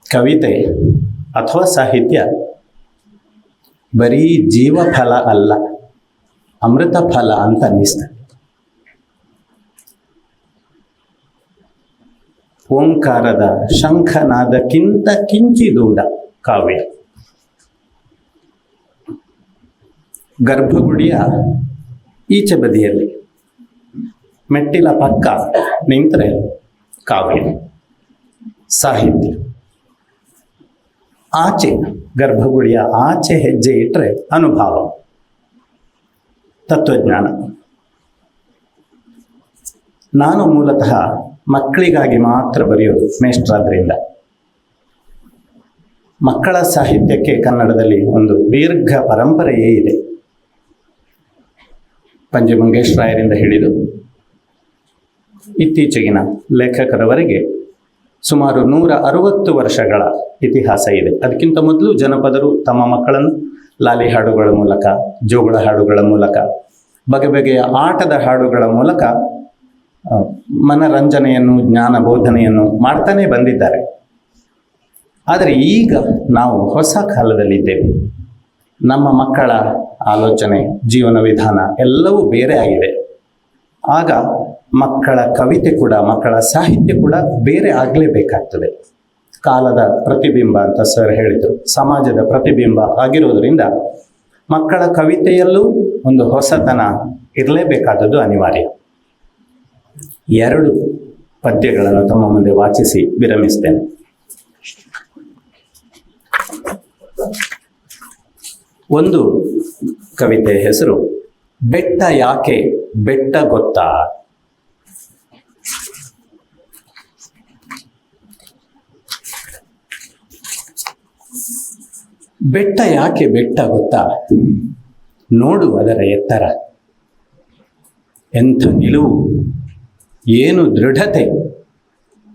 ಕವಿತೆ ಅಥವಾ ಸಾಹಿತ್ಯ ಬರೀ ಜೀವ ಫಲ ಅಲ್ಲ, ಅಮೃತ ಫಲ ಅಂತ ಅನ್ನಿಸ್ತದೆ. ಓಂಕಾರದ ಶಂಖನಾದಕ್ಕಿಂತ ಕಿಂಚಿದೂಡ ಕಾವ್ಯ. ಗರ್ಭಗುಡಿಯ ಈಚೆ ಬದಿಯಲ್ಲಿ ಮೆಟ್ಟಿಲ ಪಕ್ಕ ನಿಂತರೆ ಕಾವ್ಯ ಸಾಹಿತ್ಯ. ಆಚೆ ಗರ್ಭಗುಡಿಯ ಆಚೆ ಹೆಜ್ಜೆ ಇಟ್ಟರೆ ಅನುಭವ, ತತ್ವಜ್ಞಾನ. ನಾನು ಮೂಲತಃ ಮಕ್ಕಳಿಗಾಗಿ ಮಾತ್ರ ಬರೆಯೋದು, ಮೇಷ್ಟ್ರಾದ್ರಿಂದ. ಮಕ್ಕಳ ಸಾಹಿತ್ಯಕ್ಕೆ ಕನ್ನಡದಲ್ಲಿ ಒಂದು ದೀರ್ಘ ಪರಂಪರೆಯೇ ಇದೆ. ಪಂಜೆ ಮಂಗೇಶ್ ರಾಯರಿಂದ ಹಿಡಿದು ಇತ್ತೀಚೆಗಿನ ಲೇಖಕರವರೆಗೆ ಸುಮಾರು 160 ವರ್ಷಗಳ ಇತಿಹಾಸ ಇದೆ. ಅದಕ್ಕಿಂತ ಮೊದಲು ಜನಪದರು ತಮ್ಮ ಮಕ್ಕಳನ್ನು ಲಾಲಿ ಹಾಡುಗಳ ಮೂಲಕ, ಜೋಗುಳ ಹಾಡುಗಳ ಮೂಲಕ, ಬಗೆ ಬಗೆಯ ಆಟದ ಹಾಡುಗಳ ಮೂಲಕ ಮನರಂಜನೆಯನ್ನು, ಜ್ಞಾನ ಬೋಧನೆಯನ್ನು ಮಾಡ್ತಾನೆ ಬಂದಿದ್ದಾರೆ. ಆದರೆ ಈಗ ನಾವು ಹೊಸ ಕಾಲದಲ್ಲಿದ್ದೇವೆ. ನಮ್ಮ ಮಕ್ಕಳ ಆಲೋಚನೆ, ಜೀವನ ವಿಧಾನ ಎಲ್ಲವೂ ಬೇರೆ ಆಗಿದೆ. ಆಗ ಮಕ್ಕಳ ಕವಿತೆ ಕೂಡ, ಮಕ್ಕಳ ಸಾಹಿತ್ಯ ಕೂಡ ಬೇರೆ ಆಗಲೇಬೇಕಾಗ್ತದೆ. ಕಾಲದ ಪ್ರತಿಬಿಂಬ ಅಂತ ಸರ್ ಹೇಳಿದರು, ಸಮಾಜದ ಪ್ರತಿಬಿಂಬ ಆಗಿರೋದ್ರಿಂದ ಮಕ್ಕಳ ಕವಿತೆಯಲ್ಲೂ ಒಂದು ಹೊಸತನ ಇರಲೇಬೇಕಾದದ್ದು ಅನಿವಾರ್ಯ. 2 ಪದ್ಯಗಳನ್ನು ತಮ್ಮ ಮುಂದೆ ವಾಚಿಸಿ ವಿರಮಿಸ್ತೇನೆ. ಒಂದು ಕವಿತೆ ಹೆಸರು ಬೆಟ್ಟ ಯಾಕೆ ಬೆಟ್ಟ ಗೊತ್ತಾ. ಬೆಟ್ಟ ಯಾಕೆ ಬೆಟ್ಟ ಗೊತ್ತಾ, ನೋಡು ಅದರ ಎತ್ತರ, ಎಂಥ ನಿಲುವು, ಏನು ದೃಢತೆ,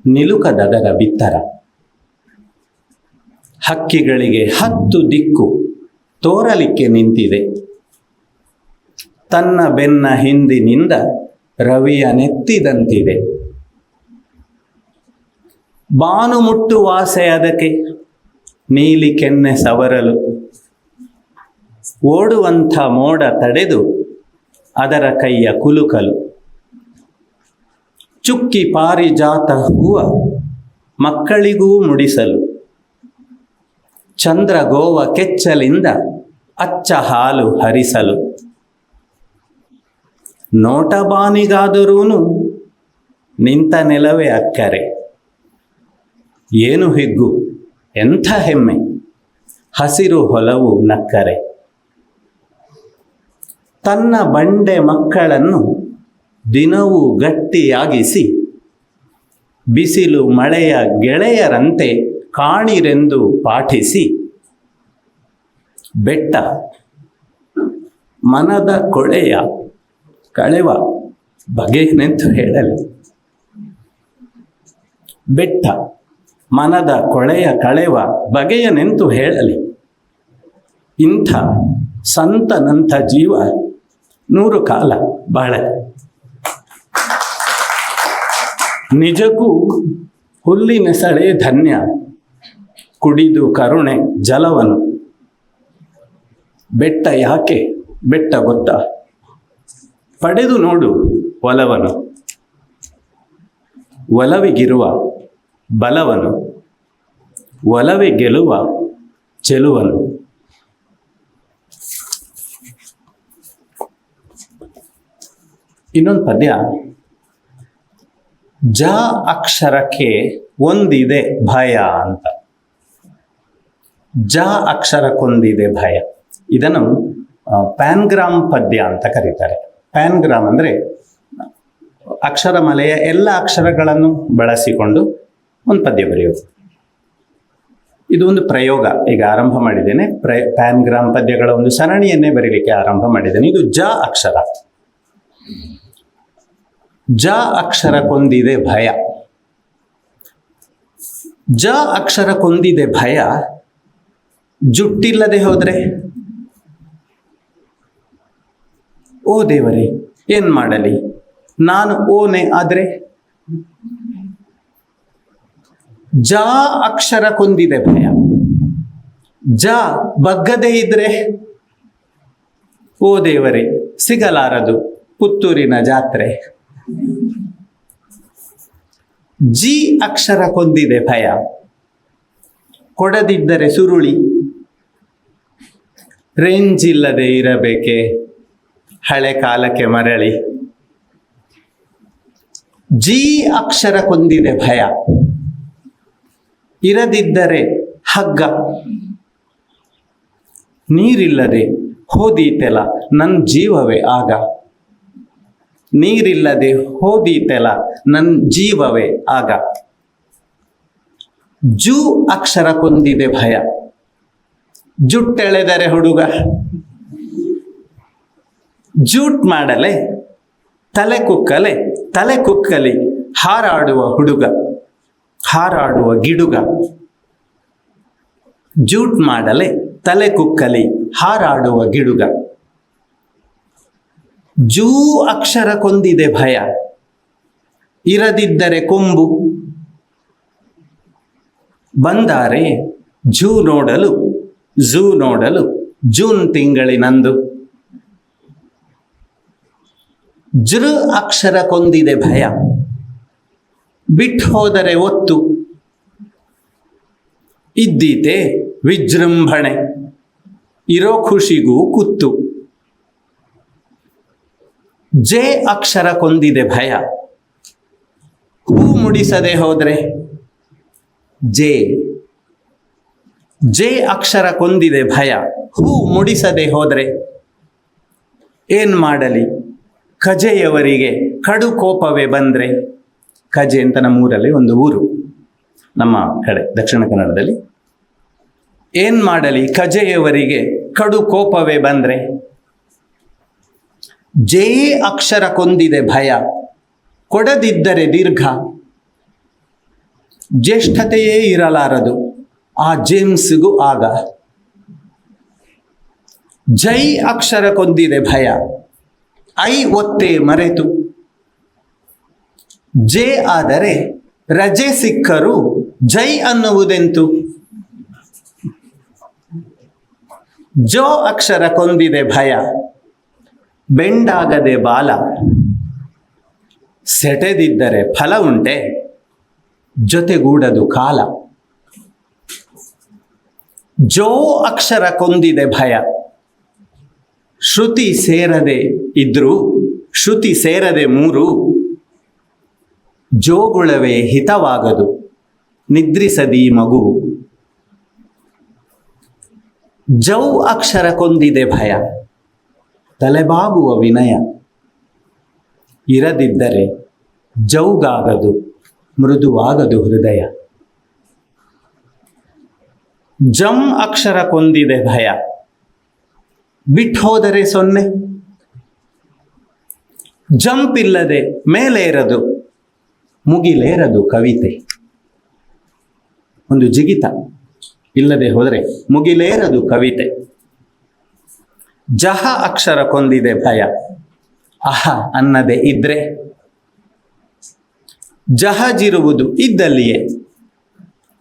ನಿಲುಕದದರ ಬಿತ್ತರ. ಹಕ್ಕಿಗಳಿಗೆ 10 ದಿಕ್ಕು ತೋರಲಿಕ್ಕೆ ನಿಂತಿದೆ, ತನ್ನ ಬೆನ್ನ ಹಿಂದಿನಿಂದ ರವಿಯ ನೆತ್ತಿದಂತಿದೆ. ಬಾನು ಮುಟ್ಟುವಾಸೆ ಅದಕ್ಕೆ ನೀಲಿ ಕೆನ್ನೆ ಸವರಲು, ಓಡುವಂಥ ಮೋಡ ತಡೆದು ಅದರ ಕೈಯ ಕುಲುಕಲು. ಚುಕ್ಕಿ ಪಾರಿಜಾತ ಹೂವ ಮಕ್ಕಳಿಗೂ ಮುಡಿಸಲು, ಚಂದ್ರ ಗೋವ ಕೆಚ್ಚಲಿಂದ ಅಚ್ಚ ಹಾಲು ಹರಿಸಲು. ನೋಟಬಾನಿಗಾದರೂನು ನಿಂತ ನೆಲವೇ ಅಕ್ಕರೆ, ಏನು ಹಿಗ್ಗು ಎಂಥ ಹೆಮ್ಮೆ, ಹಸಿರು ಹೊಲವು ನಕ್ಕರೆ. ತನ್ನ ಬಂಡೆ ಮಕ್ಕಳನ್ನು ದಿನವೂ ಗಟ್ಟಿಯಾಗಿಸಿ, ಬಿಸಿಲು ಮಳೆಯ ಗೆಳೆಯರಂತೆ ಕಾಣಿರೆಂದು ಪಾಠಿಸಿ. ಬೆಟ್ಟ ಮನದ ಕೊಳೆಯ ಕಳೆವ ಬಗೆಯನೆಂದು ಹೇಳಲಿ. ಬೆಟ್ಟ ಮನದ ಕೊಳೆಯ ಕಳೆವ ಬಗೆಯನೆಂತು ಹೇಳಲಿ. ಇಂಥ ಸಂತನಂಥ ಜೀವ 100 ಕಾಲ ಬಾಳಲಿ. ನಿಜಕ್ಕೂ ಹುಲ್ಲಿನೆಸಳೆ ಧನ್ಯ, ಕುಡಿದು ಕರುಣೆ ಜಲವನು. ಬೆಟ್ಟ ಯಾಕೆ ಬೆಟ್ಟ ಗೊತ್ತಾ, ಪಡೆದು ನೋಡು ಒಲವನು. ಒಲವಿಗಿರುವ ಬಲವನು, ಒಲವೇ ಗೆಲುವ ಚೆಲುವನು. ಇನ್ನೊಂದು ಪದ್ಯ, ಜ ಅಕ್ಷರಕ್ಕೆ ಒಂದಿದೆ ಭಯ ಅಂತ. ಜ ಅಕ್ಷರಕ್ಕೊಂದಿದೆ ಭಯ, ಇದನ್ನು ಪ್ಯಾನ್ಗ್ರಾಮ್ ಪದ್ಯ ಅಂತ ಕರೀತಾರೆ. ಪ್ಯಾನ್ಗ್ರಾಮ್ ಅಂದರೆ ಅಕ್ಷರಮಾಲೆಯ ಎಲ್ಲ ಅಕ್ಷರಗಳನ್ನು ಬಳಸಿಕೊಂಡು ಒಂದು ಪದ್ಯ ಬರೆಯೋದು. ಇದು ಒಂದು ಪ್ರಯೋಗ, ಈಗ ಆರಂಭ ಮಾಡಿದ್ದೇನೆ. ಪ್ಯಾನ್ಗ್ರಾಮ್ ಪದ್ಯಗಳ ಒಂದು ಸರಣಿಯನ್ನೇ ಬರೀಲಿಕ್ಕೆ ಆರಂಭ ಮಾಡಿದ್ದೇನೆ. ಇದು ಜ ಅಕ್ಷರ. ಜ ಅಕ್ಷರಕ್ಕೊಂದಿದೆ ಭಯ. ಜ ಅಕ್ಷರಕ್ಕೊಂದಿದೆ ಭಯ, ಜುಟ್ಟಿಲ್ಲದೆ ಹೋದ್ರೆ ಓ ದೇವರೇ ಏನ್ ಮಾಡಲಿ, ನಾನು ಓನೆ ಆದ್ರೆ. ಜ ಅಕ್ಷರಕ್ಕೊಂದಿದೆ ಭಯ, ಜ ಬಗ್ಗದೇ ಇದ್ರೆ ಓ ದೇವರೇ ಸಿಗಲಾರದು ಪುತ್ತೂರಿನ ಜಾತ್ರೆ. ಜಿ ಅಕ್ಷರಕ್ಕೊಂದಿದೆ ಭಯ, ಕೊಡದಿದ್ದರೆ ಸುರುಳಿ, ರೇಂಜ್ ಇಲ್ಲದೆ ಇರಬೇಕೆ ಹಳೆ ಕಾಲಕ್ಕೆ ಮರಳಿ. ಜಿ ಅಕ್ಷರಕ್ಕೊಂದಿದೆ ಭಯ, ಇರದಿದ್ದರೆ ಹಗ್ಗ, ನೀರಿಲ್ಲದೆ ಹೋದೀತೆಲ ನನ್ನ ಜೀವವೇ ಆಗ. ನೀರಿಲ್ಲದೆ ಹೋದೀತೆಲ ನನ್ನ ಜೀವವೇ ಆಗ. ಜೂ ಅಕ್ಷರಕ್ಕೊಂದಿದೆ ಭಯ, ಜುಟ್ಟೆಳೆದರೆ ಹುಡುಗ, ಜೂಟ್ ಮಾಡಲೆ ತಲೆ ಕುಕ್ಕಲೆ ತಲೆ ಕುಕ್ಕಲಿ ಹಾರಾಡುವ ಹುಡುಗ, ಹಾರಾಡುವ ಗಿಡುಗ. ಜೂಟ್ ಮಾಡಲೆ ತಲೆ ಕುಕ್ಕಲಿ ಹಾರಾಡುವ ಗಿಡುಗ. ಜೂ ಅಕ್ಷರಕ್ಕೊಂದಿದೆ ಭಯ, ಇರದಿದ್ದರೆ ಕೊಂಬು, ಬಂದಾರೆ ಝೂ ನೋಡಲು ಜೂನ್ ತಿಂಗಳಿನಂದು. ಜೃ ಅಕ್ಷರ ಕೊಂದಿದೆ ಭಯ, ಬಿಟ್ಟು ಹೋದರೆ ಒತ್ತು, ಇದ್ದೀತೆ ವಿಜೃಂಭಣೆ, ಇರೋ ಖುಷಿಗೂ ಕುತ್ತು. ಜೆ ಅಕ್ಷರ ಕೊಂದಿದೆ ಭಯ, ಹೂ ಮುಡಿಸದೆ ಹೋದ್ರೆ. ಜೆ ಅಕ್ಷರ ಕೊಂದಿದೆ ಭಯ, ಹೂ ಮುಡಿಸದೆ ಹೋದ್ರೆ. ಏನ್ ಮಾಡಲಿ ಕಜೆಯವರಿಗೆ ಕಡು ಕೋಪವೇ ಬಂದ್ರೆ. ಕಜೆ ಅಂತ ನಮ್ಮೂರಲ್ಲಿ ಒಂದು ಊರು, ನಮ್ಮ ಕಡೆ ದಕ್ಷಿಣ ಕನ್ನಡದಲ್ಲಿ. ಏನ್ ಮಾಡಲಿ ಕಜೆಯವರಿಗೆ ಕಡು ಕೋಪವೇ ಬಂದ್ರೆ. ಜೇ ಅಕ್ಷರ ಕೊಂದಿದೆ ಭಯ, ಕೊಡದಿದ್ದರೆ ದೀರ್ಘ. ಜ್ಯೇಷ್ಠತೆಯೇ ಇರಲಾರದು ಆ ಜೇಮ್ಸ್ಗೂ ಆಗ. ಜೈ ಅಕ್ಷರ ಕೊಂದಿದೆ ಭಯ, ಐ ಒತ್ತೆ ಮರೆತು. ಜೆ ಆದರೆ ರಜೆ ಸಿಕ್ಕರೂ ಜೈ ಅನ್ನುವುದೆಂತು. ಜೋ ಅಕ್ಷರ ಕೊಂದಿದೆ ಭಯ, ಬೆಂಡಾಗದೆ ಬಾಲ. ಸೆಟೆದಿದ್ದರೆ ಫಲ ಉಂಟೆ, ಜೊತೆಗೂಡದು ಕಾಲ. ಜೋ ಅಕ್ಷರ ಕೊಂದಿದೆ ಭಯ, ಶ್ರುತಿ ಸೇರದೆ ಇದ್ರೂ ಶ್ರುತಿ ಸೇರದೆ ಮೂರು. ಜೋಗುಳವೇ ಹಿತವಾಗದು ನಿದ್ರಿಸದಿ ಮಗುವು. ಜೌ ಅಕ್ಷರ ಕೊಂದಿದೆ ಭಯ, ತಲೆಬಾಗುವ ವಿನಯ. ಇರದಿದ್ದರೆ ಜೌಗಾಗದು ಮೃದುವಾಗದು ಹೃದಯ. ಜಂ ಅಕ್ಷರ ಕೊಂದಿದೆ ಭಯ, ಬಿಟ್ಟೋದರೆ ಸೊನ್ನೆ. ಜಂಪ್ ಇಲ್ಲದೆ ಮೇಲೇರದು, ಮುಗಿಲೇರದು ಕವಿತೆ. ಒಂದು ಜಿಗಿತ ಇಲ್ಲದೆ ಹೋದರೆ ಮುಗಿಲೇರದು ಕವಿತೆ. ಜಹ ಅಕ್ಷರ ಕೊಂದಿದೆ ಭಯ, ಅಹ ಅನ್ನದೆ ಇದ್ರೆ. ಜಹಜಿರುವುದು ಇದ್ದಲ್ಲಿಯೇ,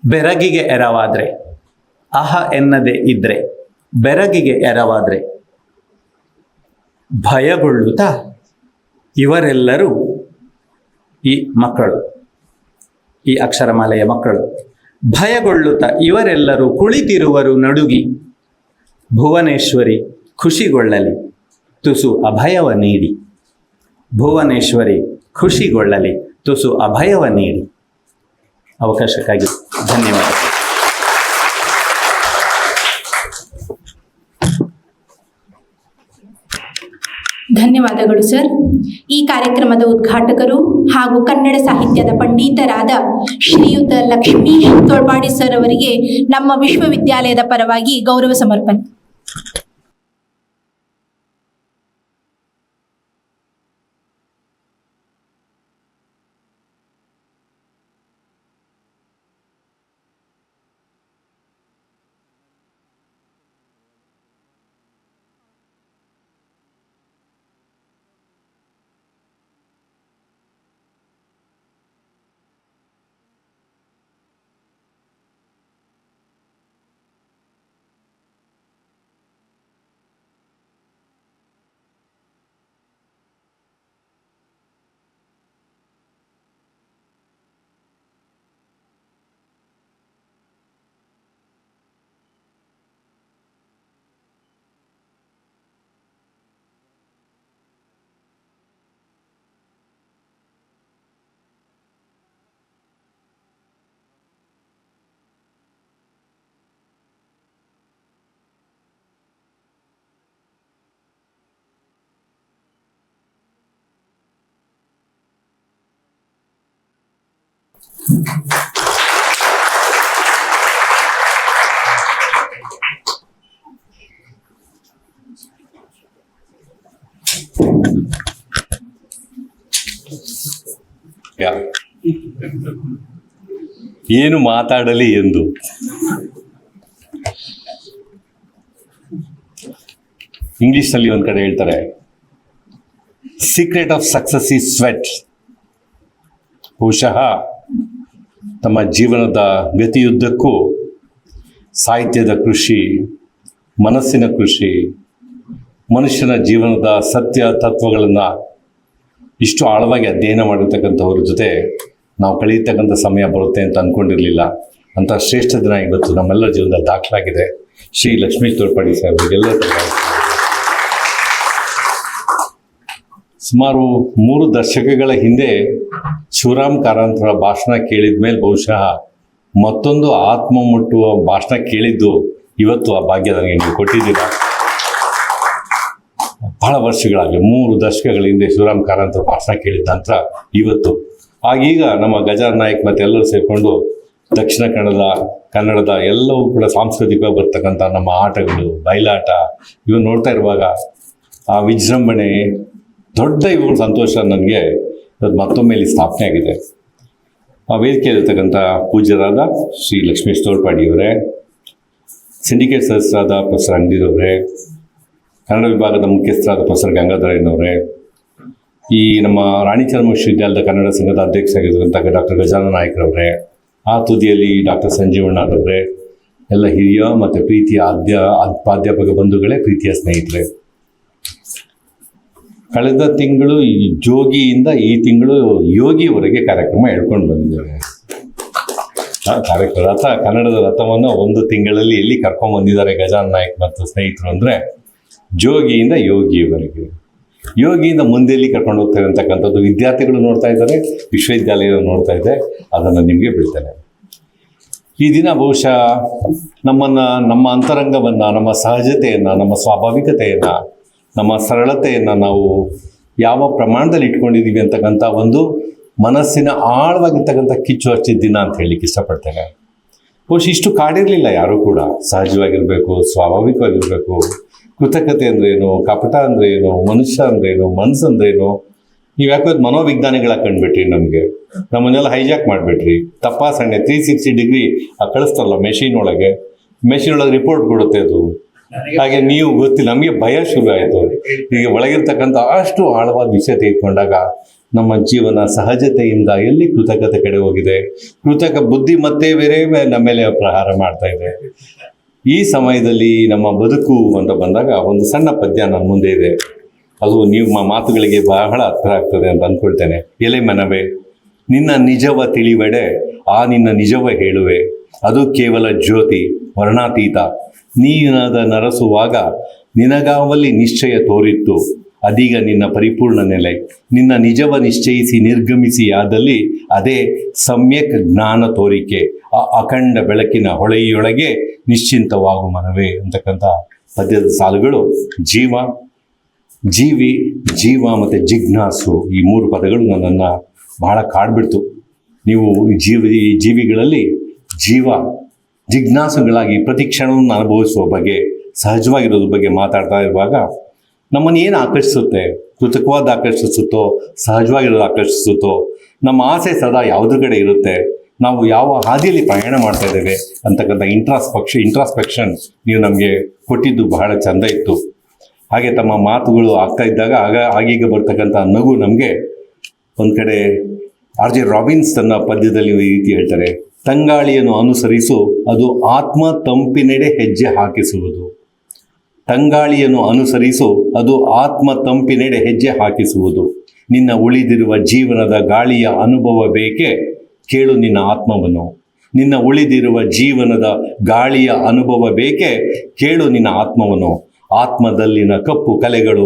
ಬೆರಗಿಗೆ ಎರವಾದ್ರೆ. ಅಹ ಎನ್ನದೆ ಇದ್ರೆ ಬೆರಗಿಗೆ ಎರವಾದ್ರೆ. ಭಯಗೊಳ್ಳುತ್ತಾ ಇವರೆಲ್ಲರೂ ಈ ಮಕ್ಕಳು, ಈ ಅಕ್ಷರಮಾಲೆಯ ಮಕ್ಕಳು, ಭಯಗೊಳ್ಳುತ್ತಾ ಇವರೆಲ್ಲರೂ ಕುಳಿತಿರುವರು ನಡುಗಿ. ಭುವನೇಶ್ವರಿ ಖುಷಿಗೊಳ್ಳಲಿ ತುಸು ಅಭಯವ ನೀಡಿ. ಭುವನೇಶ್ವರಿ ಖುಷಿಗೊಳ್ಳಲಿ ತುಸು ಅಭಯವ ನೀಡಿ. ಅವಕಾಶಕ್ಕಾಗಿ ಧನ್ಯವಾದ. ಧನ್ಯವಾದಗಳು ಸರ್. ಈ ಕಾರ್ಯಕ್ರಮದ ಉದ್ಘಾಟಕರು ಹಾಗೂ ಕನ್ನಡ ಸಾಹಿತ್ಯದ ಪಂಡಿತರಾದ ಶ್ರೀಯುತ ಲಕ್ಷ್ಮೀಶ್ ತೊಳ್ಮಾಡಿ ಸರ್ ಅವರಿಗೆ ನಮ್ಮ ವಿಶ್ವವಿದ್ಯಾಲಯದ ಪರವಾಗಿ ಗೌರವ ಸಮರ್ಪಣೆ. ಏನು ಮಾತಾಡಲಿ ಎಂದು ಇಂಗ್ಲಿಷ್ನಲ್ಲಿ ಒಂದು ಕಡೆ ಹೇಳ್ತಾರೆ, secret of success is sweat. ಬಹುಶಃ ತಮ್ಮ ಜೀವನದ ಗತಿಯುದ್ದಕ್ಕೂ ಸಾಹಿತ್ಯದ ಕೃಷಿ, ಮನಸ್ಸಿನ ಕೃಷಿ, ಮನುಷ್ಯನ ಜೀವನದ ಸತ್ಯ ತತ್ವಗಳನ್ನು ಇಷ್ಟು ಆಳವಾಗಿ ಅಧ್ಯಯನ ಮಾಡಿರ್ತಕ್ಕಂಥವ್ರ ಜೊತೆ ನಾವು ಕಳೆಯತಕ್ಕಂಥ ಸಮಯ ಬರುತ್ತೆ ಅಂತ ಅಂದ್ಕೊಂಡಿರಲಿಲ್ಲ. ಅಂಥ ಶ್ರೇಷ್ಠ ದಿನ ಇವತ್ತು ನಮ್ಮೆಲ್ಲರ ಜೀವನದಲ್ಲಿ ದಾಖಲಾಗಿದೆ. ಶ್ರೀ ಲಕ್ಷ್ಮೀ ತೋರ್ಪಾಡಿ ಸಾಹೇಬರಿಗೆಲ್ಲ ಸುಮಾರು 3 ದಶಕಗಳ ಹಿಂದೆ ಶಿವರಾಮ್ ಕಾರಂತರ ಭಾಷಣ ಕೇಳಿದ ಮೇಲೆ ಬಹುಶಃ ಮತ್ತೊಂದು ಆತ್ಮ ಮುಟ್ಟುವ ಭಾಷಣ ಕೇಳಿದ್ದು ಇವತ್ತು ಆ ಭಾಗ್ಯ ನನಗೆ ನೀವು ಕೊಟ್ಟಿದ್ದೀರಾ. ಬಹಳ ವರ್ಷಗಳಾಗಲಿ, 3 ದಶಕಗಳ ಹಿಂದೆ ಶಿವರಾಮ್ ಕಾರಂತರ ಭಾಷಣ ಕೇಳಿದ ನಂತರ ಇವತ್ತು ಆಗೀಗ ನಮ್ಮ ಗಜಾನನ್ ನಾಯಕ್ ಮತ್ತು ಎಲ್ಲರೂ ಸೇರಿಕೊಂಡು ದಕ್ಷಿಣ ಕನ್ನಡದ ಎಲ್ಲವೂ ಕೂಡ ಸಾಂಸ್ಕೃತಿಕವಾಗಿ ಬರ್ತಕ್ಕಂಥ ನಮ್ಮ ಆಟಗಳು, ಬಯಲಾಟ ಇವು ನೋಡ್ತಾ ಇರುವಾಗ ಆ ವಿಜೃಂಭಣೆ, ದೊಡ್ಡ ಇವುಗಳ ಸಂತೋಷ ನನಗೆ ಇವತ್ತು ಮತ್ತೊಮ್ಮೆ ಇಲ್ಲಿ ಸ್ಥಾಪನೆ ಆಗಿದೆ. ಆ ವೇದಿಕೆಯಲ್ಲಿರ್ತಕ್ಕಂಥ ಪೂಜ್ಯರಾದ ಶ್ರೀ ಲಕ್ಷ್ಮೀಶ್ ತೋರ್ಪಾಡಿಯವರೇ, ಸಿಂಡಿಕೇಟ್ ಸದಸ್ಯರಾದ ಪ್ರೊಫೆಸರ್ ಅಂಗಡಿಯವರೇ, ಕನ್ನಡ ವಿಭಾಗದ ಮುಖ್ಯಸ್ಥರಾದ ಪ್ರೊಫೆಸರ್ ಗಂಗಾಧರಯ್ಯನವರೇ, ಈ ನಮ್ಮ ರಾಣಿ ಚೆನ್ನಮ್ಮ ವಿಶ್ವವಿದ್ಯಾಲಯದ ಕನ್ನಡ ಸಂಘದ ಅಧ್ಯಕ್ಷರಾಗಿರ್ತಕ್ಕಂಥ ಡಾಕ್ಟರ್ ಗಜಾನನ್ ನಾಯಕರವರೇ, ಆ ತುದಿಯಲ್ಲಿ ಡಾಕ್ಟರ್ ಸಂಜೀವಣ್ಣರವರೇ, ಎಲ್ಲ ಹಿರಿಯ ಮತ್ತು ಪ್ರೀತಿಯ ಪ್ರಾಧ್ಯಾಪಕ ಬಂಧುಗಳೇ, ಪ್ರೀತಿಯ ಸ್ನೇಹಿತರೆ, ಕಳೆದ ತಿಂಗಳು ಈ ಜೋಗಿಯಿಂದ ಈ ತಿಂಗಳು ಯೋಗಿವರೆಗೆ ಕಾರ್ಯಕ್ರಮ ಹೇಳ್ಕೊಂಡು ಬಂದಿದ್ದೇವೆ. ಕನ್ನಡದ ರಥವನ್ನು 1 ತಿಂಗಳಲ್ಲಿ ಎಲ್ಲಿ ಕರ್ಕೊಂಡು ಬಂದಿದ್ದಾರೆ ಗಜಾನನ್ ನಾಯಕ್ ಮತ್ತು ಸ್ನೇಹಿತರು ಅಂದರೆ ಜೋಗಿಯಿಂದ ಯೋಗಿಯವರೆಗೆ. ಯೋಗಿಯಿಂದ ಮುಂದೆ ಎಲ್ಲಿ ಕರ್ಕೊಂಡು ಹೋಗ್ತಾರೆ ಅಂತಕ್ಕಂಥದ್ದು ವಿದ್ಯಾರ್ಥಿಗಳು ನೋಡ್ತಾ ಇದ್ದಾರೆ, ವಿಶ್ವವಿದ್ಯಾಲಯ ನೋಡ್ತಾ ಇದೆ. ಅದನ್ನು ನಿಮಗೆ ಬಿಡ್ತೇನೆ. ಈ ದಿನ ಬಹುಶಃ ನಮ್ಮ ಅಂತರಂಗವನ್ನು, ನಮ್ಮ ಸಹಜತೆಯನ್ನು, ನಮ್ಮ ಸ್ವಾಭಾವಿಕತೆಯನ್ನು, ನಮ್ಮ ಸರಳತೆಯನ್ನು ನಾವು ಯಾವ ಪ್ರಮಾಣದಲ್ಲಿ ಇಟ್ಕೊಂಡಿದ್ದೀವಿ ಅಂತಕ್ಕಂಥ ಒಂದು ಮನಸ್ಸಿನ ಆಳವಾಗಿರ್ತಕ್ಕಂಥ ಕಿಚ್ಚು ಹಚ್ಚಿದ ದಿನ ಅಂತ ಹೇಳಲಿಕ್ಕೆ ಇಷ್ಟಪಡ್ತೇನೆ. ಬಹುಶಃ ಇಷ್ಟು ಕಾಡಿರಲಿಲ್ಲ ಯಾರೂ ಕೂಡ. ಸಹಜವಾಗಿರಬೇಕು, ಸ್ವಾಭಾವಿಕವಾಗಿರಬೇಕು. ಕೃತಜ್ಞತೆ ಅಂದ್ರೇನು, ಕಪಟ ಅಂದ್ರೇನು, ಮನುಷ್ಯ ಅಂದ್ರೇನು, ಮನಸ್ಸು ಅಂದ್ರೇನು, ನೀವು ಯಾಕೋ ಮನೋವಿಜ್ಞಾನಿಗಳಾಗಿ ಕಂಡುಬಿಟ್ರಿ. ನಮ್ಮನ್ನೆಲ್ಲ ಹೈಜಾಕ್ ಮಾಡಿಬಿಟ್ರಿ. ತಪಾಸಣೆ 360 ಡಿಗ್ರಿ ಕಳಿಸ್ತಾರಲ್ಲ ಮೆಷಿನ್ ಒಳಗೆ ರಿಪೋರ್ಟ್ ಕೊಡುತ್ತೆ ಅದು. ಹಾಗೆ ನೀವು ಗೊತ್ತಿಲ್ಲ, ನಮಗೆ ಭಯ ಶುರು ಆಯಿತು. ಈಗ ಒಳಗಿರ್ತಕ್ಕಂಥ ಅಷ್ಟು ಆಳವಾದ ವಿಷಯ ತೆಗೆದುಕೊಂಡಾಗ ನಮ್ಮ ಜೀವನ ಸಹಜತೆಯಿಂದ ಎಲ್ಲಿ ಕೃತಜ್ಞತೆ ಕಡೆ ಹೋಗಿದೆ. ಕೃತಕ ಬುದ್ಧಿ ಮತ್ತೆ ಬೇರೆ ನಮ್ಮ ಮೇಲೆ ಪ್ರಹಾರ ಮಾಡ್ತಾ ಇದೆ. ಈ ಸಮಯದಲ್ಲಿ ನಮ್ಮ ಬದುಕು ಅಂತ ಬಂದಾಗ ಒಂದು ಸಣ್ಣ ಪದ್ಯ ನನ್ನ ಮುಂದೆ ಇದೆ. ಅದು ನಿಮ್ಮ ಮಾತುಗಳಿಗೆ ಬಹಳ ಹತ್ತಿರ ಆಗ್ತದೆ ಅಂತ ಅಂದ್ಕೊಳ್ತೇನೆ. ಎಲೆ ಮನವೇ, ನಿನ್ನ ನಿಜವ ತಿಳಿವೆಡೆ ಆ ನಿನ್ನ ನಿಜವ ಹೇಳುವೆ, ಅದು ಕೇವಲ ಜ್ಯೋತಿ ವರ್ಣಾತೀತ. ನೀನಾದ ನರಸುವಾಗ ನಿನಗಾವಲ್ಲಿ ನಿಶ್ಚಯ ತೋರಿತ್ತು, ಅದೀಗ ನಿನ್ನ ಪರಿಪೂರ್ಣ ನೆಲೆ. ನಿನ್ನ ನಿಜವ ನಿಶ್ಚಯಿಸಿ ನಿರ್ಗಮಿಸಿ ಆದಲ್ಲಿ ಅದೇ ಸಮ್ಯಕ್ ಜ್ಞಾನ ತೋರಿಕೆ. ಆ ಅಖಂಡ ಬೆಳಕಿನ ಹೊಳೆಯೊಳಗೆ ನಿಶ್ಚಿಂತವಾಗು ಮನವೇ ಅಂತಕ್ಕಂಥ ಪದ್ಯದ ಸಾಲುಗಳು ಜೀವ ಮತ್ತು ಜಿಜ್ಞಾಸು, ಈ 3 ಪದಗಳು ನನ್ನನ್ನು ಬಹಳ ಕಾಡ್ಬಿಡ್ತು. ನೀವು ಈ ಜೀವಿಗಳಲ್ಲಿ ಜಿಜ್ಞಾಸುಗಳಾಗಿ ಪ್ರತಿ ಕ್ಷಣವನ್ನು ಅನುಭವಿಸುವ ಬಗ್ಗೆ, ಸಹಜವಾಗಿರೋದ್ರ ಬಗ್ಗೆ ಮಾತಾಡ್ತಾ ಇರುವಾಗ ನಮ್ಮನ್ನು ಏನು ಆಕರ್ಷಿಸುತ್ತೆ, ಕೃತಕವಾದ ಆಕರ್ಷಿಸುತ್ತೋ, ಸಹಜವಾಗಿರೋದು ಆಕರ್ಷಿಸುತ್ತೋ, ನಮ್ಮ ಆಸೆ ಸದಾ ಯಾವುದ್ರ ಕಡೆ ಇರುತ್ತೆ, ನಾವು ಯಾವ ಹಾದಿಯಲ್ಲಿ ಪ್ರಯಾಣ ಮಾಡ್ತಾ ಇದ್ದೇವೆ ಅಂತಕ್ಕಂಥ ಇಂಟ್ರಾಸ್ಪೆಕ್ಷನ್ ನೀವು ನಮಗೆ ಕೊಟ್ಟಿದ್ದು ಬಹಳ ಚೆಂದ ಇತ್ತು. ಹಾಗೆ ತಮ್ಮ ಮಾತುಗಳು ಆಗ್ತಾ ಇದ್ದಾಗ ಆಗೀಗ ಬರ್ತಕ್ಕಂಥ ನಗು ನಮಗೆ ಒಂದು ಕಡೆ R.J. ರಾಬಿನ್ಸ್ ತನ್ನ ಪದ್ಯದಲ್ಲಿ ಈ ರೀತಿ ಹೇಳ್ತಾರೆ, ತಂಗಾಳಿಯನ್ನು ಅನುಸರಿಸು, ಅದು ಆತ್ಮ ತಂಪಿನೆಡೆ ಹೆಜ್ಜೆ ಹಾಕಿಸುವುದು. ತಂಗಾಳಿಯನ್ನು ಅನುಸರಿಸು, ಅದು ಆತ್ಮ ತಂಪಿನೆಡೆ ಹೆಜ್ಜೆ ಹಾಕಿಸುವುದು. ನಿನ್ನ ಉಳಿದಿರುವ ಜೀವನದ ಗಾಳಿಯ ಅನುಭವ ಬೇಕೆ, ಕೇಳು ನಿನ್ನ ಆತ್ಮವನ್ನು. ನಿನ್ನ ಉಳಿದಿರುವ ಜೀವನದ ಗಾಳಿಯ ಅನುಭವ ಬೇಕೆ, ಕೇಳು ನಿನ್ನ ಆತ್ಮವನ್ನು. ಆತ್ಮದಲ್ಲಿನ ಕಪ್ಪು ಕಲೆಗಳು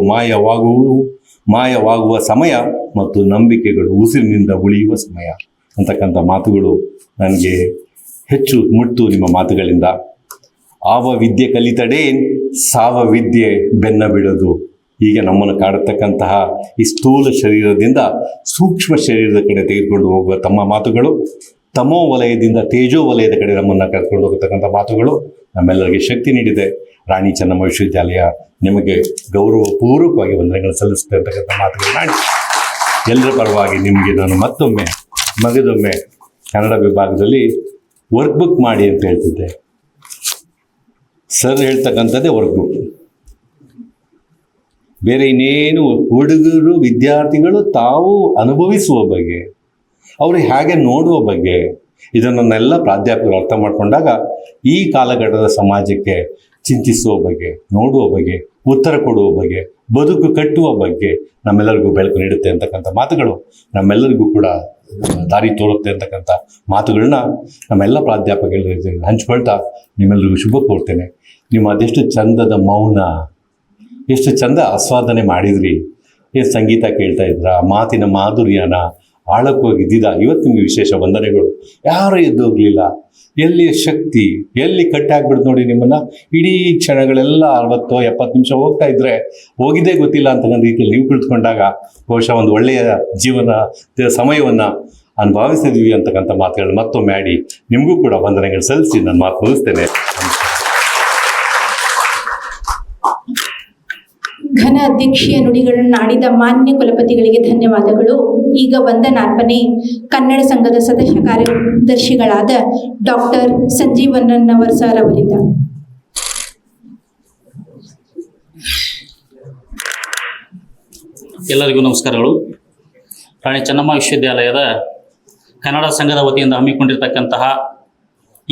ಮಾಯವಾಗುವ ಸಮಯ ಮತ್ತು ನಂಬಿಕೆಗಳು ಉಸಿರಿನಿಂದ ಉಳಿಯುವ ಸಮಯ ಅಂತಕ್ಕಂಥ ಮಾತುಗಳು ನನಗೆ ಹೆಚ್ಚು ಮುಟ್ಟು ನಿಮ್ಮ ಮಾತುಗಳಿಂದ. ಆವ ವಿದ್ಯೆ ಕಲಿತಡೇನ್ ಸಾವ ವಿದ್ಯೆ ಬೆನ್ನ ಬಿಡೋದು. ಹೀಗೆ ನಮ್ಮನ್ನು ಕಾಡತಕ್ಕಂತಹ ಈ ಸ್ಥೂಲ ಶರೀರದಿಂದ ಸೂಕ್ಷ್ಮ ಶರೀರದ ಕಡೆ ತೆಗೆದುಕೊಂಡು ಹೋಗುವ ತಮ್ಮ ಮಾತುಗಳು, ತಮೋ ವಲಯದಿಂದ ತೇಜೋ ವಲಯದ ಕಡೆ ನಮ್ಮನ್ನು ಕರ್ಕೊಂಡು ಹೋಗತಕ್ಕಂಥ ಮಾತುಗಳು ನಮ್ಮೆಲ್ಲರಿಗೆ ಶಕ್ತಿ ನೀಡಿದೆ. ರಾಣಿ ಚೆನ್ನಮ್ಮ ವಿಶ್ವವಿದ್ಯಾಲಯ ನಿಮಗೆ ಗೌರವಪೂರ್ವಕವಾಗಿ ವಂದನೆಗಳನ್ನು ಸಲ್ಲಿಸುತ್ತೆ ಅಂತಕ್ಕಂಥ ಮಾತುಗಳು ಮಾಡಿ ಎಲ್ಲರ ಪರವಾಗಿ ನಿಮಗೆ ನಾನು ಮಗದೊಮ್ಮೆ ಕನ್ನಡ ವಿಭಾಗದಲ್ಲಿ ವರ್ಕ್ ಬುಕ್ ಮಾಡಿ ಅಂತ ಹೇಳ್ತಿದ್ದೆ. ಸರ್ ಹೇಳ್ತಕ್ಕಂಥದ್ದೇ ವರ್ಕ್ ಬುಕ್. ಬೇರೆ ಇನ್ನೇನು ಹುಡುಗರು ವಿದ್ಯಾರ್ಥಿಗಳು ತಾವು ಅನುಭವಿಸುವ ಬಗ್ಗೆ, ಅವರು ಹೇಗೆ ನೋಡುವ ಬಗ್ಗೆ, ಇದನ್ನೆಲ್ಲ ಪ್ರಾಧ್ಯಾಪಕರು ಅರ್ಥ ಮಾಡಿಕೊಂಡಾಗ ಈ ಕಾಲಘಟ್ಟದ ಸಮಾಜಕ್ಕೆ ಚಿಂತಿಸುವ ಬಗ್ಗೆ, ನೋಡುವ ಬಗ್ಗೆ, ಉತ್ತರ ಕೊಡುವ ಬಗ್ಗೆ, ಬದುಕು ಕಟ್ಟುವ ಬಗ್ಗೆ ನಮ್ಮೆಲ್ಲರಿಗೂ ಬೆಳಕು ನೀಡುತ್ತೆ ಅಂತಕ್ಕಂಥ ಮಾತುಗಳು ನಮ್ಮೆಲ್ಲರಿಗೂ ಕೂಡ ದಾರಿ ತೋರುತ್ತೆ ಅಂತಕ್ಕಂಥ ಮಾತುಗಳನ್ನ ನಮ್ಮೆಲ್ಲ ಪ್ರಾಧ್ಯಾಪಕರಿಗೆ ಹಂಚ್ಕೊಳ್ತಾ ನಿಮ್ಮೆಲ್ಲರಿಗೂ ಶುಭ ಕೋರ್ತೇನೆ. ನಿಮ್ಮ ಅದೆಷ್ಟು ಚಂದದ ಮೌನ, ಎಷ್ಟು ಚಂದ ಆಸ್ವಾದನೆ ಮಾಡಿದ್ರಿ. ಏನು ಸಂಗೀತ ಕೇಳ್ತಾ ಇದ್ರ, ಮಾತಿನ ಮಾಧುರ್ಯನ ಆಳಕ್ಕೋಗಿದ್ದಿದ್ದ. ಇವತ್ತು ನಿಮಗೆ ವಿಶೇಷ ವಂದನೆಗಳು. ಯಾರೂ ಎದ್ದೋಗ್ಲಿಲ್ಲ. ಎಲ್ಲಿ ಶಕ್ತಿ, ಎಲ್ಲಿ ಕಟ್ಟಾಗ್ಬಿಡ್ತು ನೋಡಿ ನಿಮ್ಮನ್ನ. ಇಡೀ ಕ್ಷಣಗಳೆಲ್ಲ 60-70 ನಿಮಿಷ ಹೋಗ್ತಾ ಇದ್ರೆ ಹೋಗಿದ್ದೇ ಗೊತ್ತಿಲ್ಲ ಅಂತಕ್ಕಂಥ ರೀತಿಯಲ್ಲಿ ನೀವು ಕುಳಿತುಕೊಂಡಾಗ ಬಹುಶಃ ಒಂದು ಒಳ್ಳೆಯ ಜೀವನ ಸಮಯವನ್ನು ಅನುಭವಿಸಿದ್ವಿ ಅಂತಕ್ಕಂಥ ಮಾತುಗಳು ಮತ್ತೊಮ್ಮೆ ಆಡಿ ನಿಮಗೂ ಕೂಡ ವಂದನೆಗಳು ಸಲ್ಲಿಸಿ ನಾನು ಮಾತು ಮುಗಿಸ್ತೇನೆ. ಘನ ಅಧ್ಯಕ್ಷೀಯ ನುಡಿಗಳನ್ನು ಆಡಿದ ಮಾನ್ಯ ಕುಲಪತಿಗಳಿಗೆ ಧನ್ಯವಾದಗಳು. ಈಗ ವಂದನಾರ್ಪಣೆ ಕನ್ನಡ ಸಂಘದ ಸದಸ್ಯ ಕಾರ್ಯದರ್ಶಿಗಳಾದ ಡಾಕ್ಟರ್ ಸಂಜೀವನವರ್ ಸರ್ ಅವರಿಂದ. ಎಲ್ಲರಿಗೂ ನಮಸ್ಕಾರಗಳು. ರಾಣಿ ಚೆನ್ನಮ್ಮ ವಿಶ್ವವಿದ್ಯಾಲಯದ ಕನ್ನಡ ಸಂಘದ ವತಿಯಿಂದ ಹಮ್ಮಿಕೊಂಡಿರ್ತಕ್ಕಂತಹ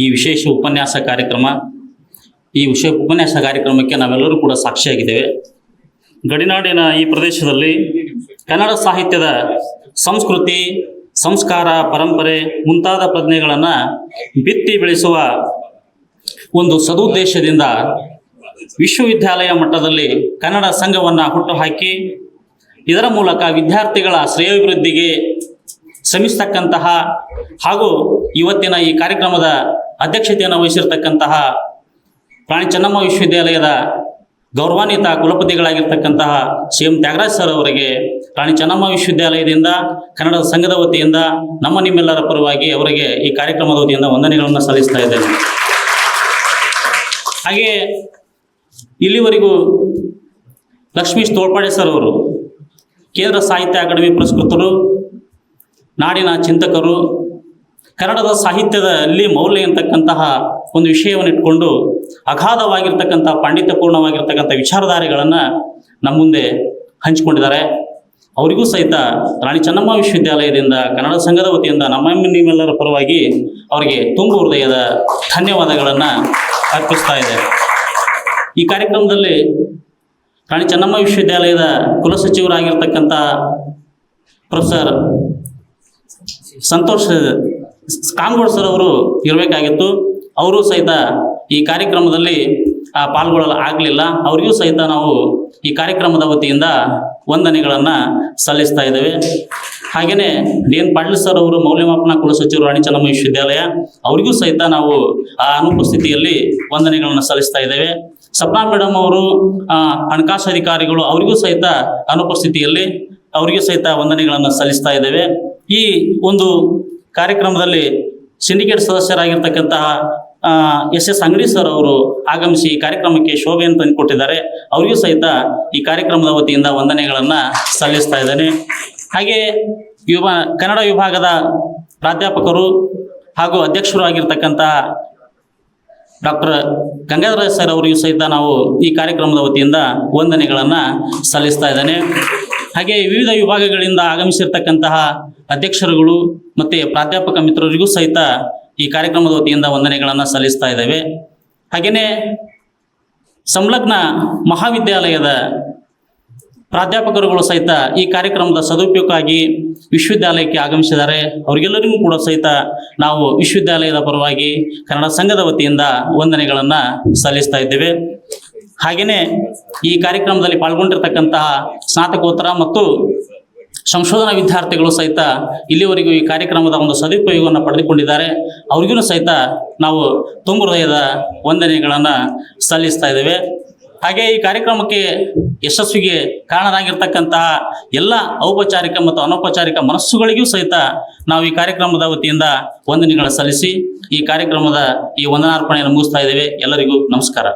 ಈ ವಿಶೇಷ ಉಪನ್ಯಾಸ ಕಾರ್ಯಕ್ರಮ, ಈ ಉಪನ್ಯಾಸ ಕಾರ್ಯಕ್ರಮಕ್ಕೆ ನಾವೆಲ್ಲರೂ ಕೂಡ ಸಾಕ್ಷಿಯಾಗಿದ್ದೇವೆ. ಗಡಿನಾಡಿನ ಈ ಪ್ರದೇಶದಲ್ಲಿ ಕನ್ನಡ ಸಾಹಿತ್ಯದ ಸಂಸ್ಕೃತಿ, ಸಂಸ್ಕಾರ, ಪರಂಪರೆ ಮುಂತಾದ ಪ್ರಜ್ಞೆಗಳನ್ನು ಬಿತ್ತಿ ಬೆಳೆಸುವ ಒಂದು ಸದುದ್ದೇಶದಿಂದ ವಿಶ್ವವಿದ್ಯಾಲಯ ಮಟ್ಟದಲ್ಲಿ ಕನ್ನಡ ಸಂಘವನ್ನು ಹುಟ್ಟುಹಾಕಿ ಇದರ ಮೂಲಕ ವಿದ್ಯಾರ್ಥಿಗಳ ಶ್ರೇಯೋಭಿವೃದ್ಧಿಗೆ ಶ್ರಮಿಸ್ತಕ್ಕಂತಹ ಹಾಗೂ ಇವತ್ತಿನ ಈ ಕಾರ್ಯಕ್ರಮದ ಅಧ್ಯಕ್ಷತೆಯನ್ನು ವಹಿಸಿರ್ತಕ್ಕಂತಹ ರಾಣಿ ಚೆನ್ನಮ್ಮ ವಿಶ್ವವಿದ್ಯಾಲಯದ ಗೌರವಾನ್ವಿತ ಕುಲಪತಿಗಳಾಗಿರ್ತಕ್ಕಂತಹ CM ತ್ಯಾಗರಾಜ್ ಸರ್ ಅವರಿಗೆ ರಾಣಿ ಚೆನ್ನಮ್ಮ ವಿಶ್ವವಿದ್ಯಾಲಯದಿಂದ ಕನ್ನಡ ಸಂಘದ ವತಿಯಿಂದ ನಿಮ್ಮೆಲ್ಲರ ಪರವಾಗಿ ಅವರಿಗೆ ಈ ಕಾರ್ಯಕ್ರಮದ ವತಿಯಿಂದ ವಂದನೆಗಳನ್ನು ಸಲ್ಲಿಸ್ತಾ ಇದ್ದೇನೆ. ಹಾಗೆ ಇಲ್ಲಿವರೆಗೂ ಲಕ್ಷ್ಮೀಶ್ ತೋಳ್ಪಾಡೆ ಸರ್ ಅವರು ಕೇಂದ್ರ ಸಾಹಿತ್ಯ ಅಕಾಡೆಮಿ ಪುರಸ್ಕೃತರು, ನಾಡಿನ ಚಿಂತಕರು, ಕನ್ನಡದ ಸಾಹಿತ್ಯದಲ್ಲಿ ಮೌಲ್ಯ ಅಂತಕ್ಕಂತಹ ಒಂದು ವಿಷಯವನ್ನು ಇಟ್ಕೊಂಡು ಅಗಾಧವಾಗಿರ್ತಕ್ಕಂಥ ಪಾಂಡಿತ್ಯಪೂರ್ಣವಾಗಿರ್ತಕ್ಕಂಥ ವಿಚಾರಧಾರೆಗಳನ್ನು ನಮ್ಮ ಮುಂದೆ ಹಂಚಿಕೊಂಡಿದ್ದಾರೆ. ಅವರಿಗೂ ಸಹಿತ ರಾಣಿ ಚೆನ್ನಮ್ಮ ವಿಶ್ವವಿದ್ಯಾಲಯದಿಂದ ಕನ್ನಡ ಸಂಘದ ವತಿಯಿಂದ ನಿಮ್ಮೆಲ್ಲರ ಪರವಾಗಿ ಅವರಿಗೆ ತುಂಬು ಹೃದಯದ ಧನ್ಯವಾದಗಳನ್ನು ಅರ್ಪಿಸ್ತಾ ಇದೆ. ಈ ಕಾರ್ಯಕ್ರಮದಲ್ಲಿ ರಾಣಿ ಚೆನ್ನಮ್ಮ ವಿಶ್ವವಿದ್ಯಾಲಯದ ಕುಲಸಚಿವರಾಗಿರ್ತಕ್ಕಂಥ ಪ್ರೊಫೆಸರ್ ಸಂತೋಷ್ ಕಾಂಗೋಡ್ ಸರ್ ಅವರು ಇರಬೇಕಾಗಿತ್ತು. ಅವರು ಸಹಿತ ಈ ಕಾರ್ಯಕ್ರಮದಲ್ಲಿ ಪಾಲ್ಗೊಳ್ಳಲು ಆಗಲಿಲ್ಲ. ಅವರಿಗೂ ಸಹಿತ ನಾವು ಈ ಕಾರ್ಯಕ್ರಮದ ವತಿಯಿಂದ ವಂದನೆಗಳನ್ನು ಸಲ್ಲಿಸ್ತಾ ಇದ್ದೇವೆ. ಹಾಗೆಯೇ DN ಪಾಟೀಲ್ ಸರ್ ಅವರು ಮೌಲ್ಯಮಾಪನ ಕುಲಸಚಿವರು ರಾಣಿ ಚೆನ್ನಮ್ಮ ವಿಶ್ವವಿದ್ಯಾಲಯ, ಅವರಿಗೂ ಸಹಿತ ನಾವು ಆ ಅನುಪಸ್ಥಿತಿಯಲ್ಲಿ ವಂದನೆಗಳನ್ನು ಸಲ್ಲಿಸ್ತಾ ಇದ್ದೇವೆ. ಸಪ್ನಾ ಮೇಡಮ್ ಅವರು ಹಣಕಾಸು ಅಧಿಕಾರಿಗಳು, ಅವರಿಗೂ ಸಹಿತ ಅನುಪಸ್ಥಿತಿಯಲ್ಲಿ ಅವರಿಗೂ ಸಹಿತ ವಂದನೆಗಳನ್ನು ಸಲ್ಲಿಸ್ತಾ ಇದ್ದೇವೆ. ಈ ಒಂದು ಕಾರ್ಯಕ್ರಮದಲ್ಲಿ ಸಿಂಡಿಕೇಟ್ ಸದಸ್ಯರಾಗಿರ್ತಕ್ಕಂತಹ SS ಅಂಗಡಿ ಸರ್ ಅವರು ಆಗಮಿಸಿ ಈ ಕಾರ್ಯಕ್ರಮಕ್ಕೆ ಶೋಭೆಯನ್ನು ತಂದುಕೊಟ್ಟಿದ್ದಾರೆ. ಅವರಿಗೂ ಸಹಿತ ಈ ಕಾರ್ಯಕ್ರಮದ ವತಿಯಿಂದ ವಂದನೆಗಳನ್ನು ಸಲ್ಲಿಸ್ತಾ ಇದ್ದೇನೆ. ಹಾಗೆ ಕನ್ನಡ ವಿಭಾಗದ ಪ್ರಾಧ್ಯಾಪಕರು ಹಾಗೂ ಅಧ್ಯಕ್ಷರು ಆಗಿರ್ತಕ್ಕಂತಹ ಡಾಕ್ಟರ್ ಗಂಗಾಧರ ಸರ್ ಅವರಿಗೂ ಸಹಿತ ನಾವು ಈ ಕಾರ್ಯಕ್ರಮದ ವತಿಯಿಂದ ವಂದನೆಗಳನ್ನು ಸಲ್ಲಿಸ್ತಾ ಇದ್ದೇನೆ. ಹಾಗೆ ವಿವಿಧ ವಿಭಾಗಗಳಿಂದ ಆಗಮಿಸಿರ್ತಕ್ಕಂತಹ ಅಧ್ಯಕ್ಷರುಗಳು ಮತ್ತು ಪ್ರಾಧ್ಯಾಪಕ ಮಿತ್ರರಿಗೂ ಸಹಿತ ಈ ಕಾರ್ಯಕ್ರಮದ ವತಿಯಿಂದ ವಂದನೆಗಳನ್ನು ಸಲ್ಲಿಸ್ತಾ ಇದ್ದೇವೆ. ಹಾಗೆಯೇ ಸಂಲಗ್ನ ಮಹಾವಿದ್ಯಾಲಯದ ಪ್ರಾಧ್ಯಾಪಕರುಗಳು ಸಹಿತ ಈ ಕಾರ್ಯಕ್ರಮದ ಸದುಪಯೋಗಕ್ಕಾಗಿ ವಿಶ್ವವಿದ್ಯಾಲಯಕ್ಕೆ ಆಗಮಿಸಿದ್ದಾರೆ. ಅವರಿಗೆಲ್ಲರಿಗೂ ಕೂಡ ಸಹಿತ ನಾವು ವಿಶ್ವವಿದ್ಯಾಲಯದ ಪರವಾಗಿ ಕನ್ನಡ ಸಂಘದ ವತಿಯಿಂದ ವಂದನೆಗಳನ್ನು ಸಲ್ಲಿಸ್ತಾ ಇದ್ದೇವೆ. ಹಾಗೆಯೇ ಈ ಕಾರ್ಯಕ್ರಮದಲ್ಲಿ ಪಾಲ್ಗೊಂಡಿರ್ತಕ್ಕಂತಹ ಸ್ನಾತಕೋತ್ತರ ಮತ್ತು ಸಂಶೋಧನಾ ವಿದ್ಯಾರ್ಥಿಗಳು ಸಹಿತ ಇಲ್ಲಿವರೆಗೂ ಈ ಕಾರ್ಯಕ್ರಮದ ಒಂದು ಸದುಪಯೋಗವನ್ನು ಪಡೆದುಕೊಂಡಿದ್ದಾರೆ. ಅವರಿಗೂ ಸಹಿತ ನಾವು ತುಂಬು ಹೃದಯದ ವಂದನೆಗಳನ್ನು ಸಲ್ಲಿಸ್ತಾ ಇದ್ದೇವೆ. ಹಾಗೆ ಈ ಕಾರ್ಯಕ್ರಮಕ್ಕೆ ಯಶಸ್ವಿಗೆ ಕಾರಣರಾಗಿರ್ತಕ್ಕಂತಹ ಎಲ್ಲ ಔಪಚಾರಿಕ ಮತ್ತು ಅನೌಪಚಾರಿಕ ಮನಸ್ಸುಗಳಿಗೂ ಸಹಿತ ನಾವು ಈ ಕಾರ್ಯಕ್ರಮದ ವತಿಯಿಂದ ವಂದನೆಗಳನ್ನು ಸಲ್ಲಿಸಿ ಈ ಕಾರ್ಯಕ್ರಮದ ಈ ವಂದನಾರ್ಪಣೆಯನ್ನು ಮುಗಿಸ್ತಾ ಇದ್ದೇವೆ. ಎಲ್ಲರಿಗೂ ನಮಸ್ಕಾರ.